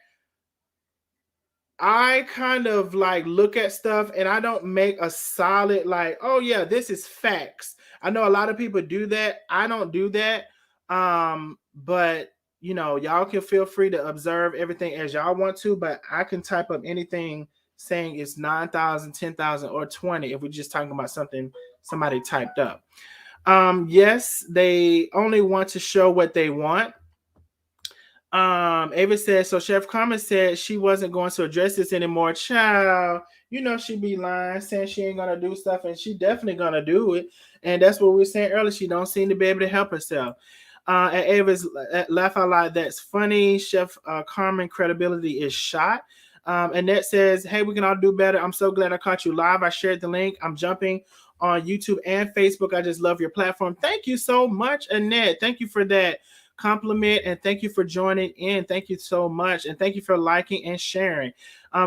I kind of like look at stuff and I don't make a solid like, oh yeah, this is facts. I know a lot of people do that. I don't do that. But y'all can feel free to observe everything as y'all want to, but I can type up anything saying it's 9,000, 10,000, or 20 if we're just talking about something somebody typed up. Yes, they only want to show what they want. Ava said, so Chef Carmen said she wasn't going to address this anymore. Child, she be lying, saying she ain't gonna do stuff, and she definitely gonna do it. And that's what we were saying earlier. She don't seem to be able to help herself. And Ava's laugh out loud. That's funny. Chef Carmen credibility is shot. Annette says, hey, we can all do better. I'm so glad I caught you live. I shared the link. I'm jumping on YouTube and Facebook. I just love your platform. Thank you so much, Annette. Thank you for that compliment, and thank you for joining in. Thank you so much, and thank you for liking and sharing.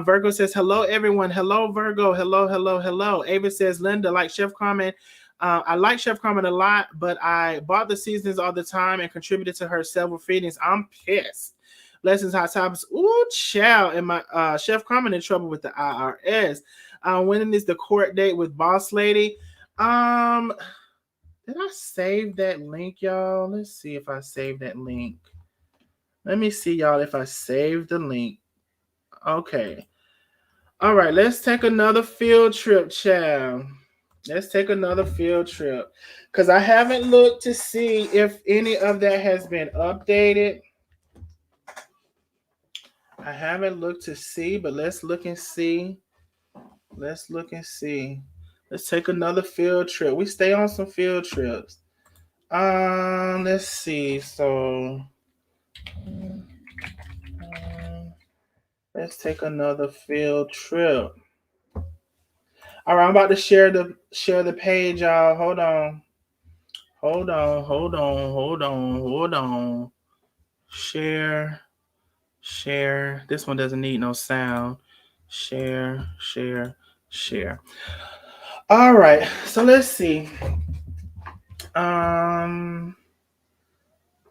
Virgo says, hello, everyone. Hello, Virgo. Hello, hello, hello. Ava says, Linda, like Chef Carmen. I like Chef Carmen a lot, but I bought the seasonings all the time and contributed to her several feedings. I'm pissed. Lessons, hot topics. Ooh, child. And my Chef Carmen in trouble with the IRS. When is the court date with Boss Lady? Did I save that link, y'all? Let's see if I saved that link. Let me see, y'all, if I saved the link. Okay. All right, let's take another field trip, child. Let's take another field trip. Because I haven't looked to see if any of that has been updated. I haven't looked to see, but let's look and see. Let's look and see. Let's take another field trip. We stay on some field trips. Let's see. So let's take another field trip. All right, I'm about to share the page, y'all. Hold on. Hold on. Share. This one doesn't need no sound. Share. All right, so let's see.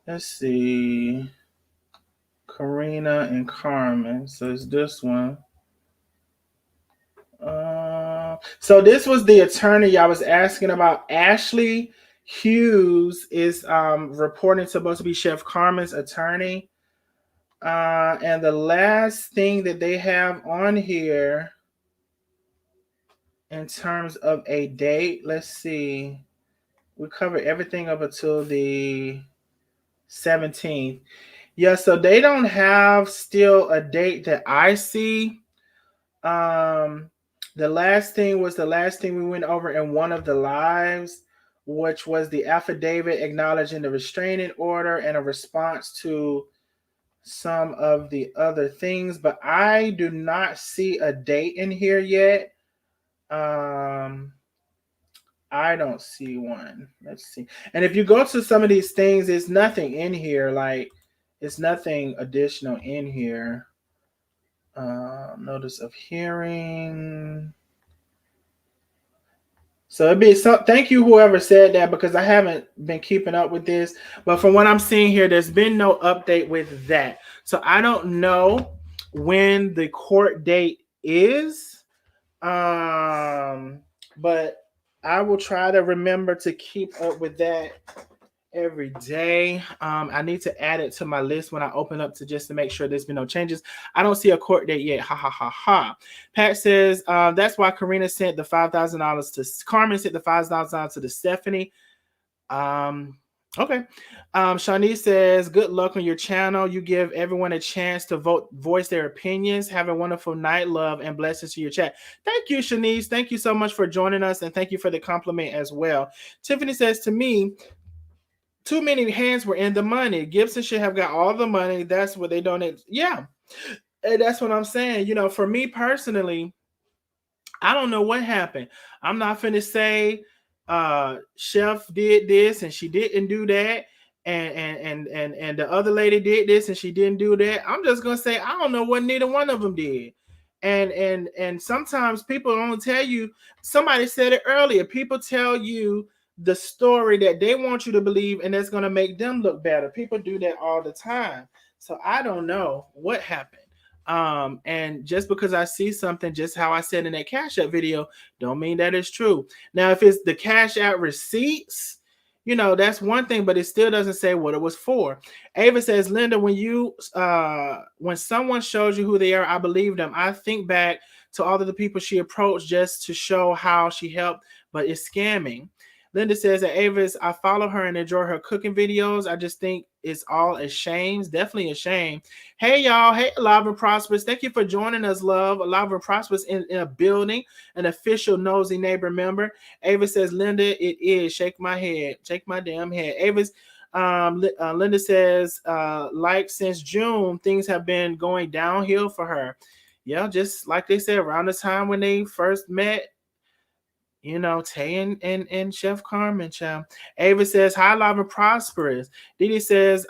Let's see. Karina and Carmen. So it's this one. So this was the attorney I was asking about. Ashley Hughes is reporting supposed to be Chef Carmen's attorney. And the last thing that they have on here in terms of a date, let's see. We covered everything up until the 17th. Yeah, so they don't have still a date that I see. The last thing we went over in one of the lives, which was the affidavit acknowledging the restraining order and a response to some of the other things, but I do not see a date in here yet. I don't see one. Let's see. And if you go to some of these things, there's nothing in here. Like, it's nothing additional in here. Notice of hearing. So it'd be so. Thank you, whoever said that, because I haven't been keeping up with this. But from what I'm seeing here, there's been no update with that. So I don't know when the court date is. But I will try to remember to keep up with that every day. I need to add it to my list when I open up to make sure there's been no changes. I don't see a court date yet. Ha ha ha ha. Pat says that's why Karina sent the $5,000 to Carmen, sent the $5,000 to the Stephanie. Okay. Shanice says, good luck on your channel. You give everyone a chance to voice their opinions. Have a wonderful night. Love and blessings to your chat. Thank you, Shanice. Thank you so much for joining us, and thank you for the compliment as well. Tiffany says, to me, too many hands were in the money. Gibson should have got all the money. That's what they donate. Yeah. And that's what I'm saying. You know, for me personally, I don't know what happened. I'm not finna say Chef did this and she didn't do that, and the other lady did this and she didn't do that. I'm just gonna say I don't know what neither one of them did. And sometimes people don't tell you. Somebody said it earlier. People tell you the story that they want you to believe, and that's gonna make them look better. People do that all the time. So I don't know what happened. And just because I see something, just how I said in that Cash App video, don't mean that it's true. Now, if it's the Cash App receipts, you know, that's one thing, but it still doesn't say what it was for. Ava says, Linda, when someone shows you who they are, I believe them. I think back to all of the people she approached just to show how she helped, but it's scamming. Linda says that Ava's, I follow her and enjoy her cooking videos. I just think it's all a shame. It's definitely a shame. Hey, y'all. Hey, Alive and Prosperous. Thank you for joining us, love. Alive and Prosperous in a building, an official nosy neighbor member. Ava says, Linda, it is. Shake my head. Shake my damn head. Ava's, Linda says, like since June, things have been going downhill for her. Yeah, just like they said, around the time when they first met, You know, Tay and Chef Carmen, child. Ava says, hi, Lava Prosperous. Didi says,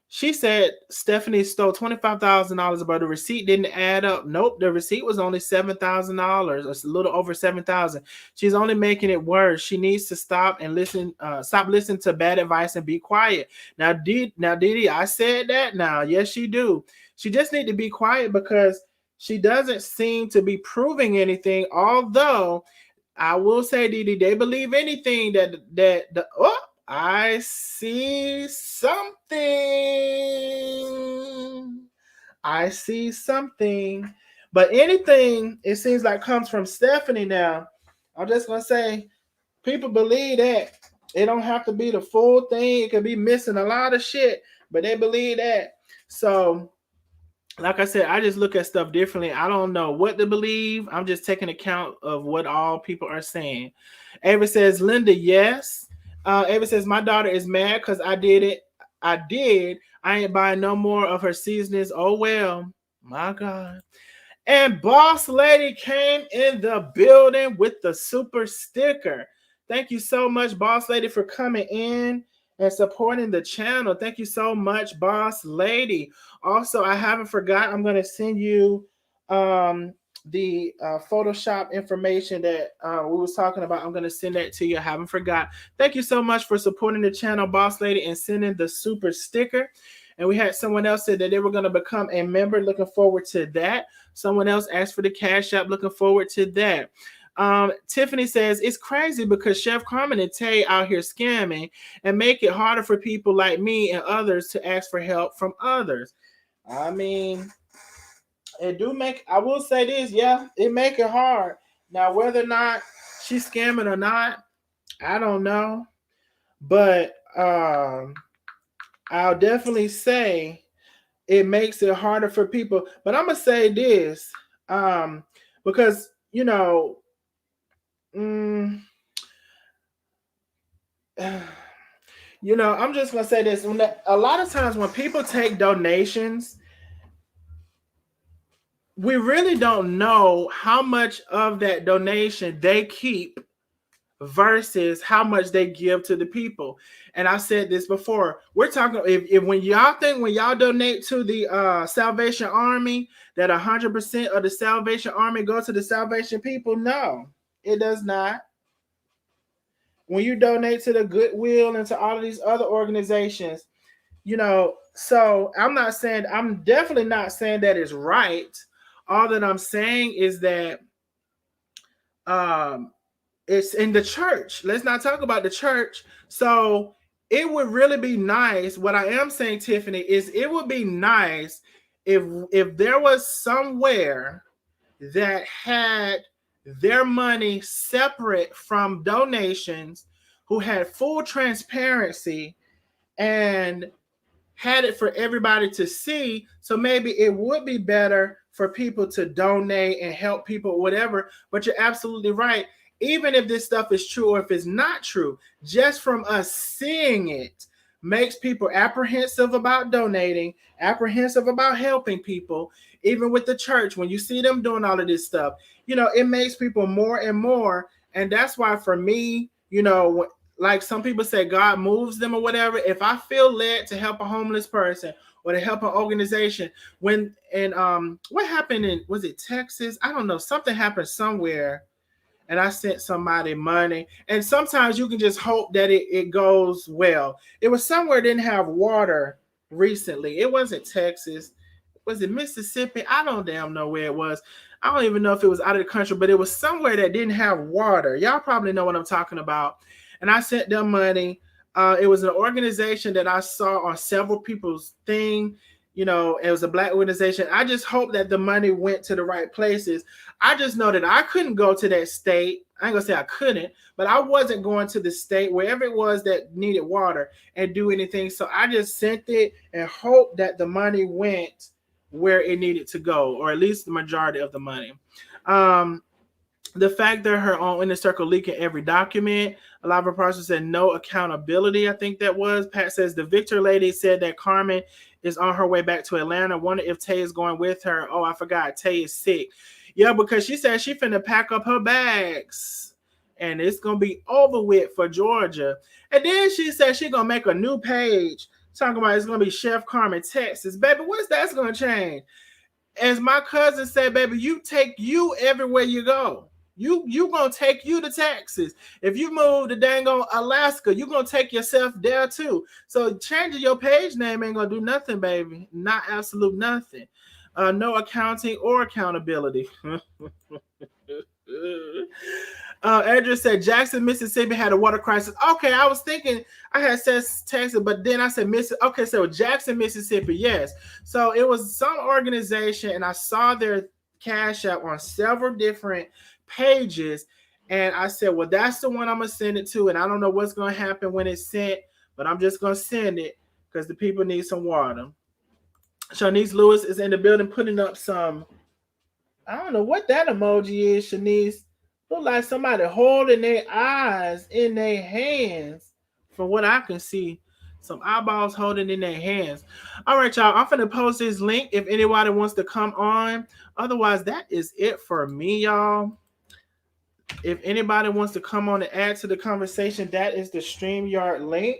she said Stephanie stole $25,000, but the receipt didn't add up. Nope, the receipt was only $7,000, or a little over 7,000. She's only making it worse. She needs to stop and listen. Stop listening to bad advice and be quiet. Now, Didi, I said that. Now, yes, she do. She just need to be quiet because she doesn't seem to be proving anything. Although I will say, Didi, they believe anything that the I see something. I see something. But anything, it seems like, comes from Stephanie now. I'm just going to say, people believe that. It don't have to be the full thing. It could be missing a lot of shit, but they believe that. So, like I said, I just look at stuff differently. I don't know what to believe. I'm just taking account of what all people are saying. Ava says, Linda, yes. Ava says, my daughter is mad because I did it. I did. I ain't buying no more of her seasonings. Oh, well. My God. And Boss Lady came in the building with the super sticker. Thank you so much, Boss Lady, for coming in and supporting the channel. Thank you so much, Boss Lady. Also, I haven't forgot, I'm going to send you the Photoshop information that we was talking about. I'm going to send that to you. I haven't forgot. Thank you so much for supporting the channel, Boss Lady, and sending the super sticker. And we had someone else said that they were going to become a member. Looking forward to that. Someone else asked for the Cash App. Looking forward to that. Tiffany says, it's crazy because Chef Carmen and Tay out here scamming and make it harder for people like me and others to ask for help from others. I mean, it do make, I will say this, yeah, it make it hard. Now, whether or not she's scamming or not, I don't know. But I'll definitely say it makes it harder for people. But I'm going to say this, because, you know, you know, I'm just going to say this. A lot of times when people take donations, we really don't know how much of that donation they keep versus how much they give to the people. And I said this before. We're talking, if when y'all think, when y'all donate to the Salvation Army, that 100% of the Salvation Army go to the Salvation people. No, it does not. When you donate to the Goodwill and to all of these other organizations, you know, so I'm definitely not saying that it's right. All that I'm saying is that it's in the church. Let's not talk about the church. So it would really be nice. What I am saying, Tiffany, is it would be nice if there was somewhere that had their money separate from donations, who had full transparency and had it for everybody to see. So maybe it would be better for people to donate and help people, whatever. But you're absolutely right. Even if this stuff is true or if it's not true, just from us seeing it makes people apprehensive about donating, apprehensive about helping people. Even with the church, when you see them doing all of this stuff, you know, it makes people more and more. And that's why for me, you know, like some people say God moves them or whatever. If I feel led to help a homeless person or to help an organization, what happened in, was it Texas? I don't know. Something happened somewhere and I sent somebody money. And sometimes you can just hope that it goes well. It was somewhere that didn't have water recently. It wasn't Texas. Was it Mississippi? I don't damn know where it was. I don't even know if it was out of the country, but it was somewhere that didn't have water. Y'all probably know what I'm talking about. And I sent them money. It was an organization that I saw on several people's thing. You know, it was a Black organization. I just hope that the money went to the right places. I just know that I couldn't go to that state. I ain't gonna say I couldn't, but I wasn't going to the state, wherever it was that needed water, and do anything. So I just sent it and hoped that the money went where it needed to go, or at least the majority of the money. The fact that her own inner circle leaking every document. A lot of her process said no accountability. I think that was. Pat says the Victor lady said that Carmen is on her way back to Atlanta. Wonder if Tay is going with her. Oh, I forgot. Tay is sick. Yeah, because she said she finna pack up her bags and it's gonna be over with for Georgia. And then she said she's gonna make a new page talking about it's gonna be Chef Carmen, Texas. Baby, what's that's gonna change? As my cousin said, baby, you take you everywhere you go. You gonna take you to Texas. If you move to Dango, Alaska, you gonna take yourself there too. So changing your page name ain't gonna do nothing, baby. Not absolute nothing. No accounting or accountability. Andrew said Jackson, Mississippi had a water crisis. Okay, I was thinking I had said Texas, but then I said Mississippi. Okay, so Jackson, Mississippi, yes. So it was some organization, and I saw their Cash App on several different pages, and I said, well, that's the one I'm gonna send it to, and I don't know what's gonna happen when it's sent, but I'm just gonna send it because the people need some water. Shanice Lewis is in the building putting up some. I don't know what that emoji is, Shanice. Look like somebody holding their eyes in their hands. From what I can see, some eyeballs holding in their hands. All right, y'all. I'm finna post this link if anybody wants to come on. Otherwise, that is it for me, y'all. If anybody wants to come on and add to the conversation, that is the StreamYard link.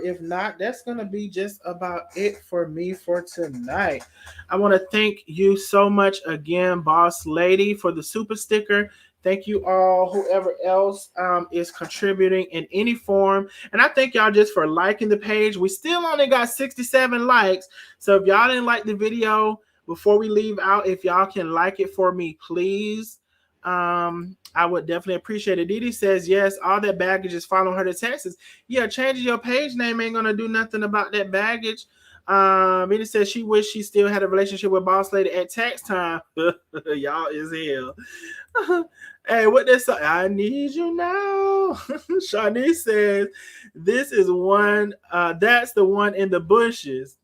If not, that's going to be just about it for me for tonight. I want to thank you so much again, Boss Lady, for the super sticker. Thank you all, whoever else is contributing in any form. And I thank y'all just for liking the page. We still only got 67 likes. So if y'all didn't like the video, before we leave out, if y'all can like it for me, please. I would definitely appreciate it. Didi says, yes, all that baggage is following her to Texas. Yeah, changing your page name ain't going to do nothing about that baggage. Didi says she wished she still had a relationship with Boss Lady at tax time. Y'all is hell. Hey, what this? I need you now. Shanice says, this is one, that's the one in the bushes.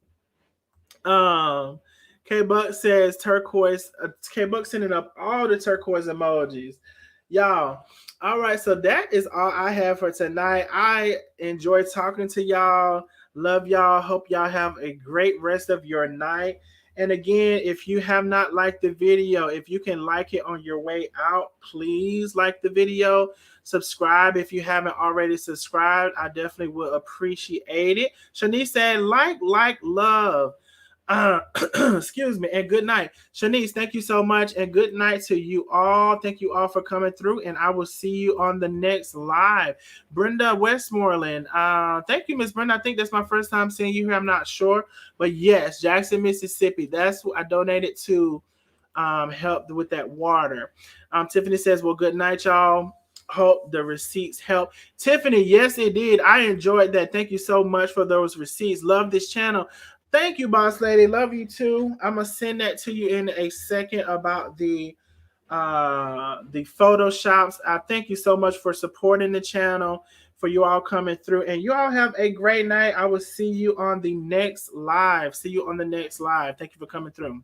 K Buck says turquoise. K Buck sending up all the turquoise emojis. Y'all. All right, so that is all I have for tonight. I enjoyed talking to y'all. Love y'all. Hope y'all have a great rest of your night. And again, if you have not liked the video, if you can like it on your way out, please like the video. Subscribe if you haven't already subscribed. I definitely would appreciate it. Shanice said, like, love. Excuse me, and good night. Shanice, thank you so much, and good night to you all. Thank you all for coming through, and I will see you on the next live. Brenda Westmoreland, thank you, Miss Brenda. I think that's my first time seeing you here. I'm not sure, but yes, Jackson, Mississippi. That's what I donated to help with that water. Tiffany says, well, good night, y'all. Hope the receipts help. Tiffany, yes, it did. I enjoyed that. Thank you so much for those receipts. Love this channel. Thank you, Boss Lady. Love you too. I'm gonna send that to you in a second about the photoshops. I thank you so much for supporting the channel, for you all coming through, and you all have a great night. I will see you on the next live. See you on the next live. Thank you for coming through.